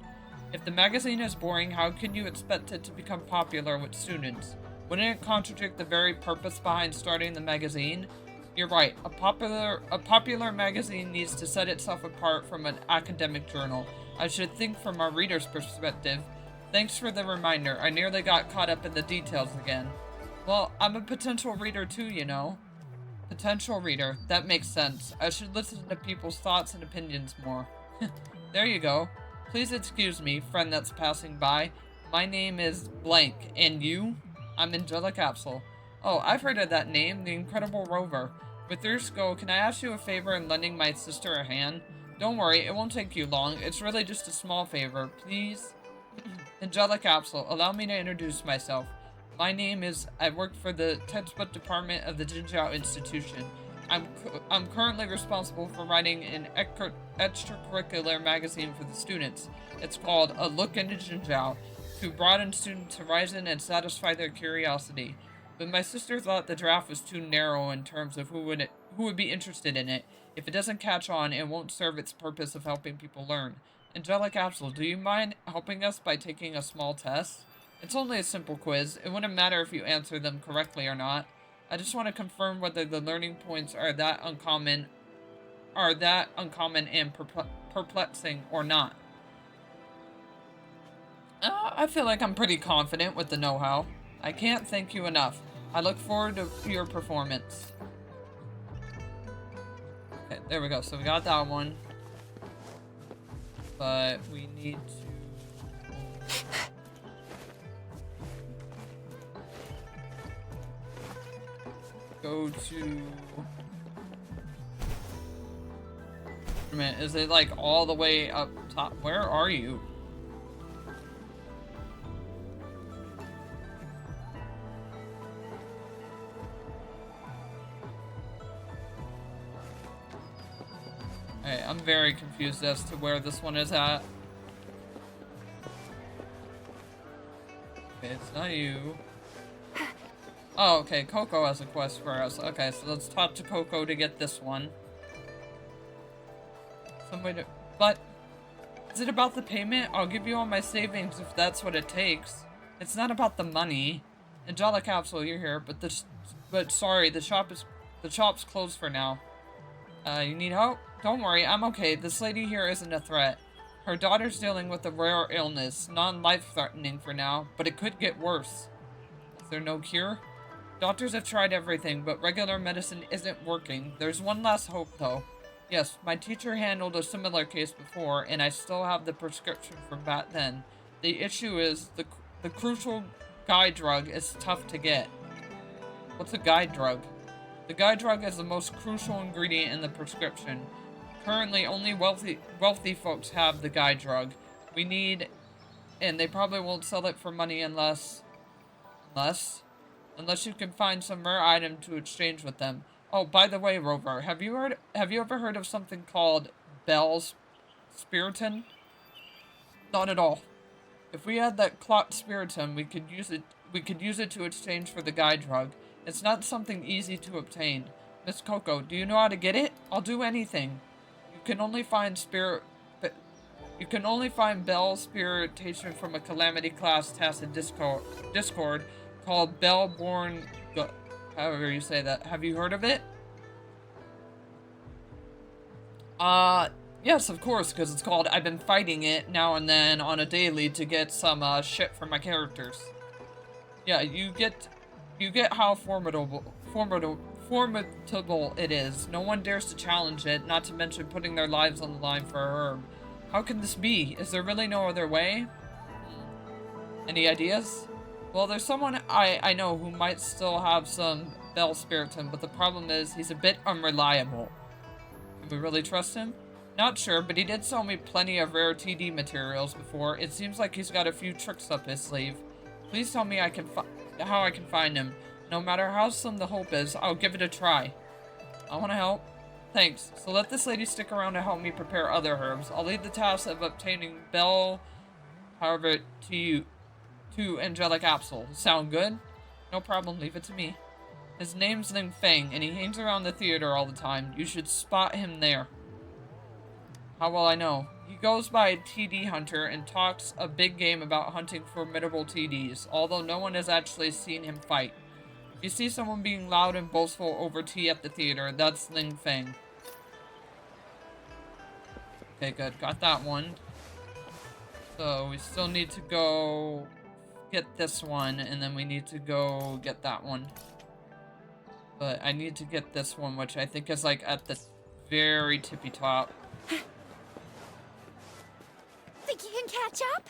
If the magazine is boring, how can you expect it to become popular with students? Wouldn't it contradict the very purpose behind starting the magazine? You're right. A popular magazine needs to set itself apart from an academic journal. I should think from our reader's perspective. Thanks for the reminder. I nearly got caught up in the details again. Well, I'm a potential reader too, you know. Potential reader. That makes sense. I should listen to people's thoughts and opinions more. There you go. Please excuse me, friend that's passing by. My name is blank, and you? I'm Angelic Capsule. Oh, I've heard of that name, the Incredible Rover. With your skill, can I ask you a favor in lending my sister a hand? Don't worry, it won't take you long. It's really just a small favor, please. Angelic Capsule, allow me to introduce myself. My name is, I work for the textbook department of the Jinjiao Institution. I'm currently responsible for writing an extracurricular magazine for the students. It's called A Look into Jinjiao, to broaden students' horizon and satisfy their curiosity. But my sister thought the draft was too narrow in terms of who would be interested in it. If it doesn't catch on, it won't serve its purpose of helping people learn. Angelic Capsule, do you mind helping us by taking a small test? It's only a simple quiz. It wouldn't matter if you answer them correctly or not. I just want to confirm whether the learning points are that uncommon and perplexing or not. I feel like I'm pretty confident with the know-how. I can't thank you enough. I look forward to your performance. Okay, there we go. So we got that one. But we need to... go to... Wait a minute, is it like all the way up top? Where are you? Hey, I'm very confused as to where this one is at. Okay, it's not you. Oh, okay, Coco has a quest for us. Okay, so let's talk to Coco to get this one. But, is it about the payment? I'll give you all my savings if that's what it takes. It's not about the money. Angelic Capsule, you're here, but sorry, the shop's closed for now. You need help? Don't worry, I'm okay. This lady here isn't a threat. Her daughter's dealing with a rare illness, non-life-threatening for now, but it could get worse. Is there no cure? Doctors have tried everything, but regular medicine isn't working. There's one last hope, though. Yes, my teacher handled a similar case before, and I still have the prescription from back then. The issue is, the crucial guide drug is tough to get. What's a guide drug? The guide drug is the most crucial ingredient in the prescription. Currently, only wealthy folks have the guide drug. We need and they probably won't sell it for money unless you can find some rare item to exchange with them. Oh, by the way, Rover, have you ever heard of something called Bell's Spiriton? Not at all. If we had that clock spiritum, we could use it to exchange for the guide drug. It's not something easy to obtain. Miss Coco, do you know how to get it? I'll do anything. You can only find Bell Spiritation from a Calamity class test in Discord called Bellborn, however you say that. Have you heard of it? Yes, of course, because it's called I've been fighting it now and then on a daily to get some, shit for my characters. Yeah, you get how formidable it is. No one dares to challenge it, not to mention putting their lives on the line for a herb. How can this be? Is there really no other way? Any ideas? Well, there's someone I know who might still have some Bell Spiritum, but the problem is he's a bit unreliable. Can we really trust him? Not sure, but he did sell me plenty of rare TD materials before. It seems like he's got a few tricks up his sleeve. Please tell me how I can find him. No matter how slim the hope is, I'll give it a try. I want to help. Thanks. So let this lady stick around to help me prepare other herbs. I'll leave the task of obtaining Bell, however, to you. To Angelic Apsel. Sound good? No problem, leave it to me. His name's Ling Feng, and he hangs around the theater all the time. You should spot him there. How will I know? He goes by TD Hunter and talks a big game about hunting formidable TDs, although no one has actually seen him fight. If you see someone being loud and boastful over tea at the theater, that's Ling Feng. Okay, good. Got that one. So, we still need to go get this one, and then we need to go get that one. But I need to get this one, which I think is, like, at the very tippy top. Think you can catch up?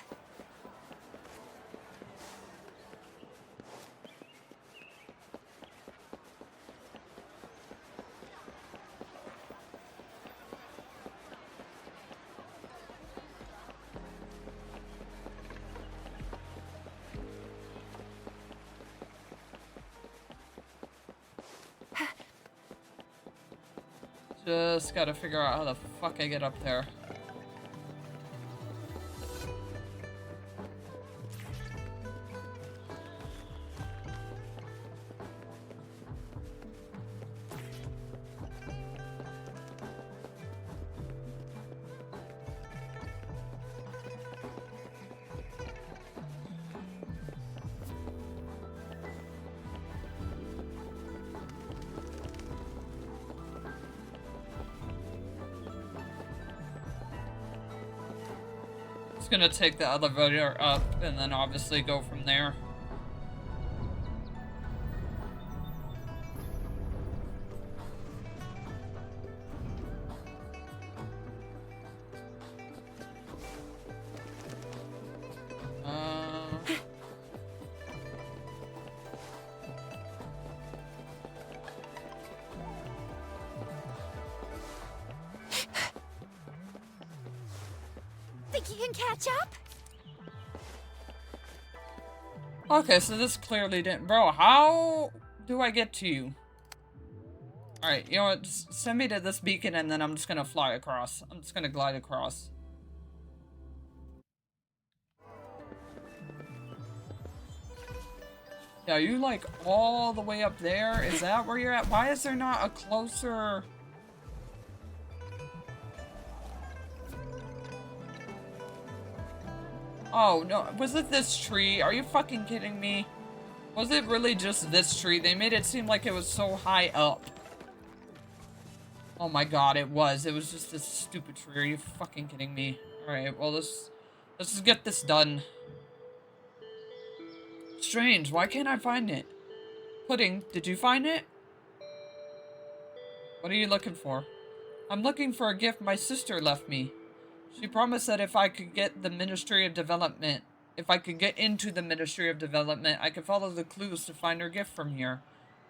Just gotta figure out how the fuck I get up there. Gonna take the elevator up and then obviously go from there. Think you can catch up? Okay, so this clearly didn't... Bro, how do I get to you? Alright, you know what? Just send me to this beacon and then I'm just gonna fly across. I'm just gonna glide across. Yeah, are you like all the way up there? Is that where you're at? Why is there not a closer... Oh, no. Was it this tree? Are you fucking kidding me? Was it really just this tree? They made it seem like it was so high up. Oh my god, it was. It was just this stupid tree. Are you fucking kidding me? Alright, well, let's just get this done. Strange. Why can't I find it? Pudding, did you find it? What are you looking for? I'm looking for a gift my sister left me. She promised that if I could get the Ministry of Development, if I could get into the Ministry of Development, I could follow the clues to find her gift from here.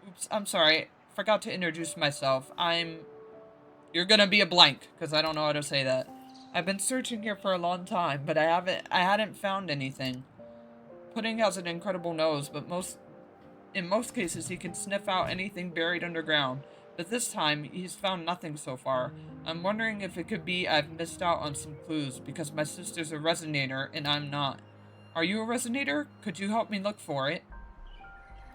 Oops, I'm sorry. Forgot to introduce myself. You're gonna be a blank, because I don't know how to say that. I've been searching here for a long time, but I hadn't found anything. Pudding has an incredible nose, but in most cases he can sniff out anything buried underground. But this time, he's found nothing so far. I'm wondering if it could be I've missed out on some clues, because my sister's a resonator and I'm not. Are you a resonator? Could you help me look for it?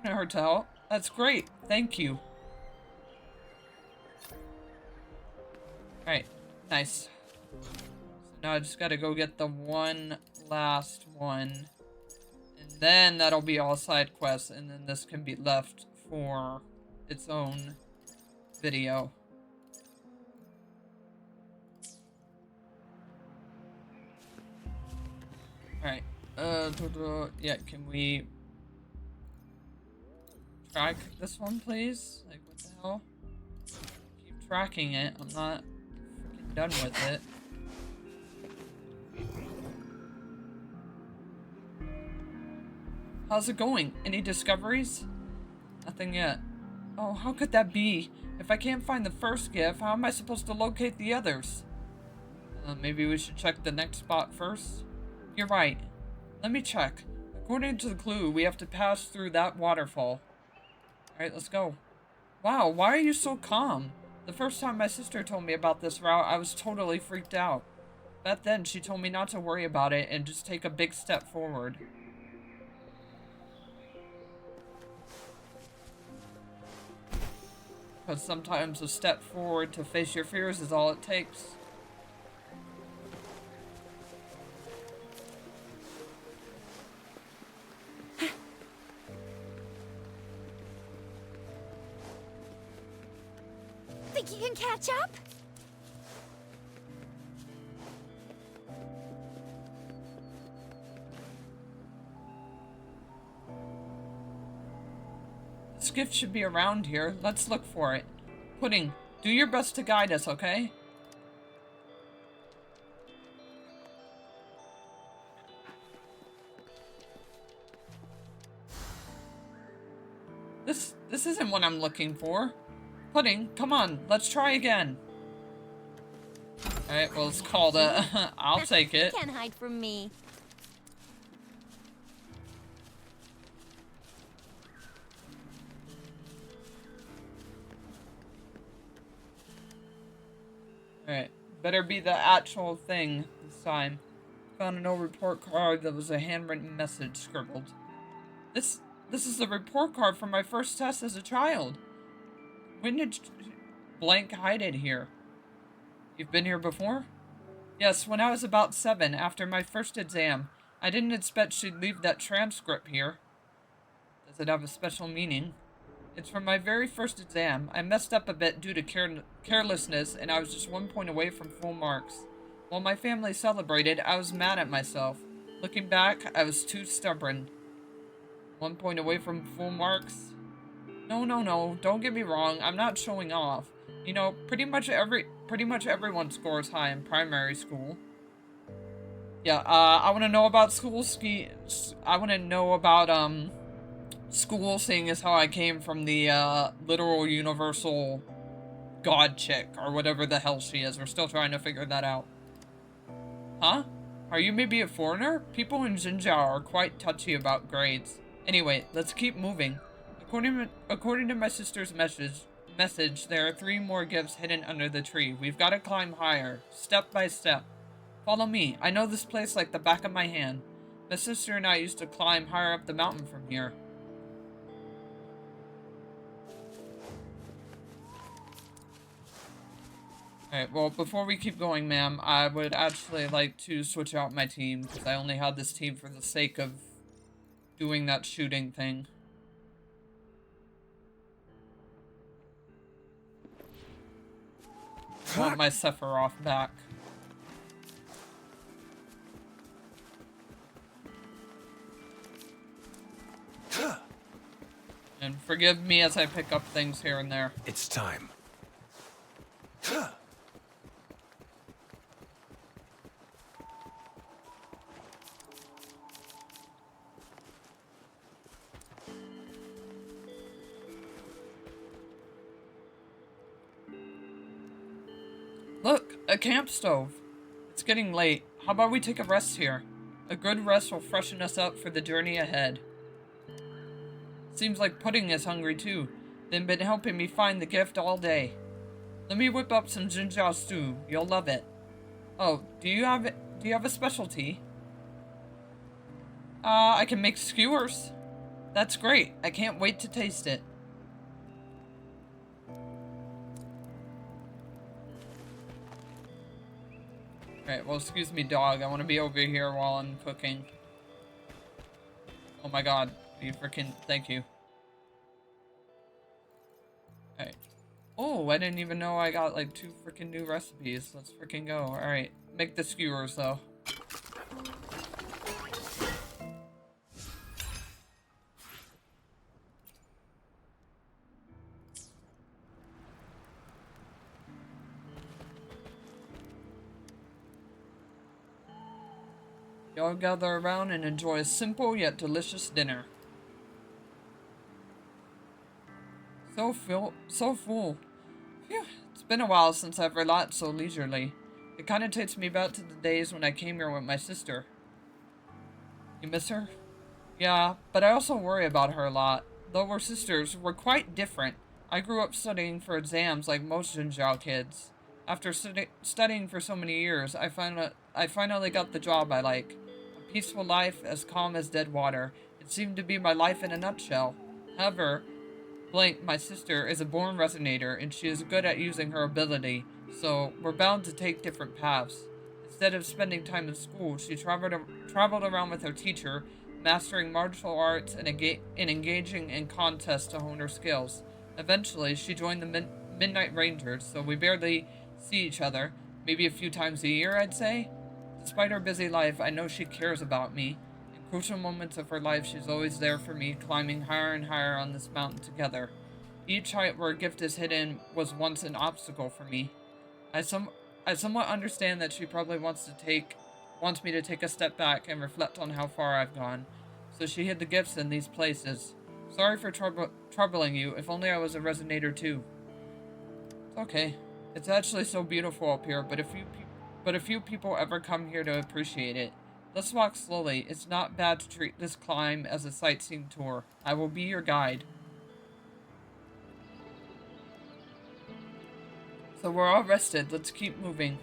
Can't hurt to help. That's great. Thank you. Alright. Nice. So now I just gotta go get the one last one. And then that'll be all side quests, and then this can be left for its own video. Alright. Yeah, can we track this one, please? Like, what the hell? Keep tracking it. I'm not freaking done with it. How's it going? Any discoveries? Nothing yet. Oh, how could that be? If I can't find the first gift, how am I supposed to locate the others? Maybe we should check the next spot first? You're right. Let me check. According to the clue, we have to pass through that waterfall. Alright, let's go. Wow, why are you so calm? The first time my sister told me about this route, I was totally freaked out. Back then, she told me not to worry about it and just take a big step forward. Because sometimes a step forward to face your fears is all it takes. Think you can catch up? This gift should be around here. Let's look for it. Pudding, do your best to guide us, okay? This isn't what I'm looking for. Pudding, come on, let's try again. Alright, well, it's called a... I'll take it. You can't hide from me. Alright, better be the actual thing this time. Found an old report card that was a handwritten message scribbled. This is the report card from my first test as a child. When did blank hide it here? You've been here before? Yes, when I was about 7, after my first exam. I didn't expect she'd leave that transcript here. Does it have a special meaning? It's from my very first exam. I messed up a bit due to carelessness, and I was just 1 point away from full marks. While my family celebrated, I was mad at myself. Looking back, I was too stubborn. 1 point away from full marks? No, don't get me wrong, I'm not showing off. You know, pretty much everyone scores high in primary school. Yeah, I want to know about school, seeing as how I came from the, literal universal god chick, or whatever the hell she is. We're still trying to figure that out. Huh? Are you maybe a foreigner? People in Xinjiao are quite touchy about grades. Anyway, let's keep moving. According to my sister's message, there are 3 more gifts hidden under the tree. We've got to climb higher, step by step. Follow me. I know this place like the back of my hand. My sister and I used to climb higher up the mountain from here. Alright, well, before we keep going, ma'am, I would actually like to switch out my team, because I only had this team for the sake of doing that shooting thing. I want my Sephiroth back. And forgive me as I pick up things here and there. It's time. Look, a camp stove. It's getting late. How about we take a rest here? A good rest will freshen us up for the journey ahead. Seems like Pudding is hungry too. They've been helping me find the gift all day. Let me whip up some jinjiao stew. You'll love it. Oh, do you have a specialty? I can make skewers. That's great. I can't wait to taste it. Alright, well, excuse me, dog. I want to be over here while I'm cooking. Oh my god. You freaking... Thank you. Alright. Oh, I didn't even know I got, like, 2 freaking new recipes. Let's freaking go. Alright. Make the skewers, though. Y'all gather around and enjoy a simple yet delicious dinner. So full. Phew, it's been a while since I've relaxed so leisurely. It kinda takes me back to the days when I came here with my sister. You miss her? Yeah, but I also worry about her a lot. Though we're sisters, we're quite different. I grew up studying for exams like most Jinzhao kids. After studying for so many years, I finally got the job I like. A peaceful life, as calm as dead water. It seemed to be my life in a nutshell. However, Blank, my sister, is a born resonator, and she is good at using her ability, so we're bound to take different paths. Instead of spending time in school, she traveled around with her teacher, mastering martial arts and engaging in contests to hone her skills. Eventually, she joined the Midnight Rangers, so we barely see each other, maybe a few times a year, I'd say. Despite her busy life, I know she cares about me. In crucial moments of her life, she's always there for me, climbing higher and higher on this mountain together. Each height where a gift is hidden was once an obstacle for me. I somewhat understand that she probably wants me to take a step back and reflect on how far I've gone, so she hid the gifts in these places. Sorry for troubling you. If only I was a resonator too. It's okay. It's actually so beautiful up here, but a few people ever come here to appreciate it. Let's walk slowly. It's not bad to treat this climb as a sightseeing tour. I will be your guide. So we're all rested. Let's keep moving.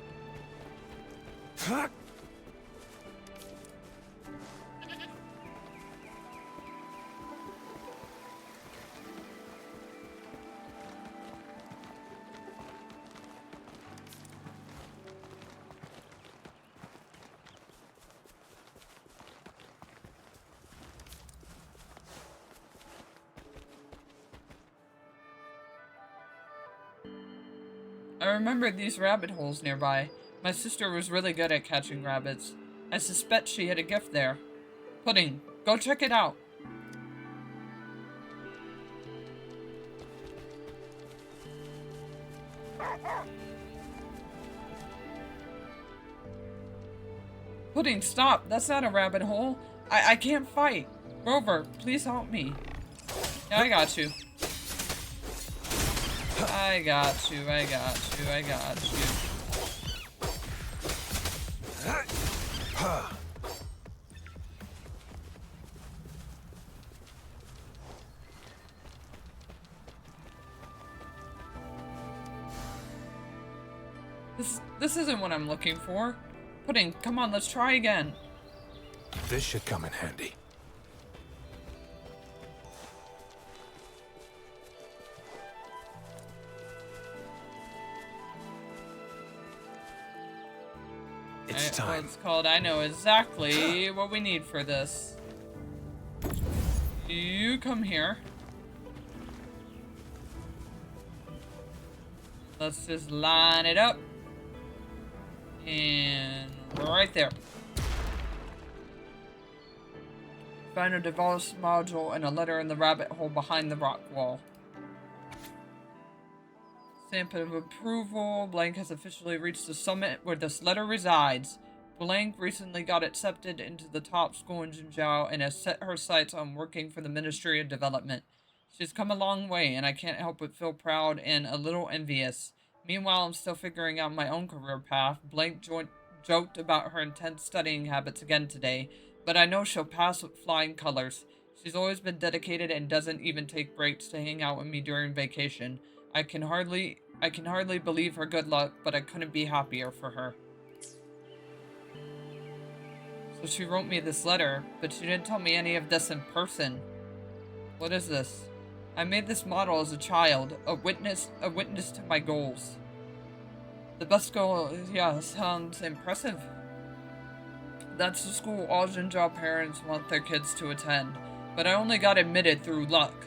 I remember these rabbit holes nearby. My sister was really good at catching rabbits. I suspect she hid a gift there. Pudding, go check it out. Pudding, stop. That's not a rabbit hole. I can't fight. Rover, please help me. Yeah, I got you. I got you. This isn't what I'm looking for. Pudding, come on, let's try again. This should come in handy. It's time. What it's called. I know exactly what we need for this. You come here. Let's just line it up. And right there. Find a device module and a letter in the rabbit hole behind the rock wall. Stamp of approval. Blank has officially reached the summit where this letter resides. Blank recently got accepted into the top school in Jinzhao and has set her sights on working for the Ministry of Development. She's come a long way, and I can't help but feel proud and a little envious. Meanwhile, I'm still figuring out my own career path. Blank joked about her intense studying habits again today, but I know she'll pass with flying colors. She's always been dedicated and doesn't even take breaks to hang out with me during vacation. I can hardly believe her good luck, but I couldn't be happier for her. So she wrote me this letter, but she didn't tell me any of this in person. What is this? I made this model as a child, a witness to my goals. The best goal, yeah, sounds impressive. That's the school all Jinzhou parents want their kids to attend, but I only got admitted through luck.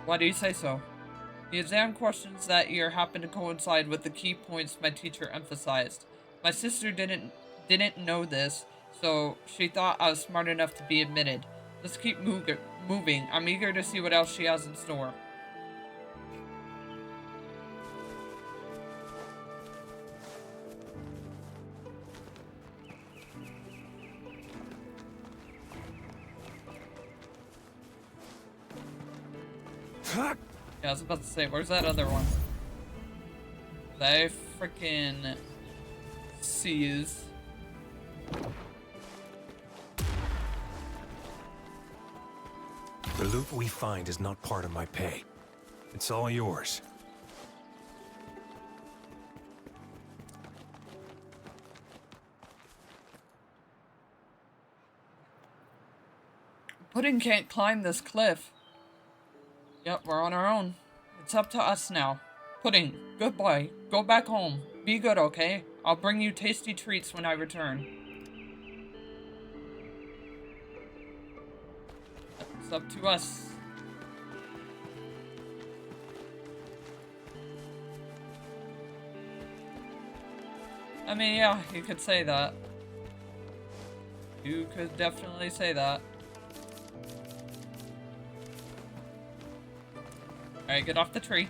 Why do you say so? The exam questions that year happened to coincide with the key points my teacher emphasized. My sister didn't know this, so she thought I was smart enough to be admitted. Let's keep moving. I'm eager to see what else she has in store. Yeah, I was about to say, where's that other one? They freaking sees. The loot we find is not part of my pay. It's all yours. Pudding can't climb this cliff. Yep, we're on our own. It's up to us now. Pudding, good boy. Go back home. Be good, okay? I'll bring you tasty treats when I return. It's up to us. I mean, yeah, you could say that. You could definitely say that. Alright, get off the tree.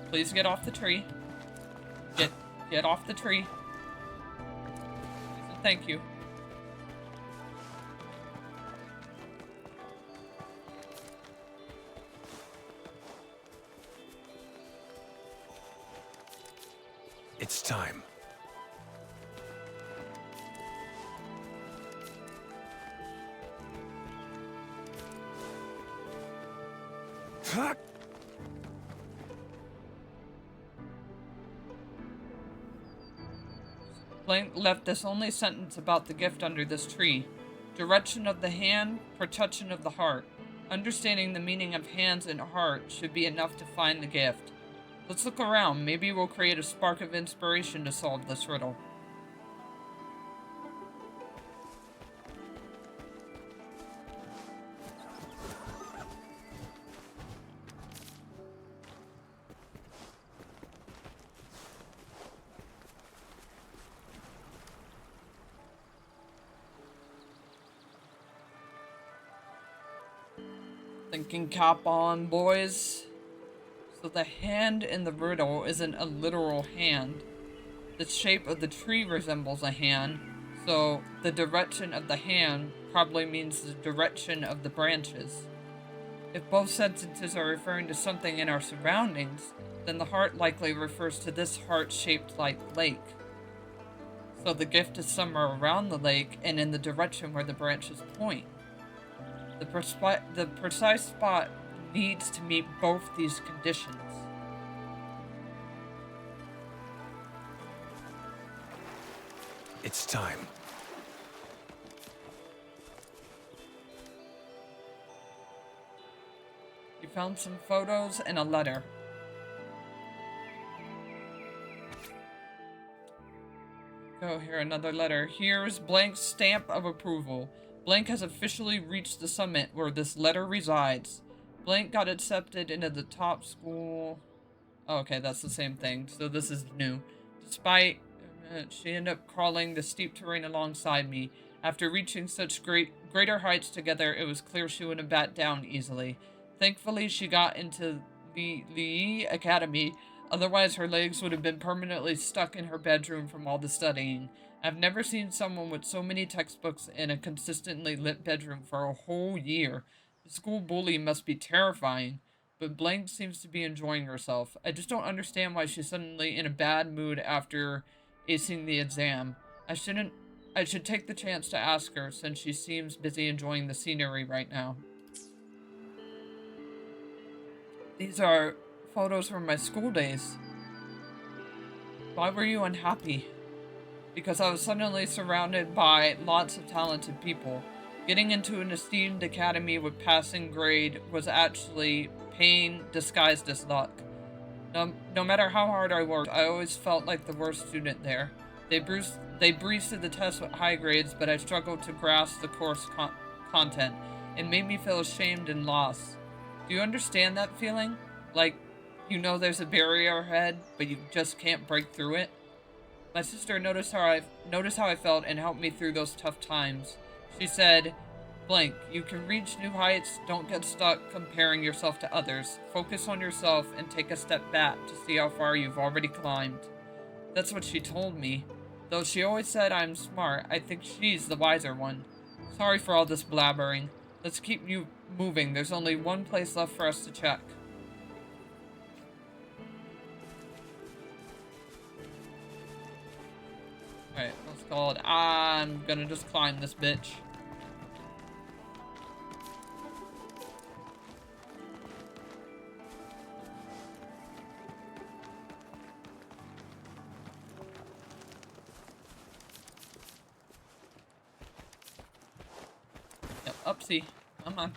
Please get off the tree. Get off the tree. Please and thank you. It's time. Blank left this only sentence about the gift under this tree. Direction of the hand, protection of the heart. Understanding the meaning of hands and heart should be enough to find the gift. Let's look around. Maybe we'll create a spark of inspiration to solve this riddle. Thinking cap on, boys. So the hand in the riddle isn't a literal hand. The shape of the tree resembles a hand, so the direction of the hand probably means the direction of the branches. If both sentences are referring to something in our surroundings, then the heart likely refers to this heart-shaped like lake. So the gift is somewhere around the lake and in the direction where the branches point. The precise spot needs to meet both these conditions. It's time. You found some photos and a letter. Oh, here, another letter. Here's Blank's stamp of approval. Blank has officially reached the summit where this letter resides. Blank got accepted into the top school. Oh, okay, that's the same thing. So this is new. Despite, she ended up crawling the steep terrain alongside me. After reaching such greater heights together, it was clear she wouldn't bat down easily. Thankfully, she got into the Academy. Otherwise, her legs would have been permanently stuck in her bedroom from all the studying. I've never seen someone with so many textbooks in a consistently lit bedroom for a whole year. The school bully must be terrifying, but Blank seems to be enjoying herself. I just don't understand why she's suddenly in a bad mood after acing the exam. I should take the chance to ask her since she seems busy enjoying the scenery right now. These are photos from my school days. Why were you unhappy? Because I was suddenly surrounded by lots of talented people. Getting into an esteemed academy with passing grade was actually pain disguised as luck. No matter how hard I worked, I always felt like the worst student there. They breezed through the test with high grades, but I struggled to grasp the course content. It made me feel ashamed and lost. Do you understand that feeling? Like, you know there's a barrier ahead, but you just can't break through it? My sister noticed how I felt and helped me through those tough times. She said, "Blank, you can reach new heights, don't get stuck comparing yourself to others. Focus on yourself and take a step back to see how far you've already climbed." That's what she told me. Though she always said I'm smart, I think she's the wiser one. Sorry for all this blabbering. Let's keep you moving. There's only one place left for us to check. Alright, let's call it. I'm gonna just climb this bitch. Yep, upsie. Come on.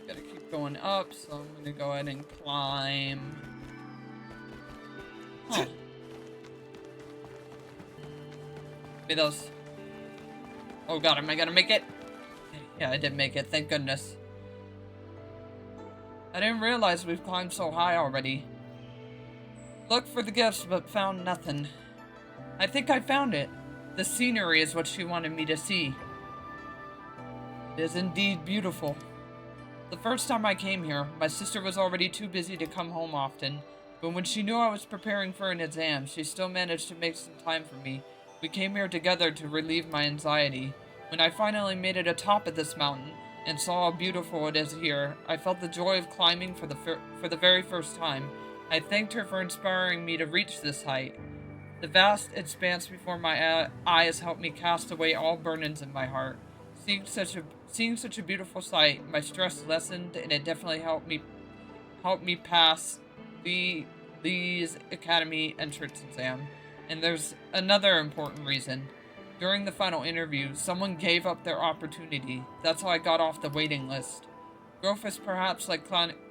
Gotta keep going up, so I'm gonna go ahead and climb. Huh. Be those. Oh god, am I gonna make it? Yeah, I did make it, thank goodness. I didn't realize we've climbed so high already. Looked for the gifts, but found nothing. I think I found it. The scenery is what she wanted me to see. It is indeed beautiful. The first time I came here, my sister was already too busy to come home often, but when she knew I was preparing for an exam, she still managed to make some time for me. We came here together to relieve my anxiety. When I finally made it atop of this mountain, and saw how beautiful it is here, I felt the joy of climbing for the very first time. I thanked her for inspiring me to reach this height. The vast expanse before my eyes helped me cast away all burdens in my heart. Seeing such a beautiful sight, my stress lessened, and it definitely helped me pass these academy entrance exam. And there's another important reason. During the final interview, someone gave up their opportunity. That's how I got off the waiting list. Growth is perhaps like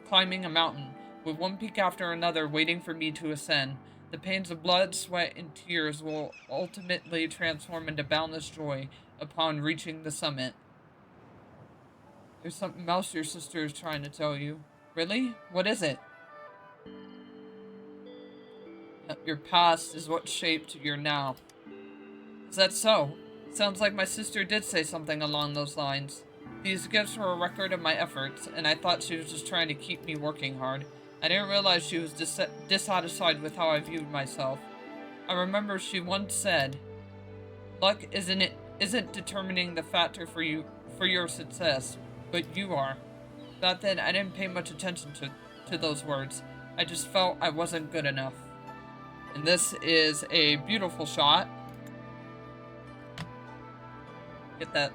climbing a mountain, with one peak after another waiting for me to ascend. The pains of blood, sweat, and tears will ultimately transform into boundless joy upon reaching the summit. There's something else your sister is trying to tell you. Really? What is it? Your past is what shaped your now. Is that so? Sounds like my sister did say something along those lines. These gifts were a record of my efforts, and I thought she was just trying to keep me working hard. I didn't realize she was dissatisfied with how I viewed myself. I remember she once said, "Luck isn't determining the factor for your success, but you are." Back then, I didn't pay much attention to those words. I just felt I wasn't good enough. And this is a beautiful shot. Get that.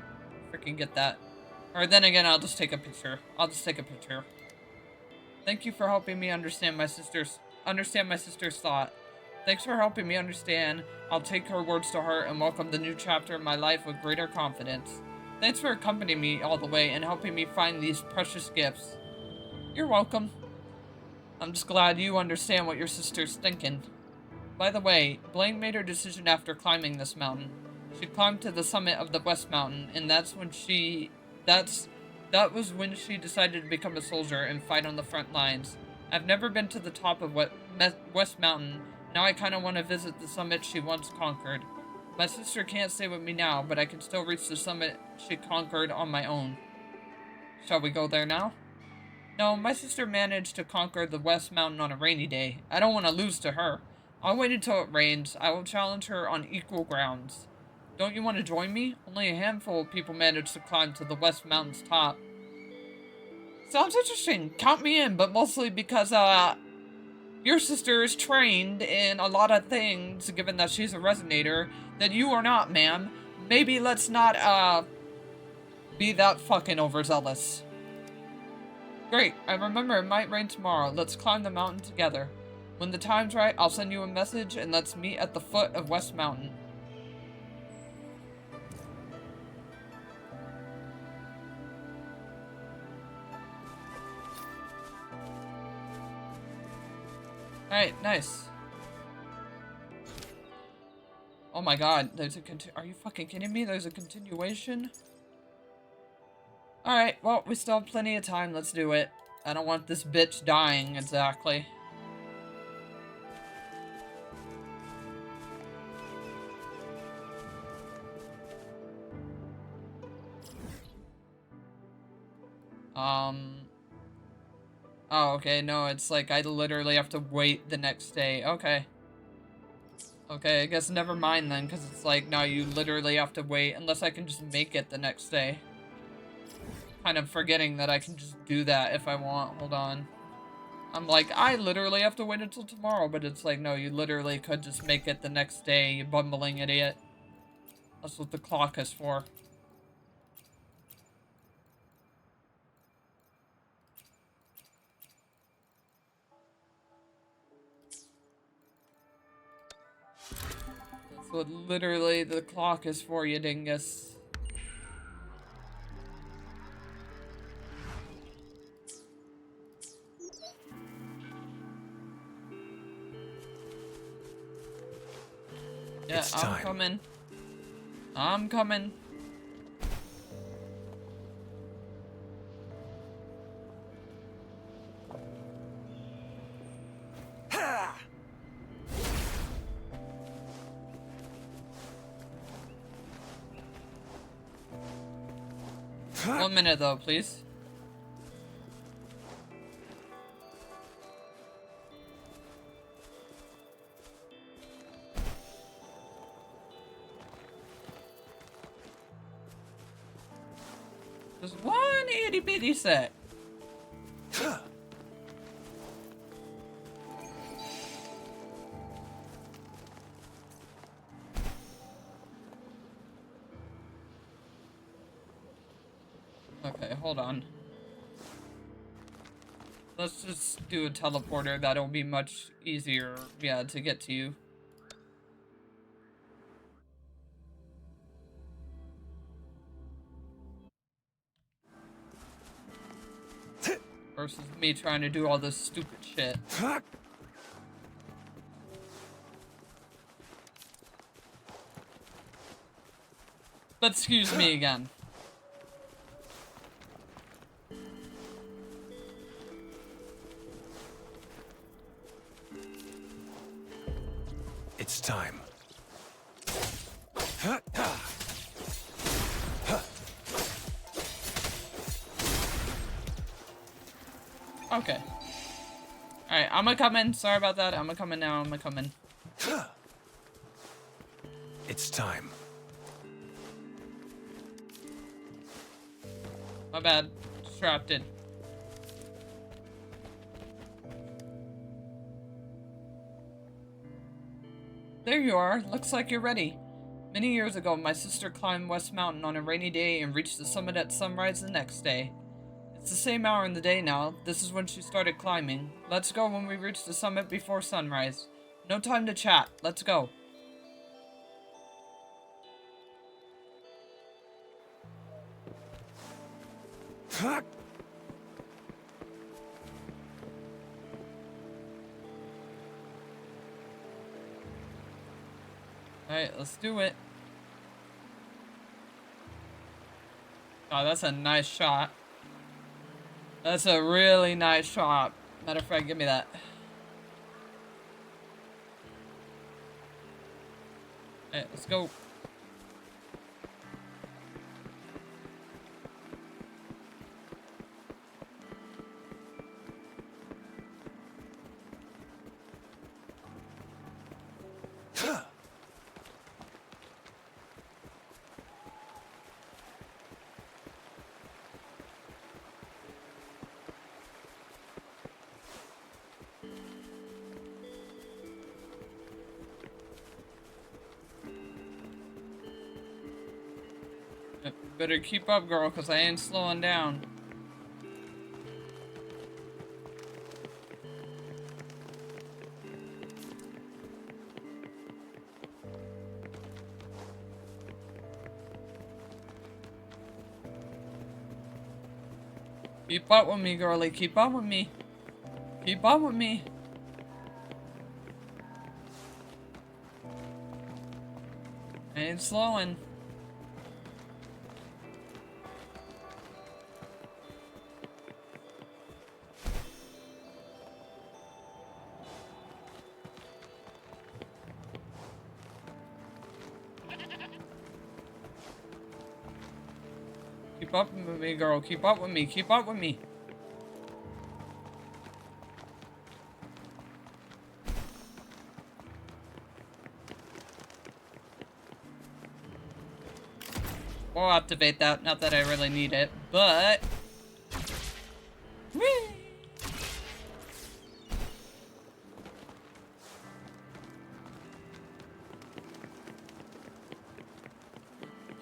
Freaking get that. Or then again, I'll just take a picture. Thank you for helping me understand my sister's thought. Thanks for helping me understand. I'll take her words to heart and welcome the new chapter in my life with greater confidence. Thanks for accompanying me all the way and helping me find these precious gifts. You're welcome. I'm just glad you understand what your sister's thinking. By the way, Blaine made her decision after climbing this mountain. She climbed to the summit of the West Mountain, and that was when she decided to become a soldier and fight on the front lines. I've never been to the top of West Mountain. Now I kind of want to visit the summit she once conquered. My sister can't stay with me now, but I can still reach the summit she conquered on my own. Shall we go there now? No, my sister managed to conquer the West Mountain on a rainy day. I don't want to lose to her. I'll wait until it rains. I will challenge her on equal grounds. Don't you want to join me? Only a handful of people managed to climb to the West Mountain's top. Sounds interesting. Count me in, but mostly because, your sister is trained in a lot of things, given that she's a resonator, that you are not, ma'am. Maybe let's not, be that fucking overzealous. Great, I remember it might rain tomorrow. Let's climb the mountain together. When the time's right, I'll send you a message and let's meet at the foot of West Mountain. Alright, nice. Oh my god, there's a are you fucking kidding me? There's a continuation? Alright, well, we still have plenty of time. Let's do it. I don't want this bitch dying, exactly. Oh, okay, no, it's like I literally have to wait the next day. Okay. Okay, I guess never mind then, because it's like, no, you literally have to wait unless I can just make it the next day. Kind of forgetting that I can just do that if I want. Hold on. I'm like, I literally have to wait until tomorrow, but it's like, no, you literally could just make it the next day, you bumbling idiot. That's what the clock is for. That's what literally the clock is for, you dingus. Yeah, I'm coming. I'm coming. One minute though, please. Just one itty bitty set. Okay, hold on. Let's just do a teleporter. That'll be much easier, yeah, to get to you. Versus me trying to do all this stupid shit. But excuse me again. It's time. Okay. Alright, I'm a-coming. Sorry about that. I'm a-coming now. I'm a-coming. It's time. My bad. Distracted. There you are. Looks like you're ready. Many years ago, my sister climbed West Mountain on a rainy day and reached the summit at sunrise the next day. It's the same hour in the day now. This is when she started climbing. Let's go when we reach the summit before sunrise. No time to chat. Let's go. Alright, let's do it. Oh, that's a nice shot. That's a really nice shot. Matter of fact, give me that. Alright, let's go. Better keep up, girl, because I ain't slowing down. Keep up with me, girlie. Keep up with me. Keep up with me. I ain't slowing. Keep up with me, girl. Keep up with me. Keep up with me. We'll activate that. Not that I really need it, but... Whee!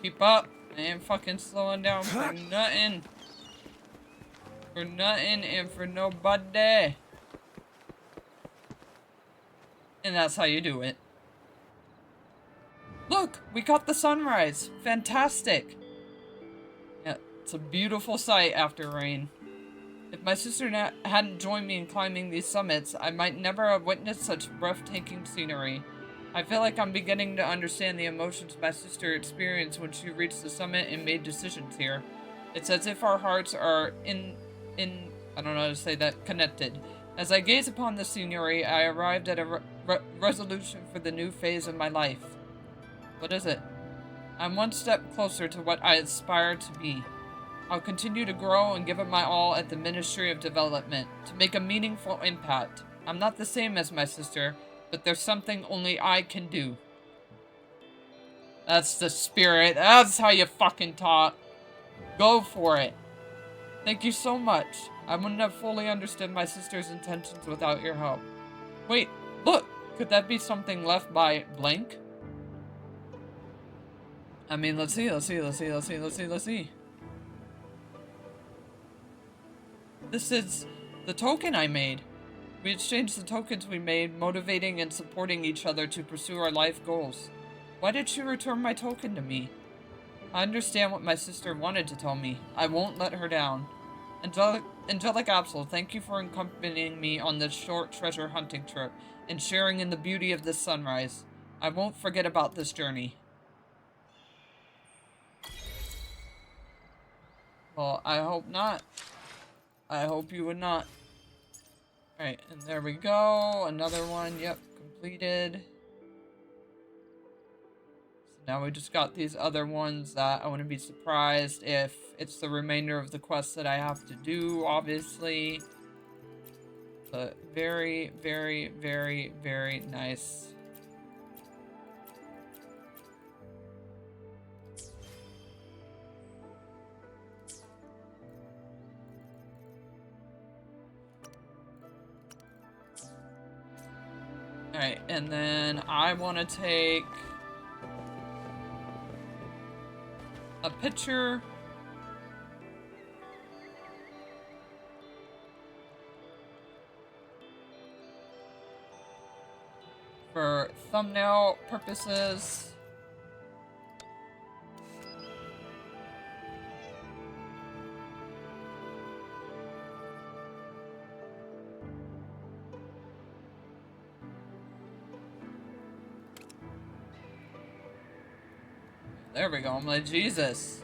Keep up. I ain't fucking slowing down for nothing. For nothing and for nobody. And that's how you do it. Look, we got the sunrise. Fantastic. Yeah, it's a beautiful sight after rain. If my sister hadn't joined me in climbing these summits, I might never have witnessed such breathtaking scenery. I feel like I'm beginning to understand the emotions my sister experienced when she reached the summit and made decisions here. It's as if our hearts are I don't know how to say that, connected. As I gaze upon the scenery, I arrived at a resolution for the new phase of my life. What is it? I'm one step closer to what I aspire to be. I'll continue to grow and give it my all at the Ministry of Development, to make a meaningful impact. I'm not the same as my sister, but there's something only I can do. That's the spirit. That's how you fucking talk. Go for it. Thank you so much. I wouldn't have fully understood my sister's intentions without your help. Wait, look! Could that be something left by blank? I mean, let's see. This is the token I made. We exchanged the tokens we made, motivating and supporting each other to pursue our life goals. Why did she return my token to me? I understand what my sister wanted to tell me. I won't let her down. Angelic Absol, thank you for accompanying me on this short treasure hunting trip and sharing in the beauty of this sunrise. I won't forget about this journey. Well, I hope not. I hope you would not. Alright, and there we go. Another one. Yep, completed. So now we just got these other ones that I wouldn't be surprised if it's the remainder of the quest that I have to do, obviously. But very, very, very, very nice. Alright, and then I want to take a picture for thumbnail purposes. There we go. I'm like, Jesus.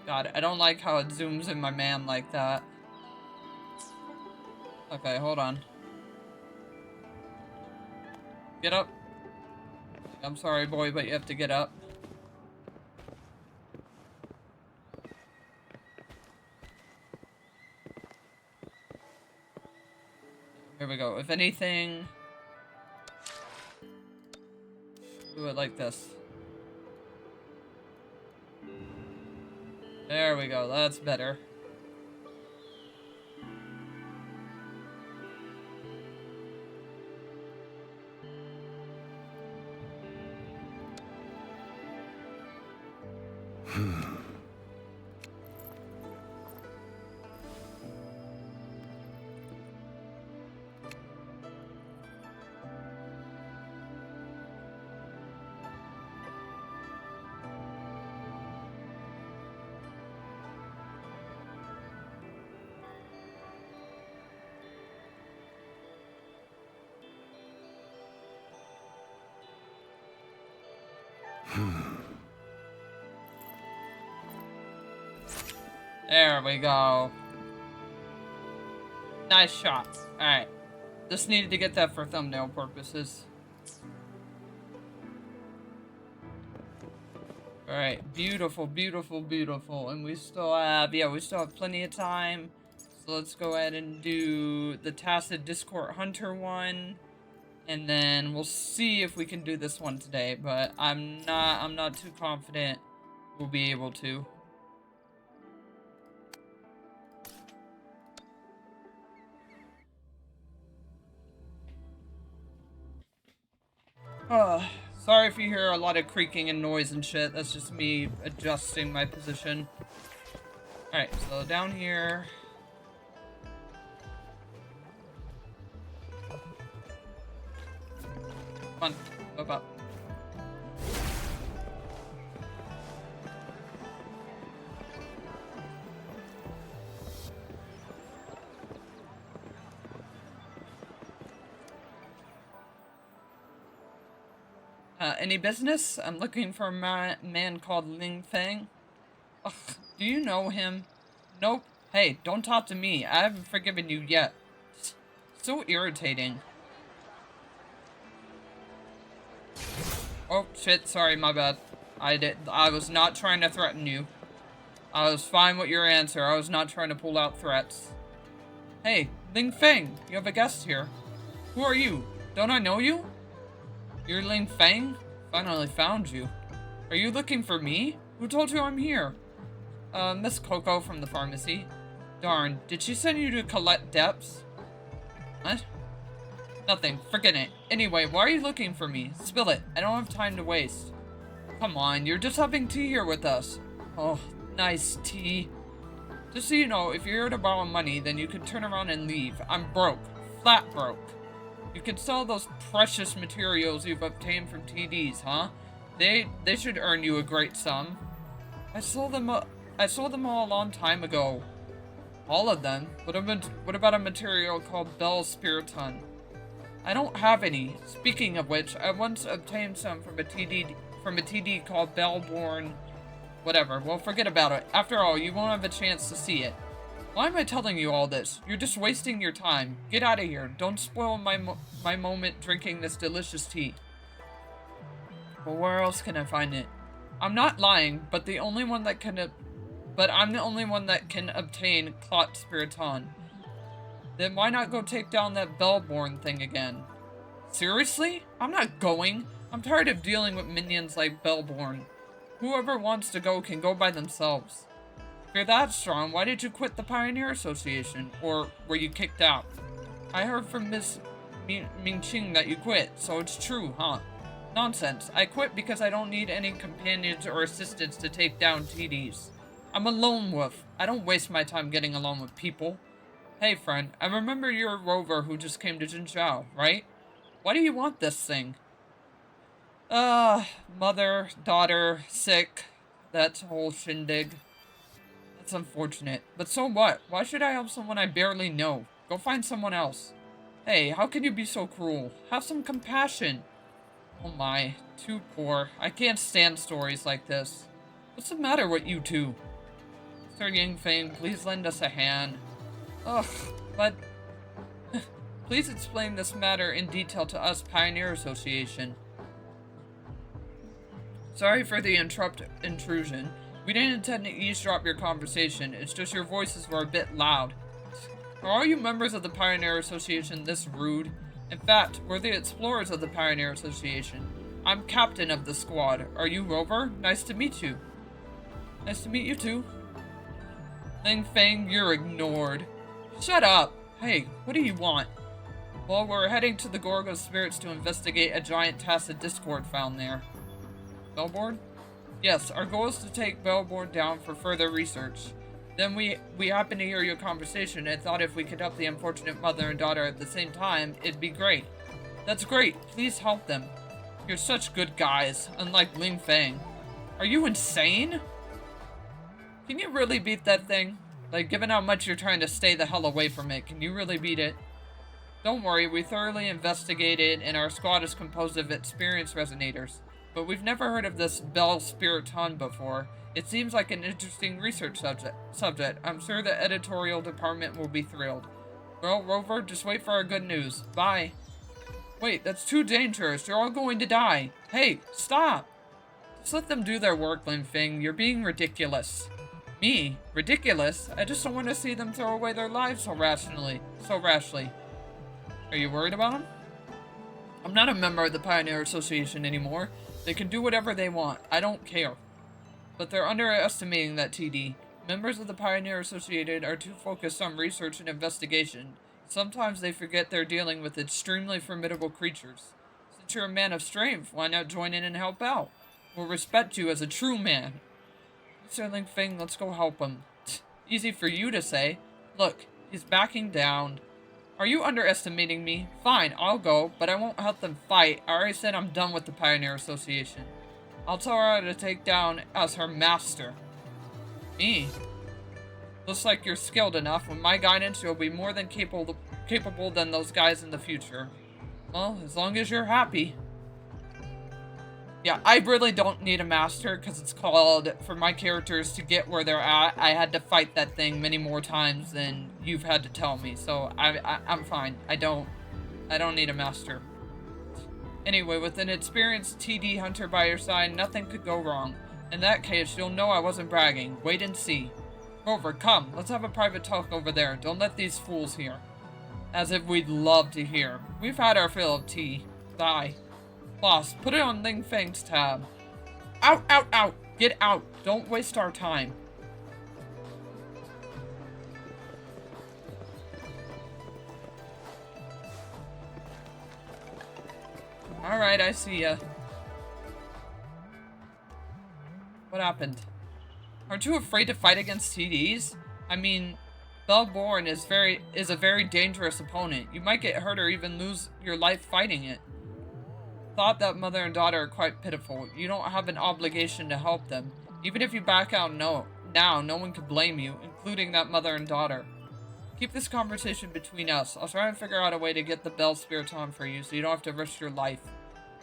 God, I don't like how it zooms in my man like that. Okay, hold on. Get up. I'm sorry, boy, but you have to get up. Here we go. If anything, do it like this. There we go. That's better. There we go. Nice shot. Alright. Just needed to get that for thumbnail purposes. Alright. Beautiful, beautiful, beautiful. And we still have, yeah, we still have plenty of time. So let's go ahead and do the Tacit Discord Hunter one. And then we'll see if we can do this one today. But I'm not too confident we'll be able to. Sorry if you hear a lot of creaking and noise and shit. That's just me adjusting my position. Alright, so down here. Come on, move up. Any business? I'm looking for a man called Ling Feng. Ugh, do you know him? Nope. Hey, don't talk to me. I haven't forgiven you yet. So irritating. Oh, shit. Sorry, my bad. I was not trying to threaten you. I was fine with your answer. I was not trying to pull out threats. Hey, Ling Feng, you have a guest here. Who are you? Don't I know you? You're Ling Feng? Finally found you. Are you looking for me? Who told you I'm here? Miss Coco from the pharmacy. Darn, did she send you to collect debts? What? Nothing, forget it. Anyway, why are you looking for me? Spill it, I don't have time to waste. Come on, you're just having tea here with us. Oh, nice tea. Just so you know, if you're here to borrow money, then you can turn around and leave. I'm broke. Flat broke. You can sell those precious materials you've obtained from TDs, huh? They should earn you a great sum. I sold them all a long time ago. All of them? What about a material called Bell Spiriton? I don't have any. Speaking of which, I once obtained some from a TD called Bellborn. Whatever. Well, forget about it. After all, you won't have a chance to see it. Why am I telling you all this? You're just wasting your time. Get out of here. Don't spoil my moment drinking this delicious tea. Well, where else can I find it? I'm not lying, but I'm the only one that can obtain Clot Spiriton. Then why not go take down that Bellborn thing again? Seriously? I'm not going. I'm tired of dealing with minions like Bellborn. Whoever wants to go can go by themselves. If you're that strong, why did you quit the Pioneer Association? Or were you kicked out? I heard from Miss Mingqing that you quit, so it's true, huh? Nonsense. I quit because I don't need any companions or assistants to take down TDs. I'm a lone wolf. I don't waste my time getting along with people. Hey, friend, I remember you're a rover who just came to Jinzhou, right? Why do you want this thing? Mother, daughter, sick. That whole shindig. That's unfortunate. But so what? Why should I help someone I barely know? Go find someone else. Hey, how can you be so cruel? Have some compassion. Oh my, too poor. I can't stand stories like this. What's the matter with you two? Sir Yingfeng, please lend us a hand. Ugh, but... please explain this matter in detail to us, Pioneer Association. Sorry for the intrusion. We didn't intend to eavesdrop your conversation, it's just your voices were a bit loud. Are all you members of the Pioneer Association this rude? In fact, we're the explorers of the Pioneer Association. I'm captain of the squad. Are you Rover? Nice to meet you. Nice to meet you too. Ling Feng, you're ignored. Shut up! Hey, what do you want? Well, we're heading to the Gorgo Spirits to investigate a giant Tacit Discord found there. Bellboard? Yes, our goal is to take Bellborn down for further research. Then we happened to hear your conversation and thought if we could help the unfortunate mother and daughter at the same time, it'd be great. That's great. Please help them. You're such good guys, unlike Ling Feng. Are you insane? Can you really beat that thing? Like, given how much you're trying to stay the hell away from it, can you really beat it? Don't worry, we thoroughly investigated and our squad is composed of experienced resonators. But we've never heard of this Bell Spiriton before. It seems like an interesting research subject. I'm sure the editorial department will be thrilled. Well, Rover, just wait for our good news. Bye. Wait, that's too dangerous. You're all going to die. Hey, stop! Just let them do their work, Lin Feng. You're being ridiculous. Me? Ridiculous? I just don't want to see them throw away their lives so rashly. Are you worried about them? I'm not a member of the Pioneer Association anymore. They can do whatever they want. I don't care. But they're underestimating that, TD. Members of the Pioneer Associated are too focused on research and investigation. Sometimes they forget they're dealing with extremely formidable creatures. Since you're a man of strength, why not join in and help out? We'll respect you as a true man. Mr. Ling Feng, let's go help him. Easy for you to say. Look, he's backing down. Are you underestimating me? Fine, I'll go, but I won't help them fight. I already said I'm done with the Pioneer Association. I'll tell her to take down as her master. Me? Looks like you're skilled enough. With my guidance, you'll be more than capable than those guys in the future. Well, as long as you're happy. Yeah, I really don't need a master, because it's called, for my characters to get where they're at, I had to fight that thing many more times than you've had to tell me, so I'm fine. I don't need a master. Anyway, with an experienced TD hunter by your side, nothing could go wrong. In that case, you'll know I wasn't bragging. Wait and see. Rover, come, let's have a private talk over there. Don't let these fools hear. As if we'd love to hear. We've had our fill of tea. Bye. Boss, put it on Ling Feng's tab. Out, out, out! Get out! Don't waste our time. Alright, I see ya. What happened? Aren't you afraid to fight against TDs? I mean, Bellborn is a very dangerous opponent. You might get hurt or even lose your life fighting it. Thought that mother and daughter are quite pitiful. You don't have an obligation to help them. Even if you back out now, no one could blame you, including that mother and daughter. Keep this conversation between us. I'll try and figure out a way to get the Bell Spiriton for you so you don't have to risk your life.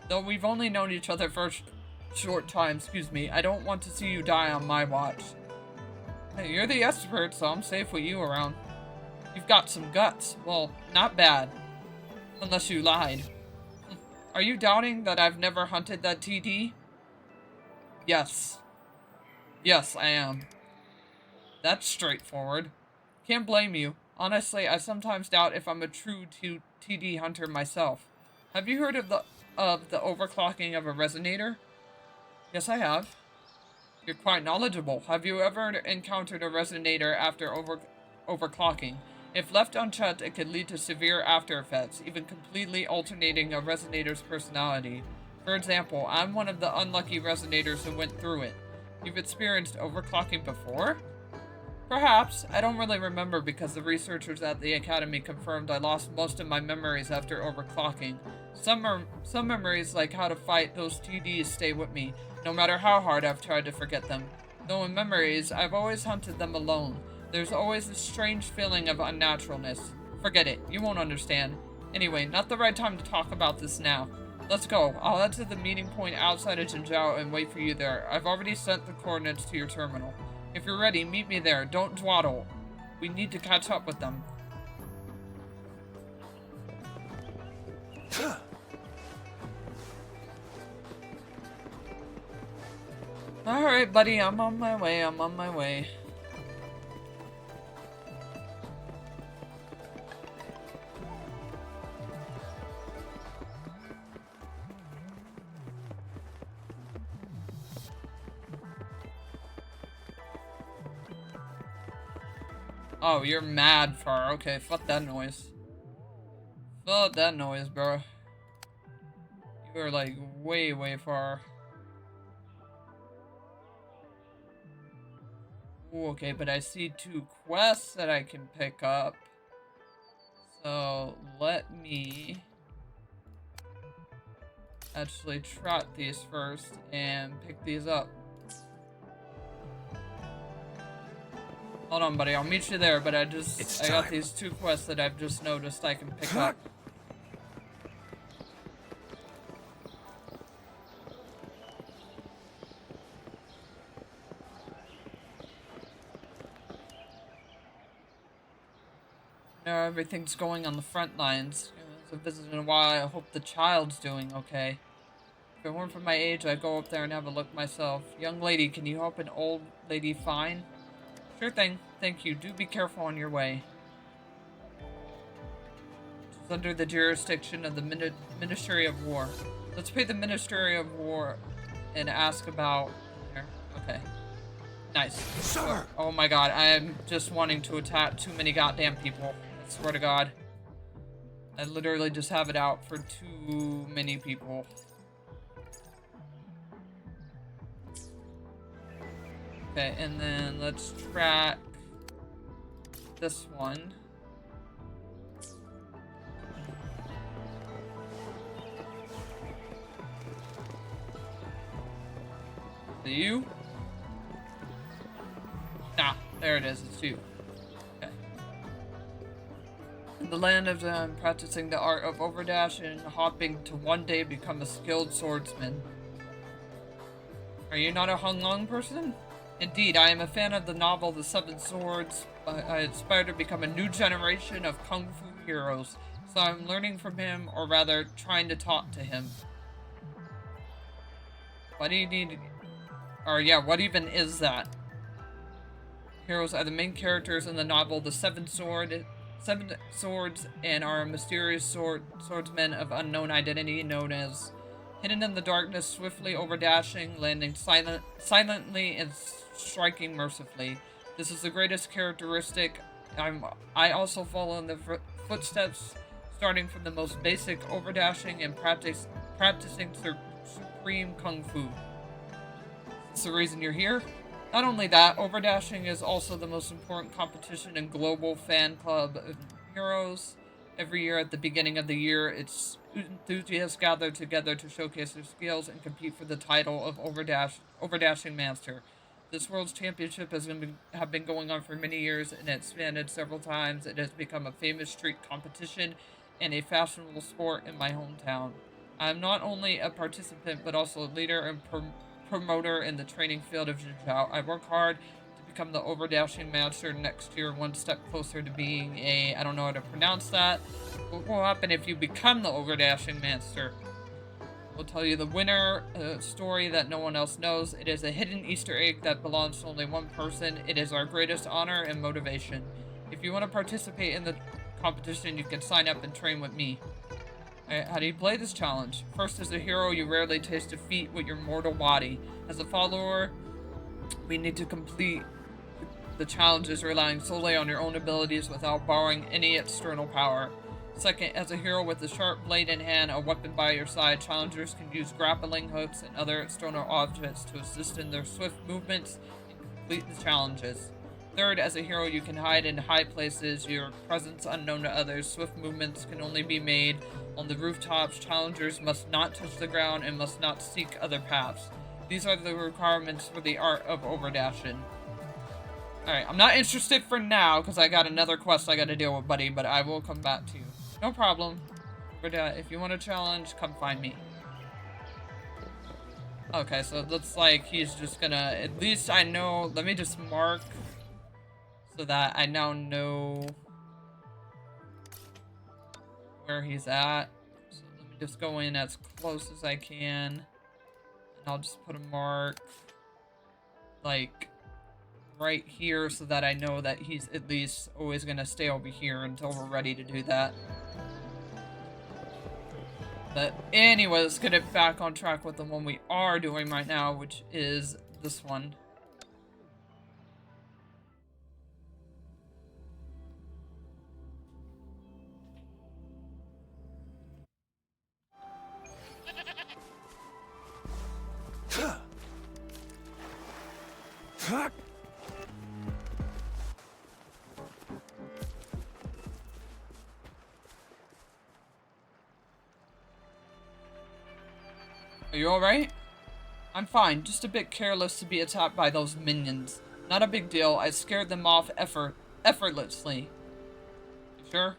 Though we've only known each other for a short time, I don't want to see you die on my watch. Hey, you're the expert, so I'm safe with you around. You've got some guts. Well, not bad. Unless you lied. Are you doubting that I've never hunted that TD? Yes. Yes, I am. That's straightforward. Can't blame you. Honestly, I sometimes doubt if I'm a true TD hunter myself. Have you heard of the overclocking of a resonator? Yes, I have. You're quite knowledgeable. Have you ever encountered a resonator after overclocking? If left unchecked, it could lead to severe after effects, even completely alternating a resonator's personality. For example, I'm one of the unlucky resonators who went through it. You've experienced overclocking before? Perhaps. I don't really remember because the researchers at the academy confirmed I lost most of my memories after overclocking. Some memories, like how to fight those TDs, stay with me, no matter how hard I've tried to forget them. Though in memories, I've always hunted them alone. There's always a strange feeling of unnaturalness. Forget it. You won't understand. Anyway, not the right time to talk about this now. Let's go. I'll head to the meeting point outside of Jinzhou and wait for you there. I've already sent the coordinates to your terminal. If you're ready, meet me there. Don't dawdle. We need to catch up with them. Alright, buddy. I'm on my way. Oh, you're mad far. Okay, fuck that noise. Fuck that noise, bro. You are like way far. Ooh, okay, but I see 2 quests that I can pick up. So let me actually trot these first and pick these up. Hold on, buddy. I'll meet you there, but I got these 2 quests that I've just noticed I can pick up. Now everything's going on the front lines. As a visit in a while, I hope the child's doing okay. If it weren't for my age, I'd go up there and have a look myself. Young lady, can you help an old lady find? Sure thing. Thank you. Do be careful on your way. It's under the jurisdiction of the Ministry of War. Let's pay the Ministry of War and ask about... Okay. Nice. Sir! Oh my god, I am just wanting to attack too many goddamn people. I swear to god. I literally just have it out for too many people. Okay, and then let's track this one. Is it you? Nah, there it is, it's you. Okay. In the land of practicing the art of overdash and hopping to one day become a skilled swordsman. Are you not a Hunlong person? Indeed, I am a fan of the novel The Seven Swords. I aspire to become a new generation of kung fu heroes, so I'm learning from him, or rather, trying to talk to him. What do you need? Or yeah, what even is that? Heroes are the main characters in the novel The Seven Swords and are mysterious swordsmen of unknown identity known as hidden in the darkness, swiftly overdashing, landing silently and striking mercifully. This is the greatest characteristic. I also follow in the footsteps, starting from the most basic overdashing and practicing supreme kung fu. That's the reason you're here. Not only that, overdashing is also the most important competition in global fan club of heroes. Every year at the beginning of the year, its enthusiasts gather together to showcase their skills and compete for the title of overdashing master. This world's championship has been going on for many years and it's expanded several times. It has become a famous street competition and a fashionable sport in my hometown. I am not only a participant but also a leader and promoter in the training field of Jiu-Jitsu. I work hard to become the overdashing master next year, one step closer to being I don't know how to pronounce that. What will happen if you become the overdashing master? We'll tell you the winner story that no one else knows. It is a hidden Easter egg that belongs to only one person. It is our greatest honor and motivation. If you want to participate in the competition, you can sign up and train with me. How do you play this challenge? First, as a hero, you rarely taste defeat with your mortal body. As a follower, we need to complete the challenges relying solely on your own abilities without borrowing any external power. Second, as a hero with a sharp blade in hand, a weapon by your side, challengers can use grappling hooks and other external objects to assist in their swift movements and complete the challenges. Third, as a hero, you can hide in high places, your presence unknown to others. Swift movements can only be made on the rooftops. Challengers must not touch the ground and must not seek other paths. These are the requirements for the art of overdashing. Alright, I'm not interested for now, because I got another quest I gotta deal with, buddy, but I will come back to you. No problem. But if you want a challenge, come find me. Okay, so it looks like he's just gonna... At least I know... Let me just mark so that I now know where he's at. So let me just go in as close as I can. And I'll just put a mark, like, right here so that I know that he's at least always gonna stay over here until we're ready to do that. But anyway, let's get it back on track with the one we are doing right now, which is this one. Are you alright? I'm fine, just a bit careless to be attacked by those minions. Not a big deal, I scared them off effortlessly. You sure?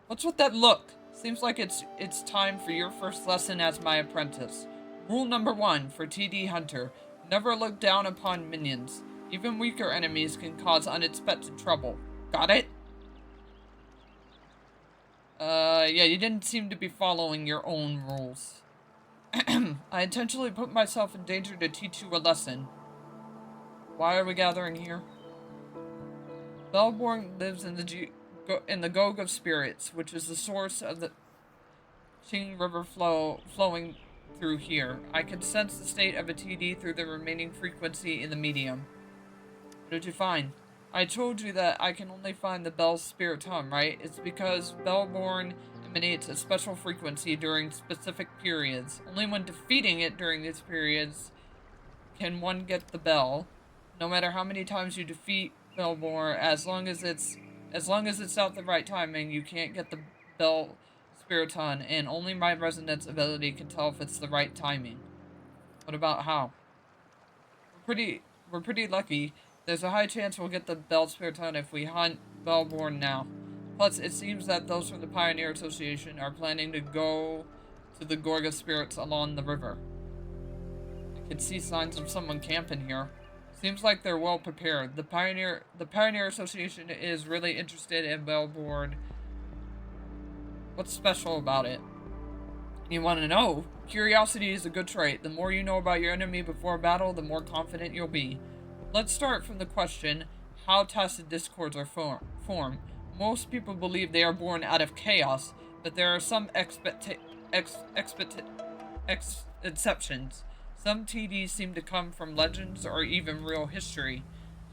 What's with that look? Seems like it's time for your first lesson as my apprentice. Rule number 1 for TD Hunter. Never look down upon minions. Even weaker enemies can cause unexpected trouble. Got it? Yeah, you didn't seem to be following your own rules. I intentionally put myself in danger to teach you a lesson. Why are we gathering here? Belborn lives in the Gog of Spirits, which is the source of the Qing River flowing through here. I can sense the state of a TD through the remaining frequency in the medium. What did you find? I told you that I can only find the Bell's spirit hum, right? It's because Belborn emanates a special frequency during specific periods. Only when defeating it during these periods can one get the bell. No matter how many times you defeat Belborn, as long as it's out the right timing, you can't get the Bell Spiriton, and only my resonance ability can tell if it's the right timing. What about how? We're pretty lucky. There's a high chance we'll get the Bell Spiriton if we hunt Belborn now. Plus, it seems that those from the Pioneer Association are planning to go to the Gorga Spirits along the river. I can see signs of someone camping here. Seems like they're well prepared. The Pioneer Association is really interested in Belborn. What's special about it? You want to know? Curiosity is a good trait. The more you know about your enemy before battle, the more confident you'll be. Let's start from the question, how tacit discords are formed. Most people believe they are born out of chaos, but there are some exceptions. Some TDs seem to come from legends or even real history.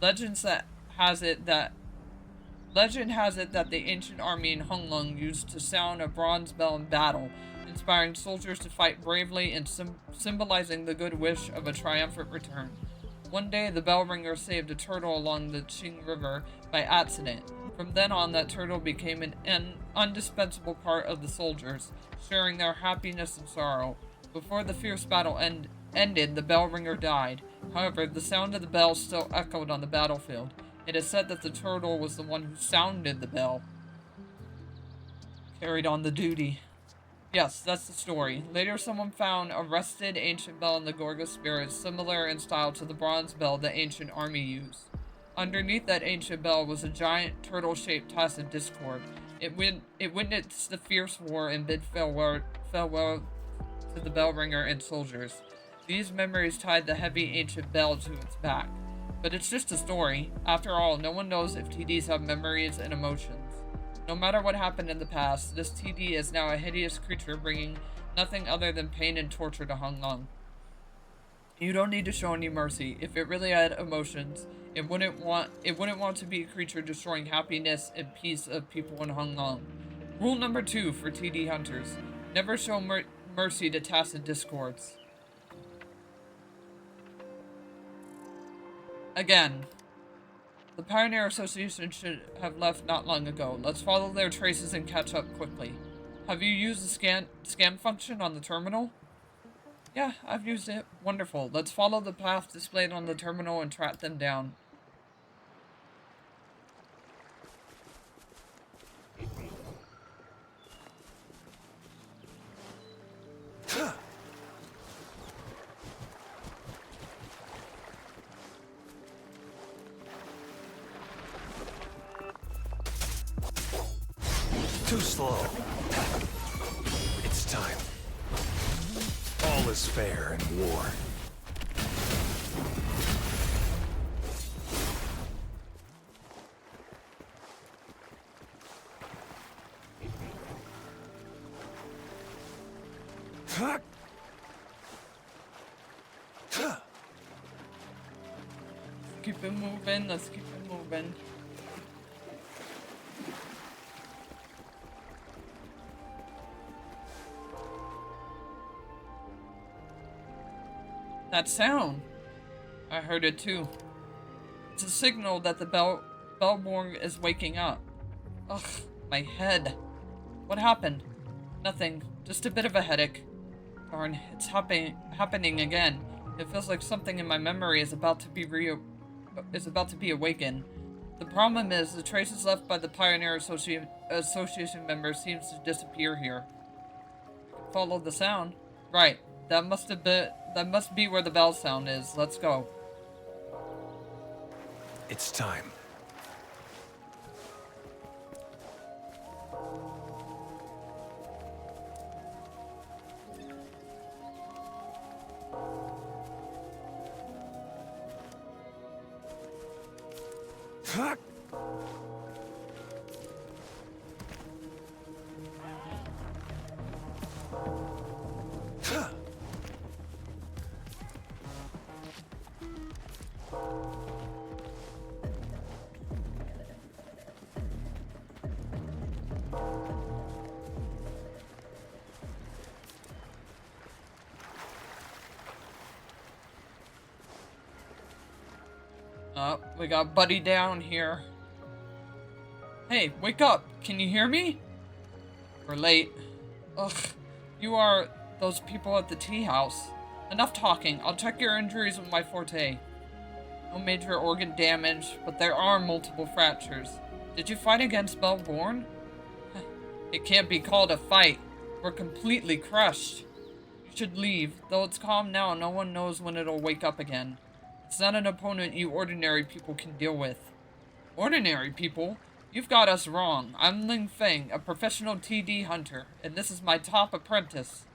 Legend has it that the ancient army in Honglong used to sound a bronze bell in battle, inspiring soldiers to fight bravely and symbolizing the good wish of a triumphant return. One day, the bell ringer saved a turtle along the Qing River by accident. From then on, that turtle became an indispensable part of the soldiers, sharing their happiness and sorrow. Before the fierce battle ended, the bell ringer died. However, the sound of the bell still echoed on the battlefield. It is said that the turtle was the one who sounded the bell. Carried on the duty. Yes, that's the story. Later, someone found a rusted ancient bell in the Gorga Spirits, similar in style to the bronze bell the ancient army used. Underneath that ancient bell was a giant turtle-shaped tacit discord. It witnessed the fierce war and bid farewell to the bell ringer and soldiers. These memories tied the heavy ancient bell to its back. But it's just a story. After all, no one knows if TDs have memories and emotions. No matter what happened in the past, this TD is now a hideous creature bringing nothing other than pain and torture to Honglong. You don't need to show any mercy. If it really had emotions, it wouldn't want to be a creature destroying happiness and peace of people in Honglong. Rule number 2 for TD hunters: never show mercy to tacit discords. Again, the Pioneer Association should have left not long ago. Let's follow their traces and catch up quickly. Have you used the scan function on the terminal? Yeah, I've used it. Wonderful. Let's follow the path displayed on the terminal and track them down. Too slow. It's time. All is fair in war. Keep it moving. Let's keep it moving. That sound. I heard it too. It's a signal that the Belborn is waking up. Ugh, my head. What happened? Nothing. Just a bit of a headache. Darn, it's happening again. It feels like something in my memory is about to be awakened. The problem is the traces left by the Pioneer Association members seems to disappear here. Follow the sound. Right. That must be where the bell sound is. Let's go. It's time. We got Buddy down here. Hey, wake up! Can you hear me? We're late. Ugh, you are those people at the tea house. Enough talking. I'll check your injuries with my forte. No major organ damage, but there are multiple fractures. Did you fight against Bellborn? It can't be called a fight. We're completely crushed. You should leave. Though it's calm now, no one knows when it'll wake up again. It's not an opponent you ordinary people can deal with. Ordinary people? You've got us wrong. I'm Ling Feng, a professional TD hunter, and this is my top apprentice.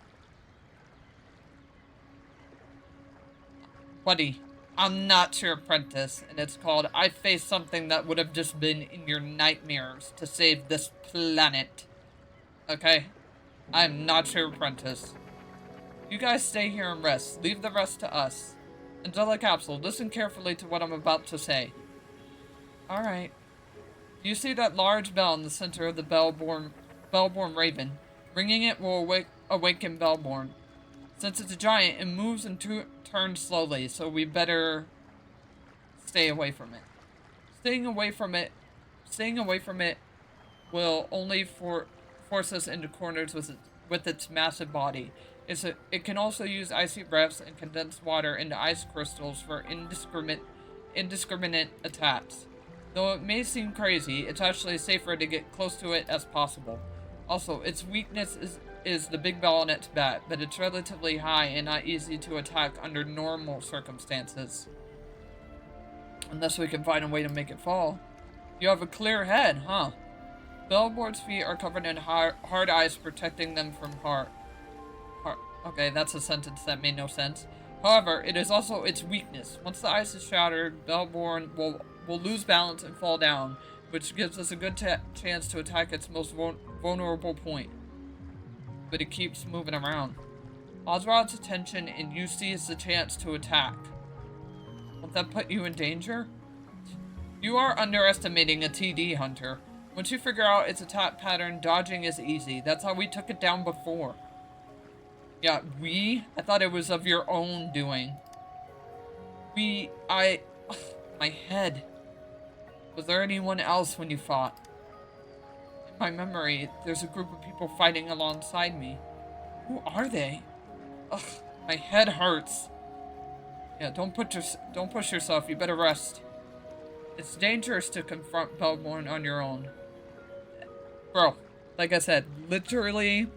Buddy, I'm not your apprentice, and it's called I faced something that would have just been in your nightmares to save this planet. Okay? I'm not your apprentice. You guys stay here and rest. Leave the rest to us. Angelic Capsule, listen carefully to what I'm about to say. Alright. You see that large bell in the center of the Bellborn Raven? Ringing it will awaken Bellborn. Since it's a giant, it moves and turns slowly, so we better stay away from it. Staying away from it will only force us into corners with its massive body. It can also use icy breaths and condensed water into ice crystals for indiscriminate attacks. Though it may seem crazy, it's actually safer to get close to it as possible. Also, its weakness is the big bell on its back, but it's relatively high and not easy to attack under normal circumstances. Unless we can find a way to make it fall. You have a clear head, huh? Bellborn's feet are covered in hard ice, protecting them from harm. Okay, that's a sentence that made no sense. However, it is also its weakness. Once the ice is shattered, Bellborn will lose balance and fall down, which gives us a good chance to attack its most vulnerable point. But it keeps moving around. Osrod's attention and you seize the chance to attack. Won't that put you in danger? You are underestimating a TD hunter. Once you figure out its attack pattern, dodging is easy. That's how we took it down before. Yeah, I thought it was of your own doing. My head. Was there anyone else when you fought? In my memory, there's a group of people fighting alongside me. Who are they? Ugh, my head hurts. Yeah, don't push yourself, you better rest. It's dangerous to confront Bellborn on your own. Bro, like I said, literally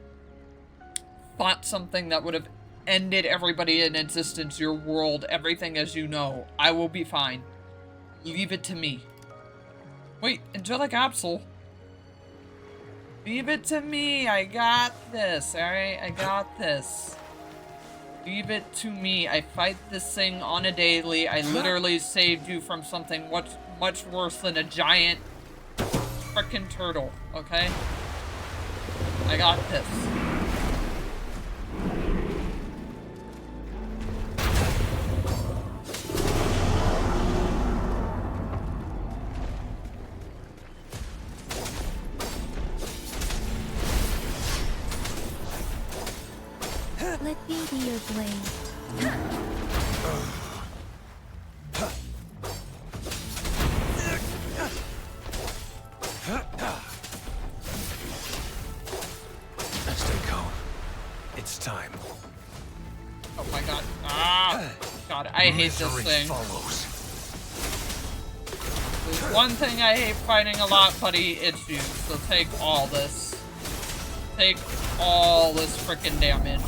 fought something that would have ended everybody in existence, your world, everything as you know. I will be fine. Leave it to me. Wait, Angelic Capsule. Leave it to me. I got this, alright? I got this. Leave it to me. I fight this thing on a daily. I literally saved you from something much worse than a giant frickin' turtle, okay? I got this. Let me be your blade. Stay calm. It's time. I hate this Misery thing. follows. There's one thing I hate fighting a lot, buddy, it's you. So take all this. Take all this freaking damage.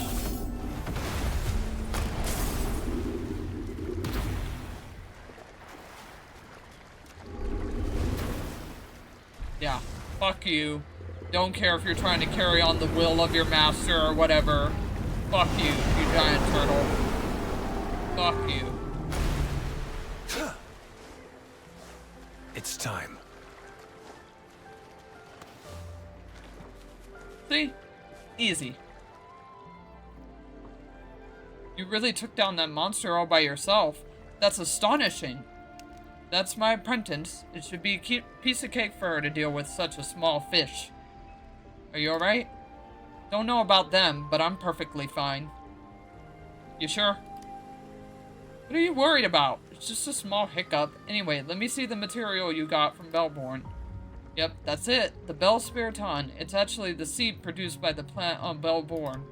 Yeah, fuck you. Don't care if you're trying to carry on the will of your master or whatever. Fuck you, you giant turtle. Fuck you. It's time. See? Easy. You really took down that monster all by yourself. That's astonishing. That's my apprentice. It should be a piece of cake for her to deal with such a small fish. Are you alright? Don't know about them, but I'm perfectly fine. You sure? What are you worried about? It's just a small hiccup. Anyway, let me see the material you got from Bellborn. Yep, that's it. The Bell Spiriton. It's actually the seed produced by the plant on Bellborn.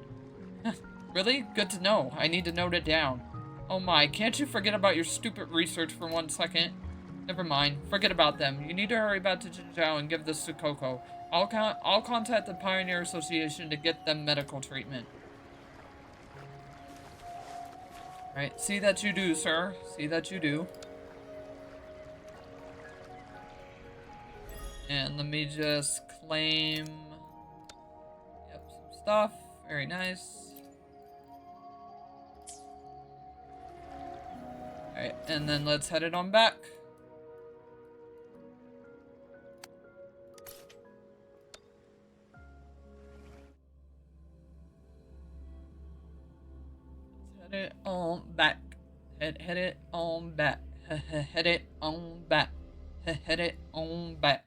Really? Good to know. I need to note it down. Oh my, can't you forget about your stupid research for 1 second? Never mind. Forget about them. You need to hurry back to Jinzhou and give this to Coco. I'll contact the Pioneer Association to get them medical treatment. Right, see that you do, sir. See that you do. And let me just claim... Yep, some stuff. Very nice. Alright, and then let's head it on back. Head it on back. Head it on back. Head it on back. Head it on back.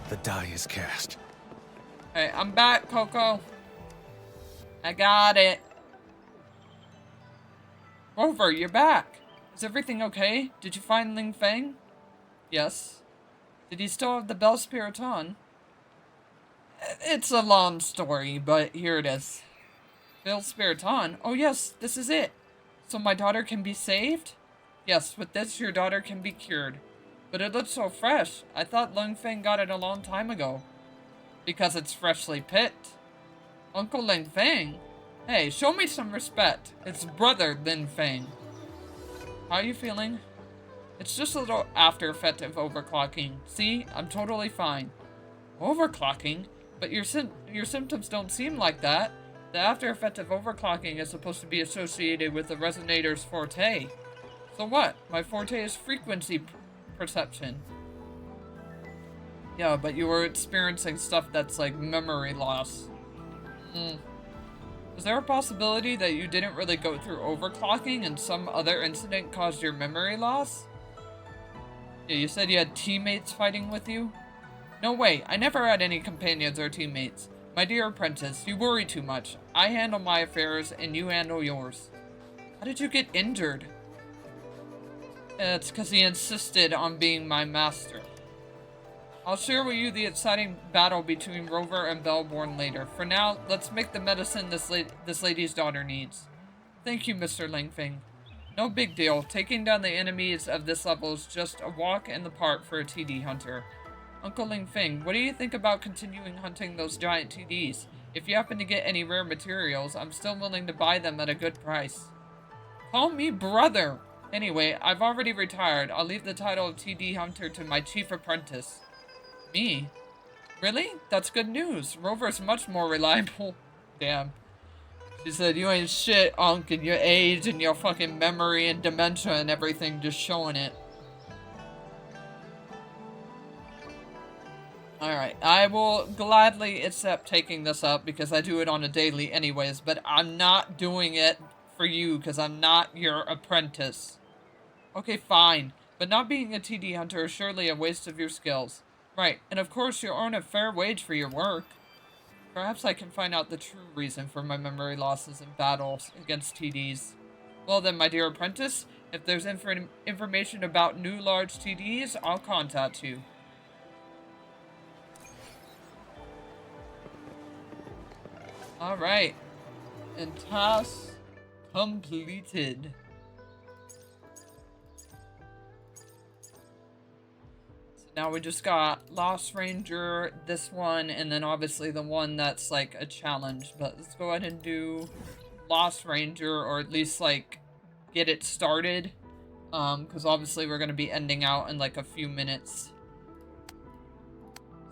The die is cast. Alright, I'm back, Coco. I got it. Rover, you're back. Is everything okay? Did you find Ling Feng? Yes. Did he still have the Bell Spiriton? It's a long story, but here it is. Bell Spiriton? Oh yes, this is it. So my daughter can be saved? Yes, with this your daughter can be cured. But it looks so fresh. I thought Ling Feng got it a long time ago. Because it's freshly picked. Uncle Ling Feng? Hey, show me some respect. It's brother Lin Feng. How are you feeling? It's just a little after effect of overclocking. See, I'm totally fine. Overclocking? But your symptoms don't seem like that. The after effect of overclocking is supposed to be associated with the resonator's forte. So what? My forte is frequency perception. Yeah, but you were experiencing stuff that's like memory loss. Is there a possibility that you didn't really go through overclocking and some other incident caused your memory loss? Yeah, you said you had teammates fighting with you? No way, I never had any companions or teammates. My dear apprentice, you worry too much. I handle my affairs and you handle yours. How did you get injured? It's because he insisted on being my master. I'll share with you the exciting battle between Rover and Bellborn later. For now, let's make the medicine this lady's daughter needs. Thank you, Mr. Lingfeng. No big deal. Taking down the enemies of this level is just a walk in the park for a TD hunter. Uncle Lingfeng, what do you think about continuing hunting those giant TDs? If you happen to get any rare materials, I'm still willing to buy them at a good price. Call me brother! Anyway, I've already retired. I'll leave the title of TD Hunter to my chief apprentice. Me? Really? That's good news. Rover's much more reliable. Damn. She said, you ain't shit, Unc, and your age and your fucking memory and dementia and everything just showing it. Alright, I will gladly accept taking this up because I do it on a daily anyways, but I'm not doing it for you because I'm not your apprentice. Okay, fine, but not being a TD hunter is surely a waste of your skills. Right, and of course you'll earn a fair wage for your work. Perhaps I can find out the true reason for my memory losses in battles against TDs. Well then, my dear apprentice, if there's information about new large TDs, I'll contact you. Alright. And task completed. So now we just got Lost Ranger, this one, and then obviously the one that's like a challenge. But let's go ahead and do Lost Ranger, or at least like get it started. Because obviously we're going to be ending out in like a few minutes.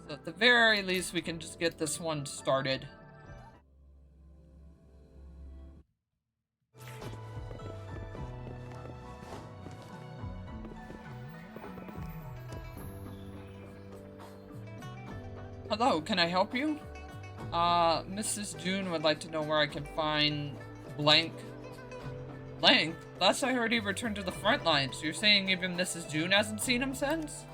So at the very least we can just get this one started. Hello, can I help you? Mrs. June would like to know where I can find blank. Blank? Last I heard he returned to the front lines. You're saying even Mrs. June hasn't seen him since?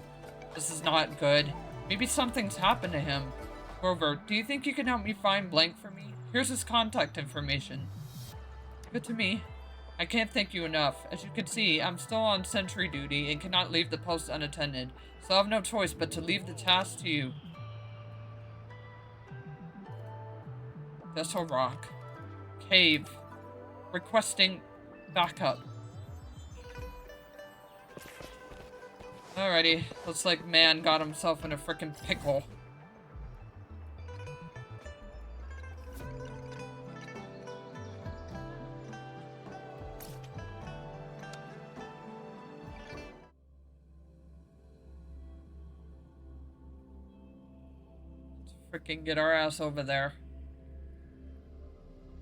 This is not good. Maybe something's happened to him. Grover, do you think you can help me find Blank for me? Here's his contact information. Good to me. I can't thank you enough. As you can see, I'm still on sentry duty and cannot leave the post unattended, so I have no choice but to leave the task to you. Vessel Rock. Cave. Requesting backup. Alrighty. Looks like man got himself in a frickin' pickle. Let's frickin' get our ass over there.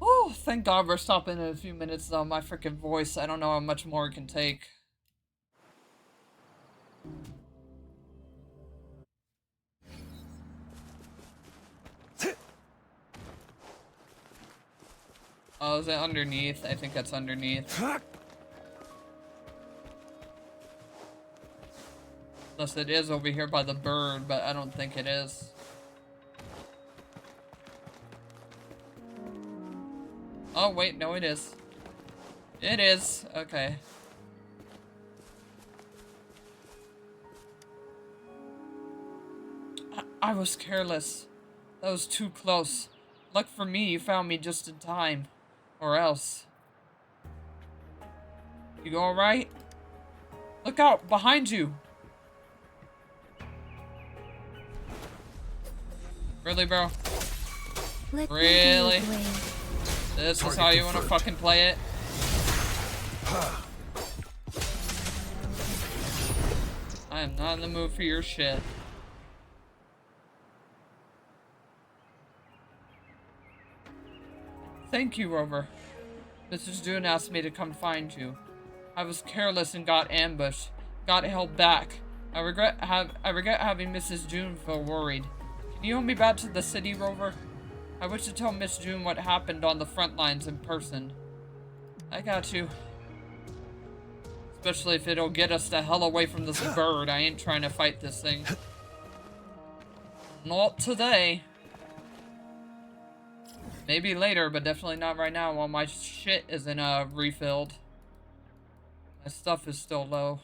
Oh, thank God we're stopping in a few minutes though. My freaking voice, I don't know how much more it can take. Oh, is it underneath? I think that's underneath. Unless it is over here by the bird, but I don't think it is. Oh, wait, no, it is. It is. Okay. I was careless. That was too close. Luck for me, you found me just in time. Or else. You alright? Look out! Behind you! Really, bro? Really? This is how you want to fucking play it? I am not in the mood for your shit. Thank you, Rover. Mrs. June asked me to come find you. I was careless and got ambushed. Got held back. I regret having Mrs. June feel worried. Can you help me back to the city, Rover? I wish to tell Miss June what happened on the front lines in person. I got you. Especially if it'll get us the hell away from this bird. I ain't trying to fight this thing. Not today. Maybe later, but definitely not right now while my shit isn't refilled. My stuff is still low.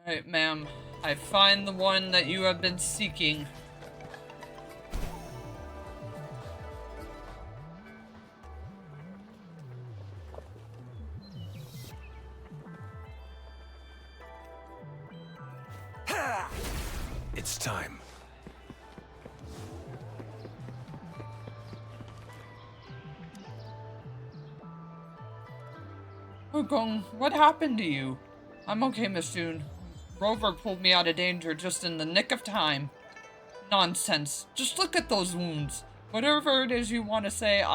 Alright, ma'am. I find the one that you have been seeking. It's time. Gong, what happened to you? I'm okay, Miss June. Rover pulled me out of danger just in the nick of time. Nonsense. Just look at those wounds. Whatever it is you want to say,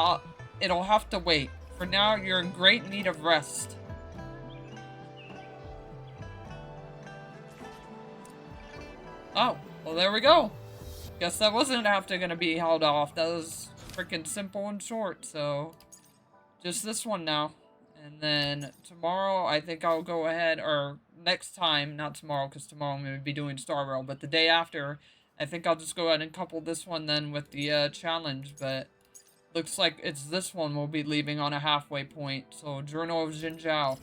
it'll have to wait. For now, you're in great need of rest. Oh, well there we go. Guess that wasn't gonna be held off. That was freaking simple and short, so... just this one now. And then tomorrow, I think I'll go ahead, or next time, not tomorrow, because tomorrow I'm going to be doing Star Rail, but the day after, I think I'll just go ahead and couple this one then with the challenge, but looks like it's this one we'll be leaving on a halfway point. So, Journal of Jinzhou.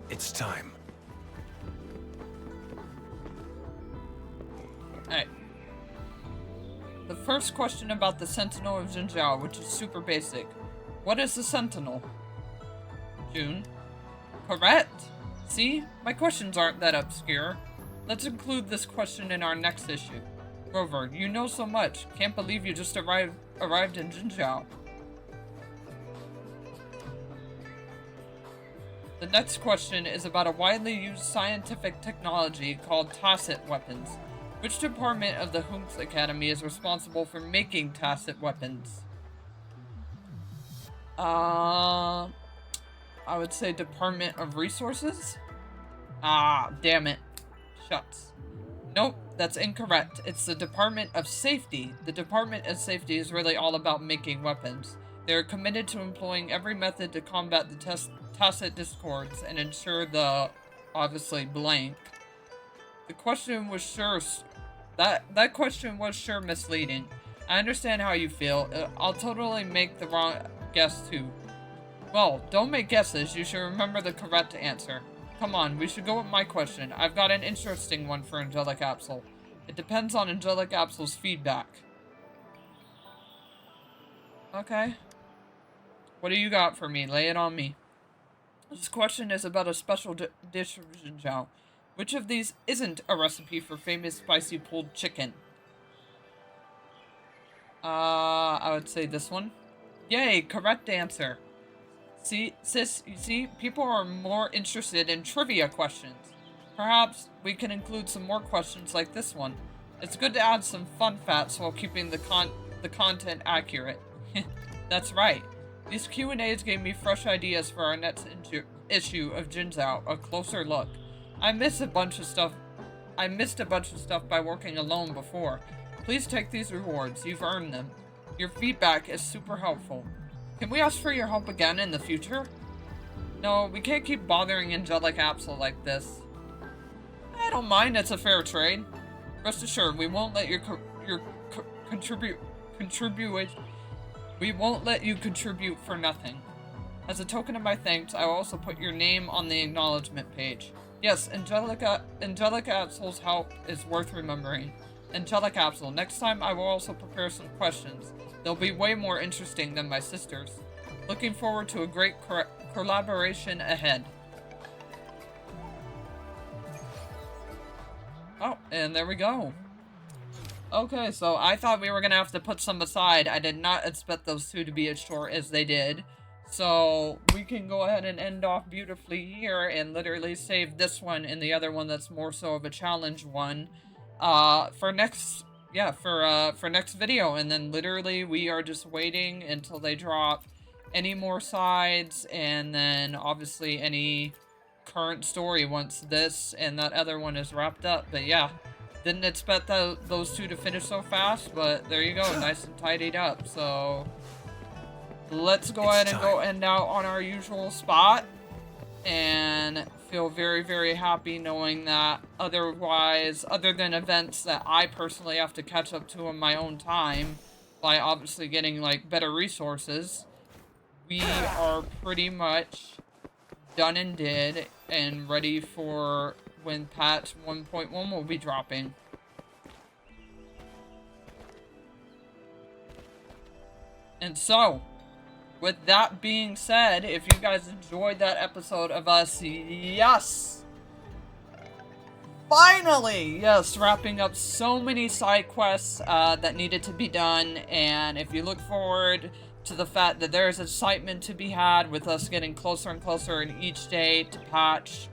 It's time. Alright. The first question about the Sentinel of Jinzhou, which is super basic. What is the Sentinel? June. Correct! See? My questions aren't that obscure. Let's include this question in our next issue. Grover, you know so much. Can't believe you just arrived in Jinzhou. The next question is about a widely used scientific technology called tacit weapons. Which department of the Hunks Academy is responsible for making tacit weapons? I would say Department of Resources? Ah, damn it. Shucks. Nope, that's incorrect. It's the Department of Safety. The Department of Safety is really all about making weapons. They are committed to employing every method to combat the tacit discords and ensure the, obviously, blank. The question was sure, that question was sure misleading. I understand how you feel. I'll totally make the wrong guess too. Well, don't make guesses. You should remember the correct answer. Come on, we should go with my question. I've got an interesting one for Angelic Absol. It depends on Angelic Absol's feedback. Okay. What do you got for me? Lay it on me. This question is about a special dish of Jinzhou. Which of these isn't a recipe for famous spicy pulled chicken? I would say this one. Yay, correct answer. See, sis, you see, people are more interested in trivia questions. Perhaps we can include some more questions like this one. It's good to add some fun facts while keeping the content accurate. That's right. These Q&As gave me fresh ideas for our next issue of Jinzhou, A Closer Look. I missed a bunch of stuff by working alone before. Please take these rewards. You've earned them. Your feedback is super helpful. Can we ask for your help again in the future? No, we can't keep bothering Angelic Absol like this. I don't mind, it's a fair trade. Rest assured, we won't let we won't let you contribute for nothing. As a token of my thanks, I will also put your name on the acknowledgement page. Yes, Angelic Absol's help is worth remembering. Angelic Absol, next time I will also prepare some questions. They'll be way more interesting than my sister's. Looking forward to a great collaboration ahead. Oh, and there we go. Okay, so I thought we were gonna have to put some aside. I did not expect those two to be as short as they did. So we can go ahead and end off beautifully here and literally save this one and the other one that's more so of a challenge one for next video. And then literally we are just waiting until they drop any more sides and then obviously any current story once this and that other one is wrapped up. But yeah, didn't expect those two to finish so fast, but there you go, nice and tidied up. So let's go ahead and go end out on our usual spot and feel very, very happy knowing that otherwise, other than events that I personally have to catch up to in my own time by obviously getting like better resources, we are pretty much done and did and ready for when patch 1.1 will be dropping. And so, with that being said, if you guys enjoyed that episode of us, finally, wrapping up so many side quests that needed to be done, and if you look forward to the fact that there's excitement to be had with us getting closer and closer in each day to patch,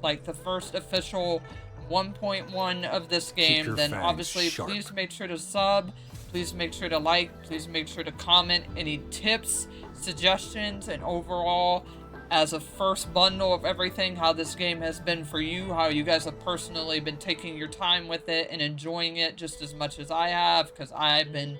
like the first official 1.1 of this game, your then fangs obviously sharp. please make sure to sub, please make sure to like, please make sure to comment any tips, suggestions, and overall, as a first bundle of everything, how this game has been for you, how you guys have personally been taking your time with it and enjoying it just as much as I have, because I've been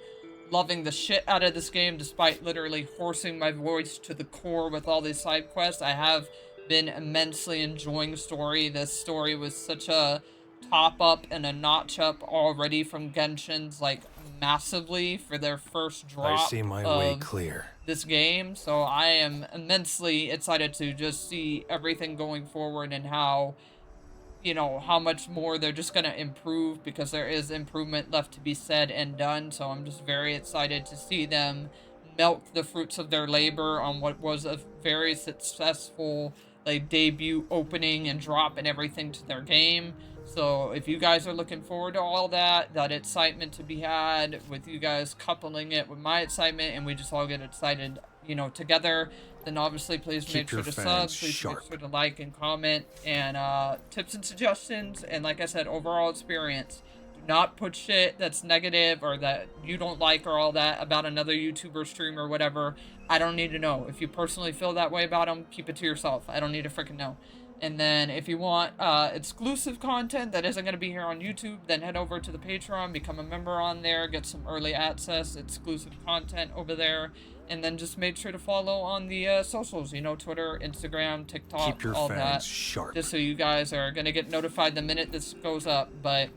loving the shit out of this game despite literally horsing my voice to the core with all these side quests. I have been immensely enjoying the story. This story was such a top up and a notch up already from Genshin's, like, massively for their first drop I see my way of clear. this game, so I am immensely excited to just see everything going forward and how, you know, how much more they're just gonna improve, because there is improvement left to be said and done. So I'm just very excited to see them milk the fruits of their labor on what was a very successful, like, debut opening and drop and everything to their game. So if you guys are looking forward to all that excitement to be had, with you guys coupling it with my excitement, and we just all get excited, you know, together, then obviously please make sure to sub, please make sure to like and comment, and tips and suggestions, and like I said, overall experience. Do not put shit that's negative or that you don't like or all that about another YouTuber, streamer, or whatever. I don't need to know. If you personally feel that way about them, keep it to yourself. I don't need to freaking know. And then if you want exclusive content that isn't going to be here on YouTube, then head over to the Patreon, become a member on there, get some early access, exclusive content over there. And then just make sure to follow on the socials, you know, Twitter, Instagram, TikTok, Keep your all fangs that. sharp. Just so you guys are going to get notified the minute this goes up. But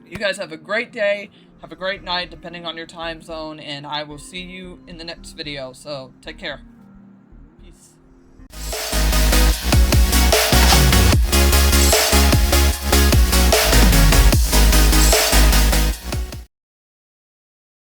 you guys have a great day, have a great night, depending on your time zone, and I will see you in the next video. So take care.